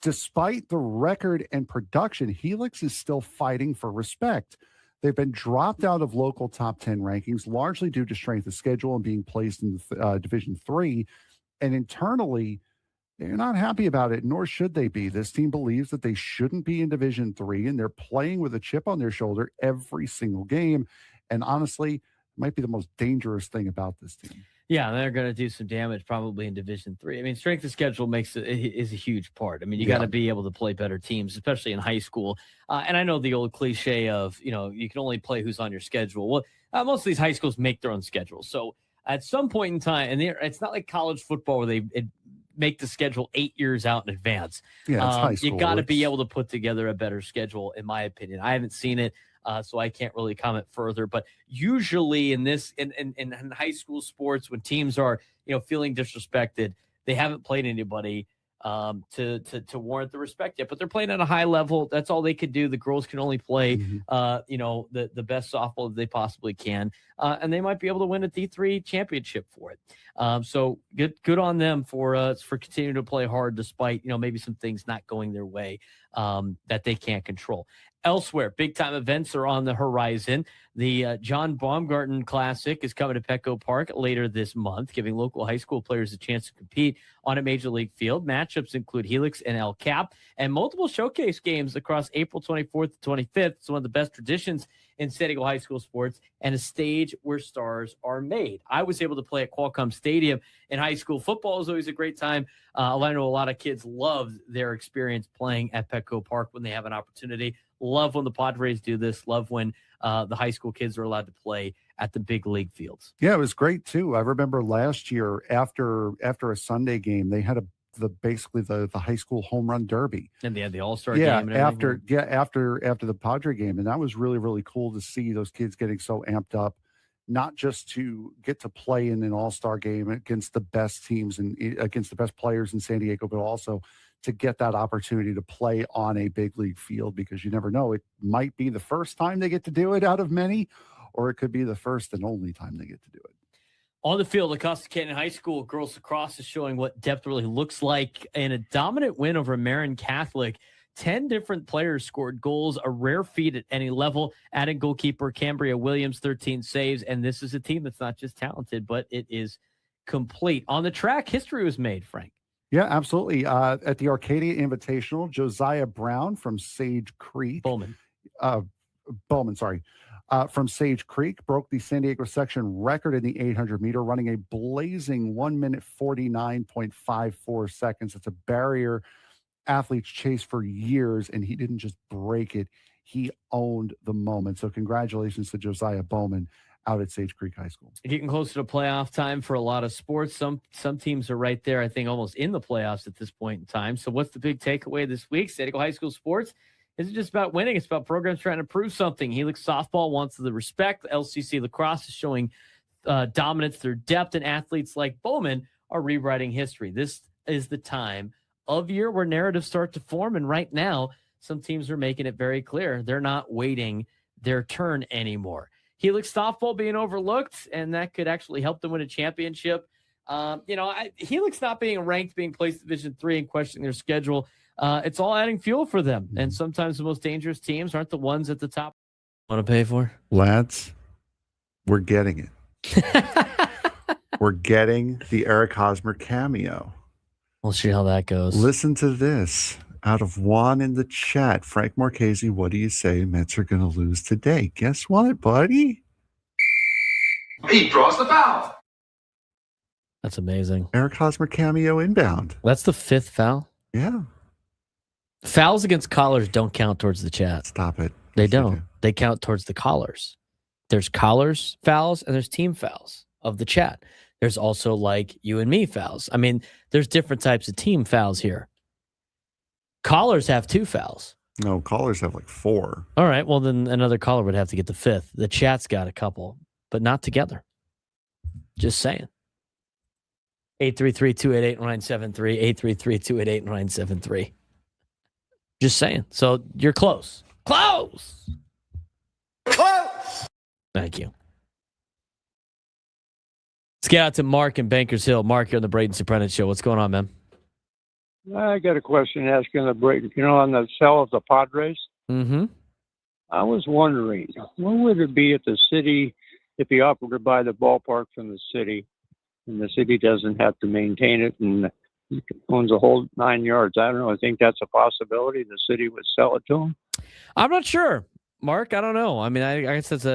Despite the record and production, Helix is still fighting for respect. They've been dropped out of local top 10 rankings, largely due to strength of schedule and being placed in Division III. And internally, they're not happy about it, nor should they be. This team believes that they shouldn't be in Division III, and they're playing with a chip on their shoulder every single game. And honestly, it might be the most dangerous thing about this team. Yeah, they're going to do some damage probably in Division III. I mean, strength of schedule is a huge part. I mean, you got to be able to play better teams, especially in high school. And I know the old cliche of, you can only play who's on your schedule. Well, most of these high schools make their own schedules. So at some point in time, and it's not like college football where they make the schedule 8 years out in advance. Yeah, it's high school. You got to be able to put together a better schedule, in my opinion. I haven't seen it, so I can't really comment further. But usually in high school sports, when teams are feeling disrespected, they haven't played anybody to warrant the respect yet. But they're playing at a high level. That's all they could do. The girls can only play the best softball that they possibly can, and they might be able to win a D3 championship for it. So good on them for continuing to play hard despite maybe some things not going their way that they can't control. Elsewhere, big-time events are on the horizon. The John Baumgarten Classic is coming to Petco Park later this month, giving local high school players a chance to compete on a major league field. Matchups include Helix and El Cap, and multiple showcase games across April 24th to 25th. It's one of the best traditions in San Diego high school sports, and a stage where stars are made. I was able to play at Qualcomm Stadium in high school. Football is always a great time. I know a lot of kids love their experience playing at Petco Park when they have an opportunity. Love when the Padres do this. Love when the high school kids are allowed to play at the big league fields. Yeah, it was great too. I remember last year after a Sunday game, they had a basically the high school home run derby. And they had the All-Star game. And after the Padre game, and that was really, really cool to see those kids getting so amped up, not just to get to play in an All-Star game against the best teams and against the best players in San Diego, but also to get that opportunity to play on a big league field, because you never know, it might be the first time they get to do it out of many, or it could be the first and only time they get to do it. On the field, Acosta Canyon High School girls lacrosse is showing what depth really looks like in a dominant win over Marin Catholic. 10 different players scored goals, a rare feat at any level. Adding goalkeeper Cambria Williams, 13 saves. And this is a team that's not just talented, but it is complete. On the track, history was made, Frank. Yeah, absolutely. At the Arcadia Invitational, Josiah Brown from Sage Creek. Bowman, sorry. From Sage Creek broke the San Diego section record in the 800 meter, running a blazing 1 minute 49.54 seconds. It's a barrier athletes chase for years, and he didn't just break it. He owned the moment. So congratulations to Josiah Bowman out at Sage Creek High School. Getting closer to playoff time for a lot of sports. Some teams are right there, I think, almost in the playoffs at this point in time. So what's the big takeaway this week? San Diego High School sports isn't just about winning. It's about programs trying to prove something. Helix softball wants the respect. LCC lacrosse is showing dominance, their depth, and athletes like Bowman are rewriting history. This is the time of year where narratives start to form, and right now, some teams are making it very clear they're not waiting their turn anymore. Helix softball being overlooked, and that could actually help them win a championship. Helix not being ranked, being placed Division III and questioning their schedule, it's all adding fuel for them. And sometimes the most dangerous teams aren't the ones at the top. Want to pay for? Lads, we're getting it. We're getting the Eric Hosmer cameo. We'll see how that goes. Listen to this. Out of Juan in the chat, Frank Marchese, what do you say? Mets are going to lose today. Guess what, buddy? He draws the foul. That's amazing. Eric Hosmer cameo inbound. That's the 5th foul. Yeah. Fouls against callers don't count towards the chat. Stop it. They don't. They count towards the callers. There's callers fouls and there's team fouls of the chat. There's also like you and me fouls. I mean, there's different types of team fouls here. Callers have 2 fouls. No, callers have like 4. All right. Well, then another caller would have to get the 5th. The chat's got a couple, but not together. Just saying. 833-288-973. 833-288-973. Just saying. So you're close. Close. Thank you. Let's get out to Mark in Bankers Hill. Mark, you're on the Braden Surprenant Show. What's going on, man? I got a question asking the Braden. On the sale of the Padres? Mm-hmm. I was wondering, what would it be if the city, if he offered to buy the ballpark from the city, and the city doesn't have to maintain it and owns a whole 9 yards? I don't know. I think that's a possibility. The city would sell it to him. I'm not sure, Mark. I don't know. I mean, I guess that's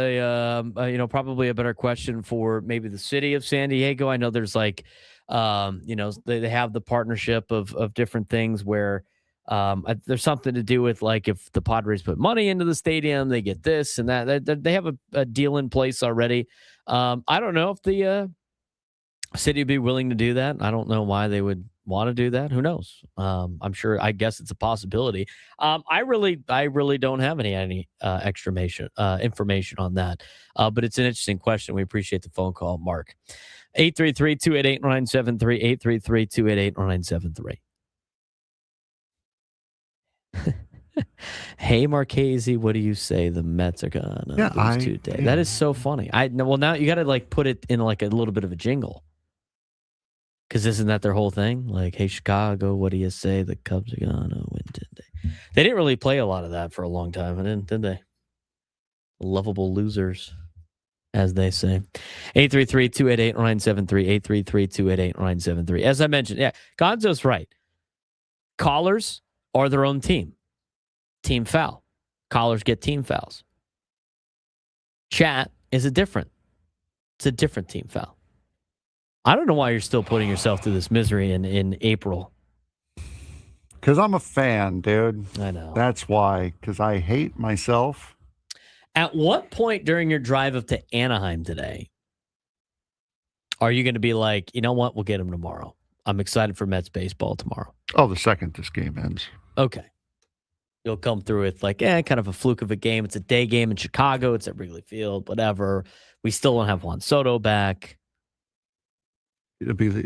probably a better question for maybe the city of San Diego. I know there's like, they have the partnership of different things where there's something to do with like if the Padres put money into the stadium, they get this and that. They have a deal in place already. I don't know if the city would be willing to do that. I don't know why they would want to do that. Who knows? I'm sure. I guess it's a possibility. I really don't have any extra information on that. But it's an interesting question. We appreciate the phone call, Mark. 833-288-973. 833-288-973. Hey, Marchese, what do you say? The Mets are gonna lose today. Yeah. That is so funny. Now you got to like put it in like a little bit of a jingle. Because isn't that their whole thing? Like, hey, Chicago, what do you say? The Cubs are going to win today. They didn't really play a lot of that for a long time, did they? Lovable losers, as they say. 833-288-973. 833-288-973. As I mentioned, yeah, Gonzo's right. Callers are their own team. Team foul. Callers get team fouls. Chat is it's a different team foul. I don't know why you're still putting yourself through this misery in April. Because I'm a fan, dude. I know. That's why. Because I hate myself. At what point during your drive up to Anaheim today are you going to be like, you know what? We'll get him tomorrow. I'm excited for Mets baseball tomorrow. Oh, the second this game ends. Okay. You'll come through with kind of a fluke of a game. It's a day game in Chicago. It's at Wrigley Field, whatever. We still don't have Juan Soto back. It'll be the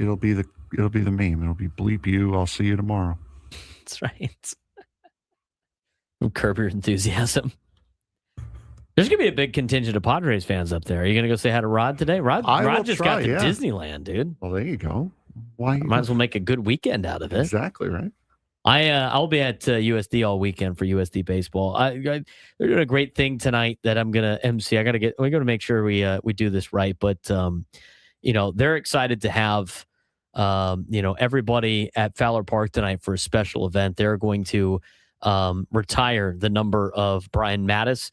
meme. It'll be bleep you. I'll see you tomorrow. That's right. Curb your enthusiasm. There's going to be a big contingent of Padres fans up there. Are you going to go say hi to Rod today? Rod just got to Disneyland, dude. Well, there you go. Why? Might as well make a good weekend out of it. Exactly right. I'll be at USD all weekend for USD baseball. They're doing a great thing tonight that I'm gonna MC. We're gonna make sure we do this right. But they're excited to have everybody at Fowler Park tonight for a special event. They're going to retire the number of Brian Mattis.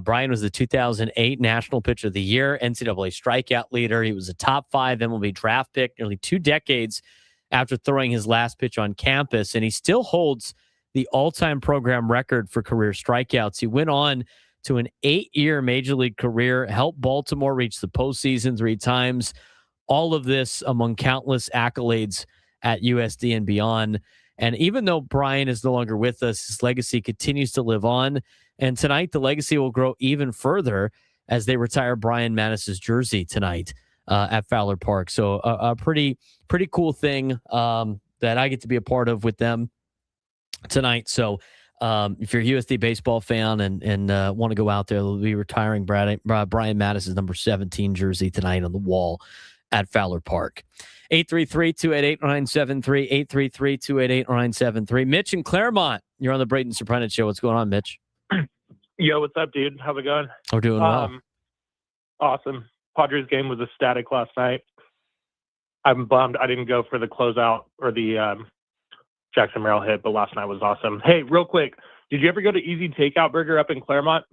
Brian was the 2008 National Pitcher of the Year, NCAA strikeout leader. He was a top 5 MLB draft pick nearly 2 decades after throwing his last pitch on campus, and he still holds the all-time program record for career strikeouts. He went on to an 8-year Major League career, helped Baltimore reach the postseason 3 times, all of this among countless accolades at USD and beyond. And even though Brian is no longer with us, his legacy continues to live on, and tonight the legacy will grow even further as they retire Brian Mattis' jersey tonight at Fowler Park. So a pretty cool thing that I get to be a part of with them tonight. So if you're a USD baseball fan and want to go out there, they'll be retiring Brian Mattis' number 17 jersey tonight on the wall at Fowler Park. 833-288-0973, 833-288-0973. Mitch in Claremont, you're on the Braden Surprenant Show. What's going on, Mitch? Yo, what's up, dude? How's it going? We're doing well. Awesome. Padres game was ecstatic last night. I'm bummed I didn't go for the closeout or the Jackson Merrill hit, but last night was awesome. Hey, real quick, did you ever go to Easy Takeout Burger up in Claremont?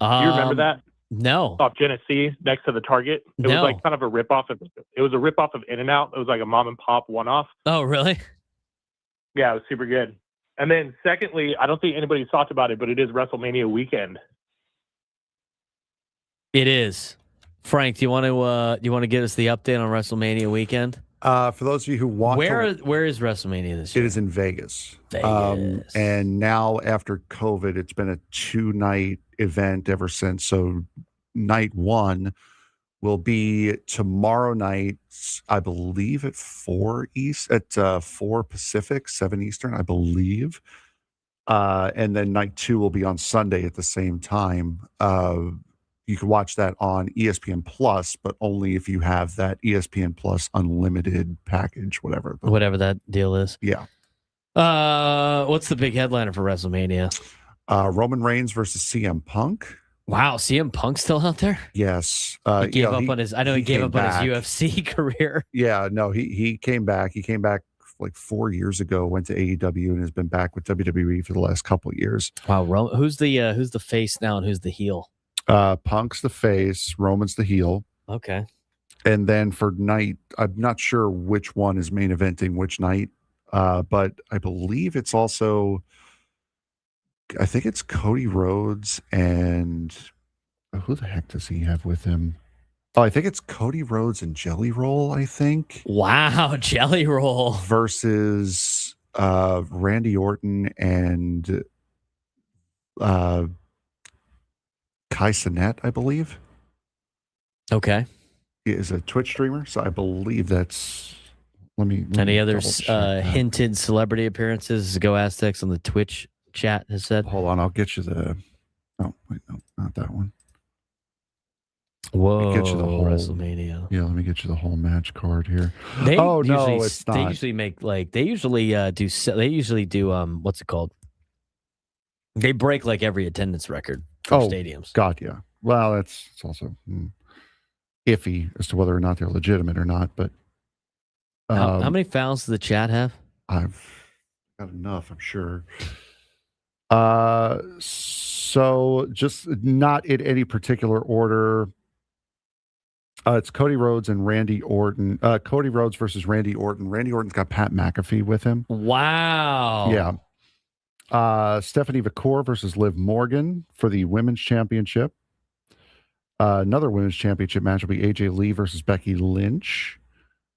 Do you remember that? No. Off Genesee, next to the Target. It was like kind of a ripoff of. It was a ripoff of In-N-Out. It was like a mom and pop one-off. Oh, really? Yeah, it was super good. And then, secondly, I don't think anybody's talked about it, but it is WrestleMania weekend. It is. Frank, do you want to get us the update on WrestleMania weekend? For those of you who want where is WrestleMania this year? It is in Vegas. Vegas. And now after COVID, it's been a 2-night event ever since. So night 1 will be tomorrow night, I believe at 4 Pacific, 7 Eastern, I believe. And then night 2 will be on Sunday at the same time. You can watch that on ESPN Plus, but only if you have that ESPN Plus unlimited package, whatever that deal is. Yeah. What's the big headliner for WrestleMania? Roman Reigns versus CM Punk. Wow, CM Punk's still out there? Yes. He gave up on his. I know he gave up on his UFC career. Yeah, no, he came back. He came back like 4 years ago. Went to AEW and has been back with WWE for the last couple of years. Wow, who's the face now and who's the heel? Punk's the face, Roman's the heel. Okay. And then for night, I'm not sure which one is main eventing which night, but I believe it's also, I think it's Cody Rhodes and who the heck does he have with him? Oh, I think it's Cody Rhodes and Jelly Roll, I think. Wow, Jelly Roll. Versus Randy Orton and Kai Cenat, I believe. Okay. He is a Twitch streamer, so I believe that's. Any other hinted celebrity appearances? Go Aztecs on the Twitch chat has said. Hold on, I'll get you the. Oh wait, no, not that one. Whoa! Get you the whole WrestleMania. Yeah, let me get you the whole match card here. No, it's not. They usually make They usually do. What's it called? They break like every attendance record for stadiums. God, yeah. Well, it's also iffy as to whether or not they're legitimate or not. But how many fouls does the chat have? I've got enough, I'm sure. So just not in any particular order. It's Cody Rhodes and Randy Orton. Cody Rhodes versus Randy Orton. Randy Orton's got Pat McAfee with him. Wow. Yeah. Stephanie Vacour versus Liv Morgan for the women's championship. Another women's championship match will be AJ Lee versus Becky Lynch.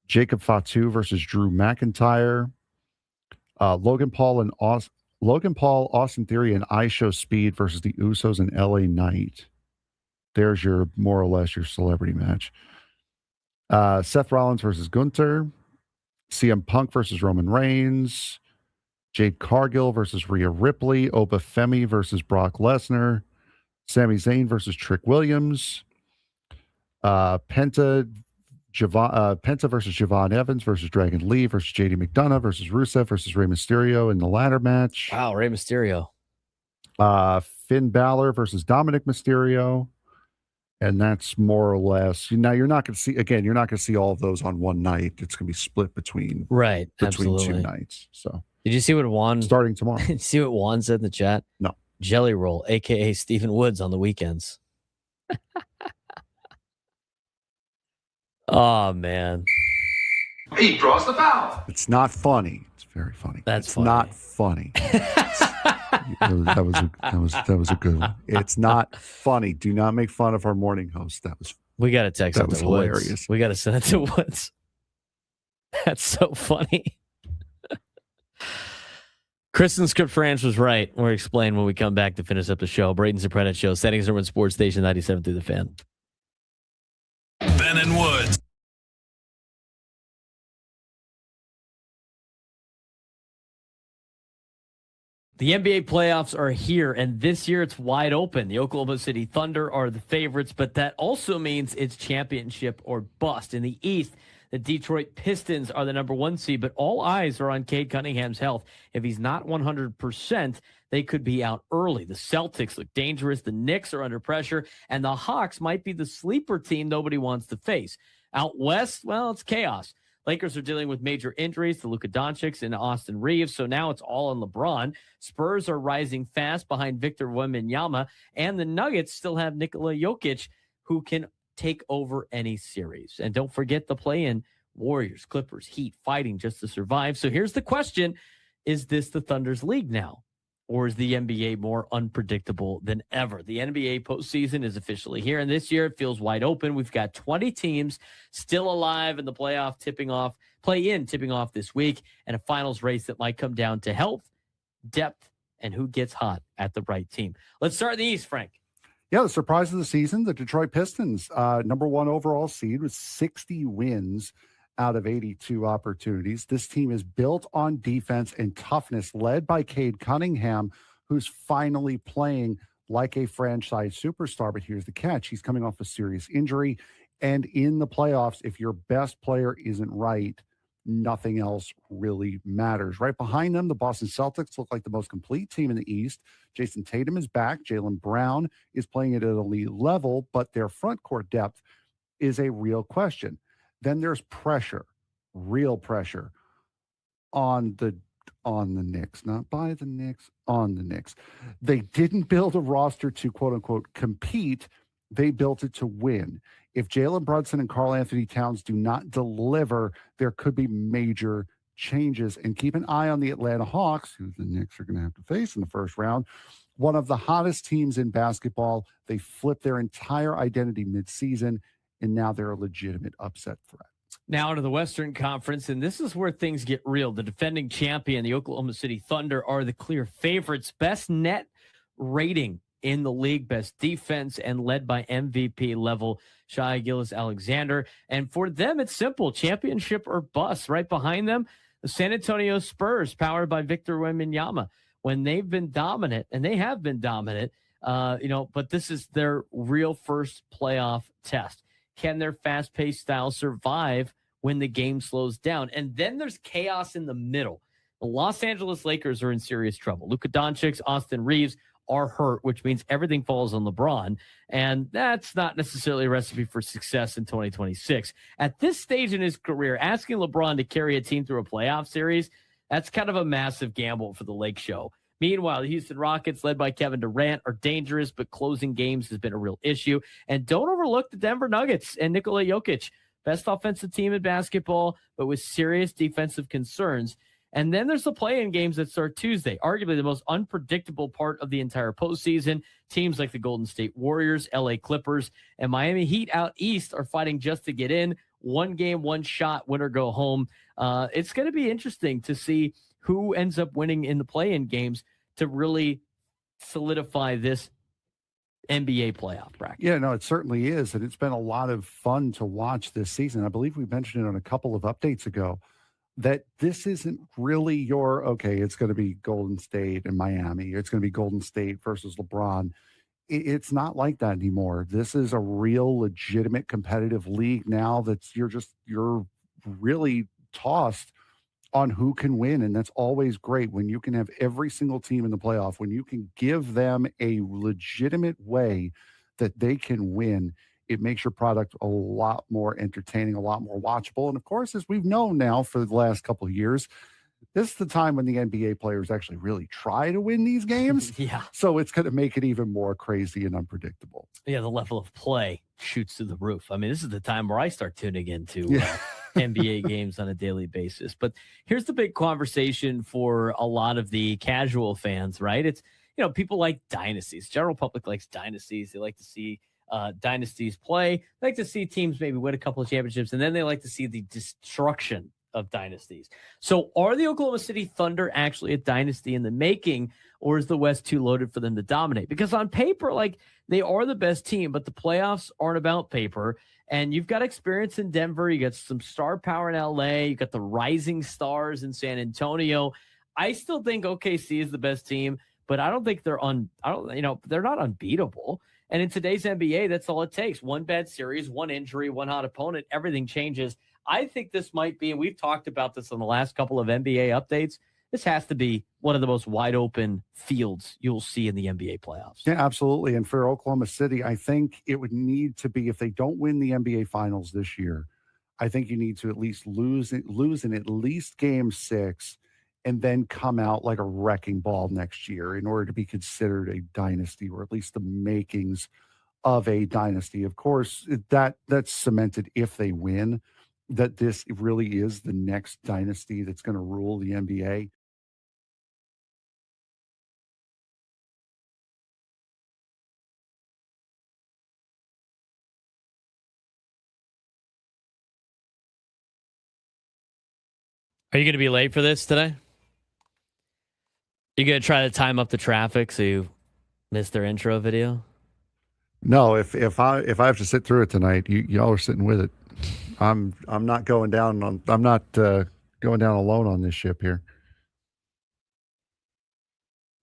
Jacob Fatu versus Drew McIntyre. Logan Paul, Austin Theory, and I Show Speed versus the Usos and LA Knight. There's your more or less your celebrity match. Seth Rollins versus Gunther. CM Punk versus Roman Reigns. Jade Cargill versus Rhea Ripley. Oba Femi versus Brock Lesnar. Sami Zayn versus Trick Williams. Penta versus Javon Evans versus Dragon Lee versus JD McDonough versus Rusev versus Rey Mysterio in the ladder match. Wow, Rey Mysterio. Finn Balor versus Dominic Mysterio. And that's more or less. Now you're not going to see all of those on one night. It's going to be split between absolutely. 2 nights. So did you see what Juan starting tomorrow? Did you see what Juan said in the chat? No. Jelly Roll, aka Stephen Woods, on the weekends. Oh man. He draws the foul. It's not funny. It's very funny. That's it's not funny. That was a good one. It's not funny. Do not make fun of our morning host. We got to text that was to Woods. hilarious. We got to send it to Woods. That's so funny. Kristen Scripps Ranch was right. We'll explain when we come back to finish up the show. Braden Surprenant Show, Settings Urban Sports Station 97 through the Fan. Ben and Woods. The NBA playoffs are here, and this year it's wide open. The Oklahoma City Thunder are the favorites, but that also means it's championship or bust. In the East, the Detroit Pistons are the number 1 seed, but all eyes are on Cade Cunningham's health. If he's not 100%, they could be out early. The Celtics look dangerous. The Knicks are under pressure, and the Hawks might be the sleeper team nobody wants to face. Out west, well, it's chaos. Lakers are dealing with major injuries to Luka Doncic and Austin Reeves, so now it's all on LeBron. Spurs are rising fast behind Victor Wembanyama, and the Nuggets still have Nikola Jokic, who can take over any series. And don't forget the play-in: Warriors, Clippers, Heat fighting just to survive. So here's the question: is this the Thunder's league now? Or is the NBA more unpredictable than ever? The NBA postseason is officially here, and this year it feels wide open. We've got 20 teams still alive in the play-in tipping off this week, and a finals race that might come down to health, depth, and who gets hot at the right team. Let's start in the East, Frank. Yeah, the surprise of the season, the Detroit Pistons, number 1 overall seed with 60 wins out of 82 opportunities. This team is built on defense and toughness, led by Cade Cunningham, who's finally playing like a franchise superstar. But here's the catch. He's coming off a serious injury. And in the playoffs, if your best player isn't right, nothing else really matters. Right behind them, the Boston Celtics look like the most complete team in the East. Jason Tatum is back. Jaylen Brown is playing at an elite level, but their front court depth is a real question. Then there's pressure, real pressure on the Knicks, not by the Knicks, on the Knicks. They didn't build a roster to, quote unquote, compete. They built it to win. If Jalen Brunson and Karl Anthony Towns do not deliver, there could be major changes. And keep an eye on the Atlanta Hawks, who the Knicks are going to have to face in the first round. One of the hottest teams in basketball. They flipped their entire identity midseason, and now they're a legitimate upset threat. Now to the Western Conference, and this is where things get real. The defending champion, the Oklahoma City Thunder, are the clear favorites. Best net rating in the league, best defense, and led by MVP level Shai Gilgeous-Alexander. And for them, it's simple: championship or bust. Right behind them, the San Antonio Spurs, powered by Victor Wembanyama. When they've been dominant, and they have been dominant, but this is their real first playoff test. Can their fast-paced style survive when the game slows down? And then there's chaos in the middle. The Los Angeles Lakers are in serious trouble. Luka Doncic, Austin Reeves are hurt, which means everything falls on LeBron. And that's not necessarily a recipe for success in 2026. At this stage in his career, asking LeBron to carry a team through a playoff series, that's kind of a massive gamble for the Lake Show. Meanwhile, the Houston Rockets, led by Kevin Durant, are dangerous, but closing games has been a real issue. And don't overlook the Denver Nuggets and Nikola Jokic, best offensive team in basketball, but with serious defensive concerns. And then there's the play-in games that start Tuesday, arguably the most unpredictable part of the entire postseason. Teams like the Golden State Warriors, LA Clippers, and Miami Heat out east are fighting just to get in. one game, one shot, win or go home. It's going to be interesting to see who ends up winning in the play-in games to really solidify this NBA playoff bracket. Yeah, no, it certainly is. And it's been a lot of fun to watch this season. I believe we mentioned it on a couple of updates ago that this isn't really it's going to be Golden State and Miami. It's going to be Golden State versus LeBron. It's not like that anymore. This is a real legitimate competitive league now you're really tossed on who can win. And that's always great when you can have every single team in the playoff, when you can give them a legitimate way that they can win. It makes your product a lot more entertaining, a lot more watchable. And of course, as we've known now for the last couple of years, this is the time when the NBA players actually really try to win these games. Yeah. So it's going to make it even more crazy and unpredictable. Yeah, the level of play shoots through the roof. I mean, this is the time where I start tuning into NBA games on a daily basis. But here's the big conversation for a lot of the casual fans, right? It's, people like dynasties. General public likes dynasties. They like to see dynasties play. They like to see teams maybe win a couple of championships, and then they like to see the destruction of dynasties. So are the Oklahoma City Thunder actually a dynasty in the making, or is the West too loaded for them to dominate? Because on paper, they are the best team, but the playoffs aren't about paper. And you've got experience in Denver. You got some star power in LA. You got the rising stars in San Antonio. I still think OKC is the best team, but I don't think they're not unbeatable. And in today's NBA, that's all it takes. One bad series, one injury, one hot opponent, everything changes. I think this might be, and we've talked about this on the last couple of NBA updates, this has to be one of the most wide open fields you'll see in the NBA playoffs. Yeah, absolutely. And for Oklahoma City, I think it would need to be, if they don't win the NBA Finals this year, I think you need to at least lose in at least game 6 and then come out like a wrecking ball next year in order to be considered a dynasty, or at least the makings of a dynasty. Of course, that's cemented if they win, that this really is the next dynasty that's going to rule the NBA. Are you going to be late for this today? You going to try to time up the traffic so you miss their intro video? No, if I have to sit through it tonight, y'all are sitting with it. I'm not going down alone on this ship here.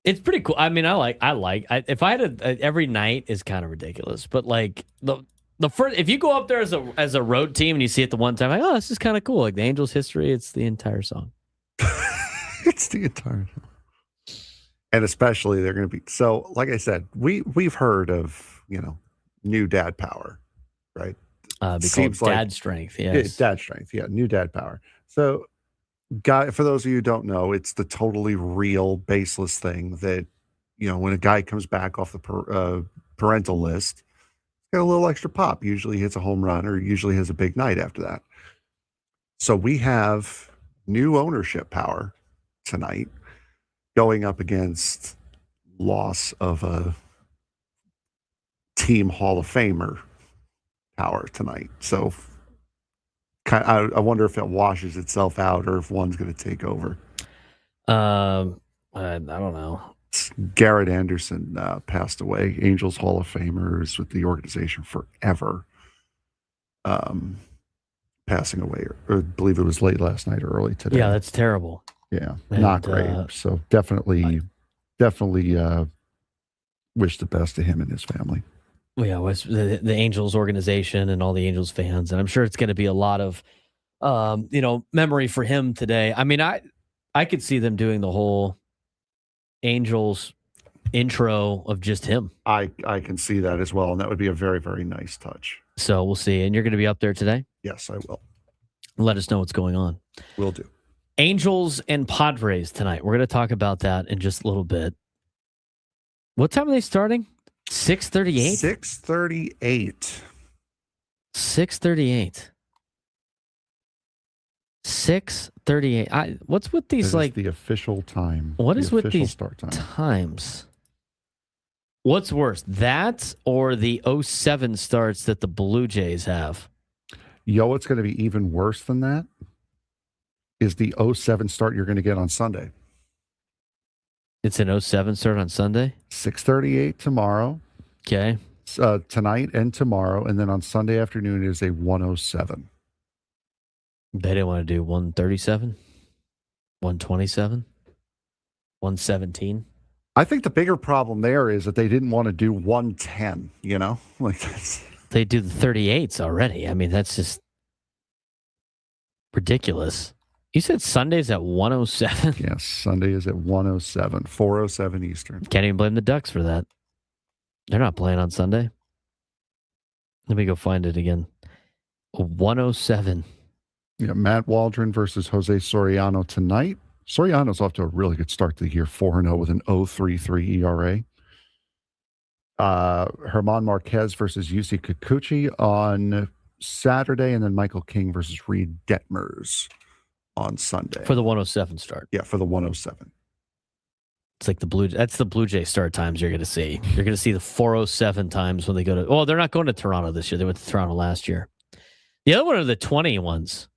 It's pretty cool. I mean, if I had every night is kind of ridiculous, but the first, if you go up there as a road team and you see it the one time, oh, this is kind of cool. Like the Angels history, it's the entire song. It's the entire song. And especially they're going to be, so like I said, we've heard of, new dad power, right? Seems like dad strength. Yes. Dad strength. Yeah. New dad power. So for those of you who don't know, it's the totally real baseless thing that, when a guy comes back off the parental list, got a little extra pop, usually hits a home run or usually has a big night after that. So we have new ownership power tonight going up against loss of a team Hall of Famer power tonight. So I wonder if it washes itself out or if one's going to take over. I don't know. Garrett Anderson passed away. Angels Hall of Famer, is with the organization forever. Passing away, or I believe it was late last night or early today. Yeah, that's terrible. Yeah, not great. So definitely wish the best to him and his family. Well, yeah, it's the Angels organization and all the Angels fans, and I'm sure it's going to be a lot of, memory for him today. I mean, I could see them doing the whole Angels intro of just him. I can see that as well, and that would be a very, very nice touch. So we'll see. And you're going to be up there today? Yes, I will. Let us know what's going on. Will do. Angels and Padres tonight. We're going to talk about that in just a little bit. What time are they starting? 6:38? 6:38. 6:38. 6:38. What's with these, like the official time? What is with these start time? Times? What's worse, that or the 07 starts that the Blue Jays have? What's going to be even worse than that is the 07 start you're going to get on Sunday. It's an 07 start on Sunday? 6:38 tomorrow. Okay. Tonight and tomorrow. And then on Sunday afternoon is a 107. They didn't want to do 137, 127, 117. I think the bigger problem there is that they didn't want to do 110, Like that's... They do the 38s already. I mean, that's just ridiculous. You said Sunday's at 107? Yes, Sunday is at 107, 4:07 Eastern. Can't even blame the Ducks for that. They're not playing on Sunday. Let me go find it again. 107. Yeah, Matt Waldron versus Jose Soriano tonight. Soriano's off to a really good start to the year, 4-0 with an 0.33 ERA. Herman Marquez versus Yusei Kikuchi on Saturday, and then Michael King versus Reed Detmers on Sunday. For the 107 start. Yeah, for the 107. It's like that's the Blue Jay start times you're going to see. You're going to see the 407 times when they go to... Oh, they're not going to Toronto this year. They went to Toronto last year. The other one are the 20 ones.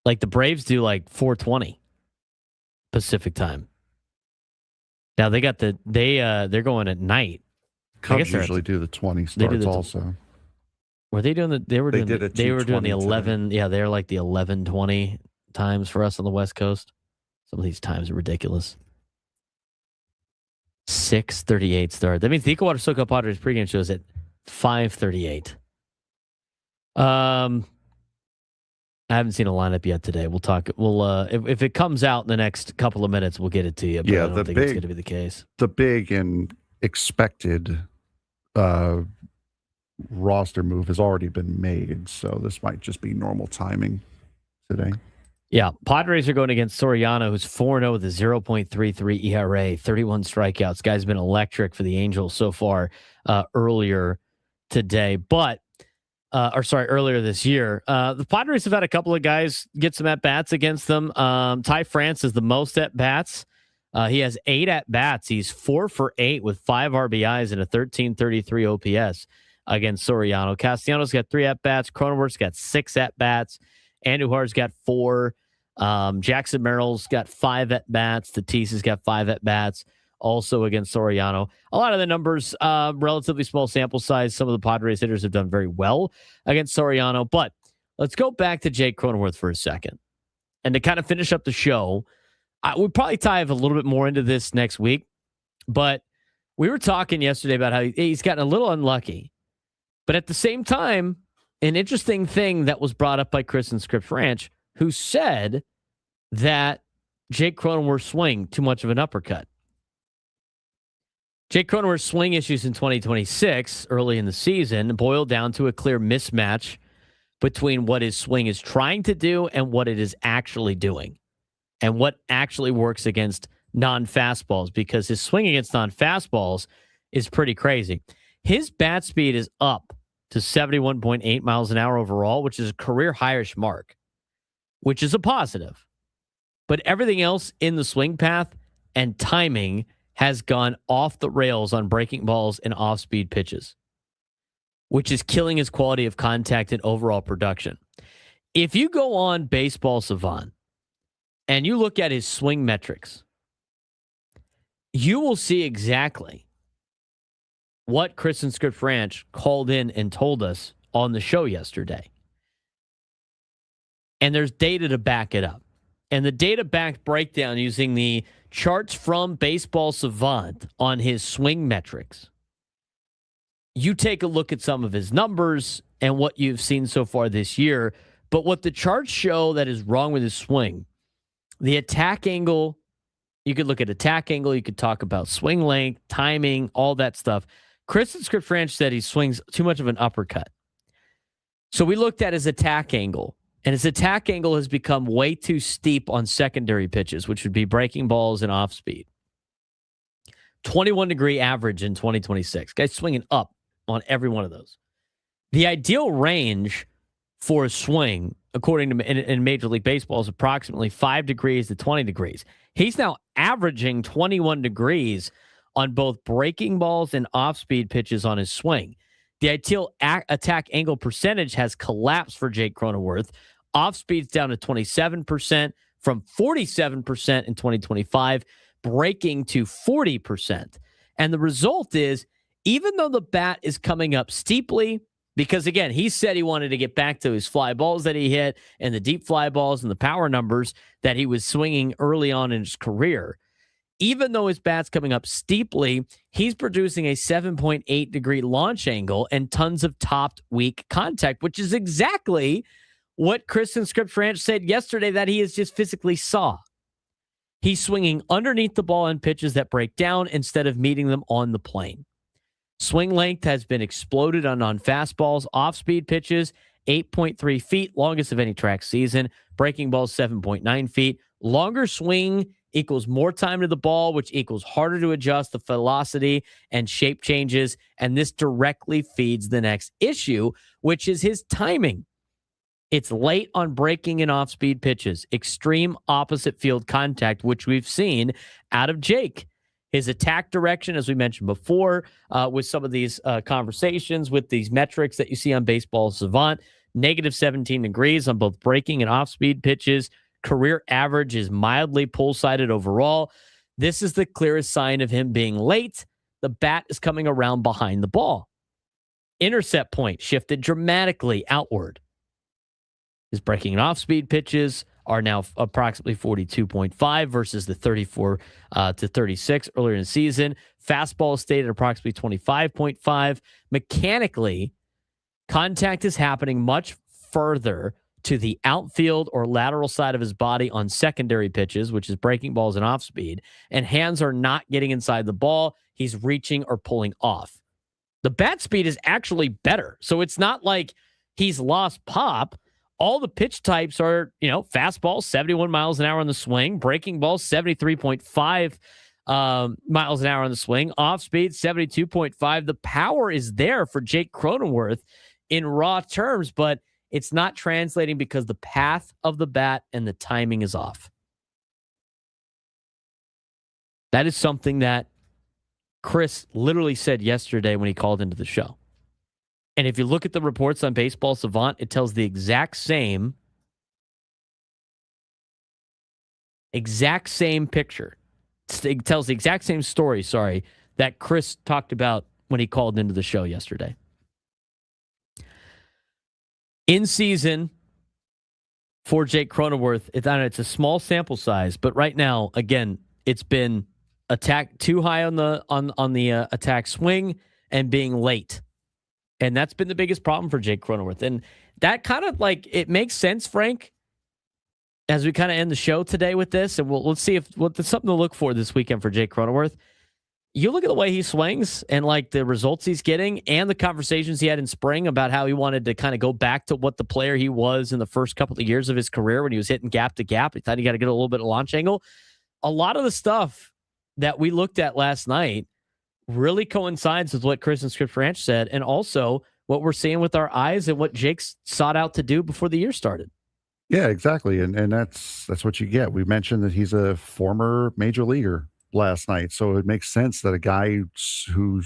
Like the Braves do like 4:20 Pacific time. Now they got they're going at night. Cubs usually do the 20 starts also. Were they doing the? They were doing the 11. Today. Yeah, they're like the 11:20 times for us on the West Coast. Some of these times are ridiculous. 6:38 start. That means the Ecowater SoCal Padres pregame show is at 5:38. I haven't seen a lineup yet today. We'll talk. We'll if it comes out in the next couple of minutes, we'll get it to you. But I don't think it's going to be the case. The big and expected roster move has already been made, so this might just be normal timing today. Yeah, Padres are going against Soriano, who's 4-0 with a 0.33 ERA, 31 strikeouts. Guy's been electric for the Angels so far earlier today, earlier this year. The Padres have had a couple of guys get some at-bats against them. Ty France is the most at-bats. He has 8 at-bats. He's 4 for 8 with 5 RBIs and a 1333 OPS against Soriano. Castellanos got 3 at-bats. Cronenworth's got 6 at-bats. Andujar's got 4. Jackson Merrill's got 5 at-bats. Tatis has got 5 at-bats also against Soriano. A lot of the numbers, relatively small sample size. Some of the Padres hitters have done very well against Soriano. But let's go back to Jake Cronenworth for a second. And to kind of finish up the show, we'll probably dive a little bit more into this next week. But we were talking yesterday about how he's gotten a little unlucky. But at the same time, an interesting thing that was brought up by Chris in Scripps Ranch, who said that Jake Cronenworth's swing, too much of an uppercut. Jake Cronenworth's swing issues in 2026, early in the season, boiled down to a clear mismatch between what his swing is trying to do and what it is actually doing, and what actually works against non-fastballs, because his swing against non-fastballs is pretty crazy. His bat speed is up to 71.8 miles an hour overall, which is a career highish mark, which is a positive. But everything else in the swing path and timing has gone off the rails on breaking balls and off-speed pitches, which is killing his quality of contact and overall production. If you go on Baseball Savant and you look at his swing metrics, you will see exactly what Chris and Scripps Ranch called in and told us on the show yesterday. And there's data to back it up. And the data-backed breakdown using the charts from Baseball Savant on his swing metrics. You take a look at some of his numbers and what you've seen so far this year, but what the charts show that is wrong with his swing, the attack angle, you could look at attack angle, you could talk about swing length, timing, all that stuff. Chris and Scripps Ranch said he swings too much of an uppercut. So we looked at his attack angle. And his attack angle has become way too steep on secondary pitches, which would be breaking balls and off speed. 21-degree average in 2026. Guy's swinging up on every one of those. The ideal range for a swing, according to in Major League Baseball, is approximately 5 degrees to 20 degrees. He's now averaging 21 degrees on both breaking balls and off-speed pitches on his swing. The ideal attack angle percentage has collapsed for Jake Cronenworth. Off speed's down to 27% from 47% in 2025, breaking to 40%. And the result is, even though the bat is coming up steeply, because again, he said he wanted to get back to his fly balls that he hit and the deep fly balls and the power numbers that he was swinging early on in his career. Even though his bat's coming up steeply, he's producing a 7.8 degree launch angle and tons of topped weak contact, which is exactly what Chris and Scripps Ranch said yesterday that he is just physically saw. He's swinging underneath the ball on pitches that break down instead of meeting them on the plane. Swing length has been exploded on fastballs, off-speed pitches, 8.3 feet, longest of any track season. Breaking balls, 7.9 feet. Longer swing equals more time to the ball, which equals harder to adjust the velocity and shape changes. And this directly feeds the next issue, which is his timing. It's late on breaking and off-speed pitches, extreme opposite field contact, which we've seen out of Jake. His attack direction, as we mentioned before, with some of these conversations, with these metrics that you see on Baseball Savant, negative 17 degrees on both breaking and off-speed pitches. Career average is mildly pull-sided overall. This is the clearest sign of him being late. The bat is coming around behind the ball. Intercept point shifted dramatically outward. His breaking and off-speed pitches are now approximately 42.5 versus the 34 to 36 earlier in the season. Fastball stayed at approximately 25.5. Mechanically, contact is happening much further to the outfield or lateral side of his body on secondary pitches, which is breaking balls and off-speed, and hands are not getting inside the ball. He's reaching or pulling off. The bat speed is actually better, so it's not like he's lost pop. All the pitch types are, fastball, 71 miles an hour on the swing, breaking ball, 73.5 miles an hour on the swing, off speed, 72.5. The power is there for Jake Cronenworth in raw terms, but it's not translating because the path of the bat and the timing is off. That is something that Chris literally said yesterday when he called into the show. And if you look at the reports on Baseball Savant, it tells the exact same picture. It tells the exact same story, that Chris talked about when he called into the show yesterday. In season for Jake Cronenworth, it's a small sample size, but right now, again, it's been attack too high on the attack swing and being late. And that's been the biggest problem for Jake Cronenworth. And that kind of it makes sense, Frank, as we kind of end the show today with this. And let's see if there's something to look for this weekend for Jake Cronenworth. You look at the way he swings and the results he's getting and the conversations he had in spring about how he wanted to kind of go back to what the player he was in the first couple of years of his career when he was hitting gap to gap. He thought he got to get a little bit of launch angle. A lot of the stuff that we looked at last night really coincides with what Chris and Scripps Ranch said, and also what we're seeing with our eyes and what Jake's sought out to do before the year started. Yeah, exactly. And that's what you get. We mentioned that he's a former major leaguer last night. So it makes sense that a guy who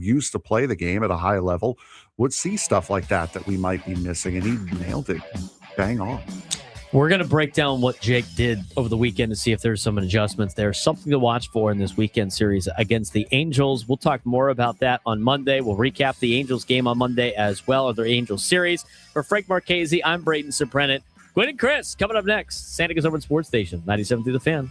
used to play the game at a high level would see stuff like that we might be missing. And he nailed it. Bang on. We're going to break down what Jake did over the weekend to see if there's some adjustments there. Something to watch for in this weekend series against the Angels. We'll talk more about that on Monday. We'll recap the Angels game on Monday as well, or their Angels series. For Frank Marchese, I'm Braden Surprenant. Gwen and Chris coming up next. Santa Cruz Urban Sports Station, 97 through the Fan.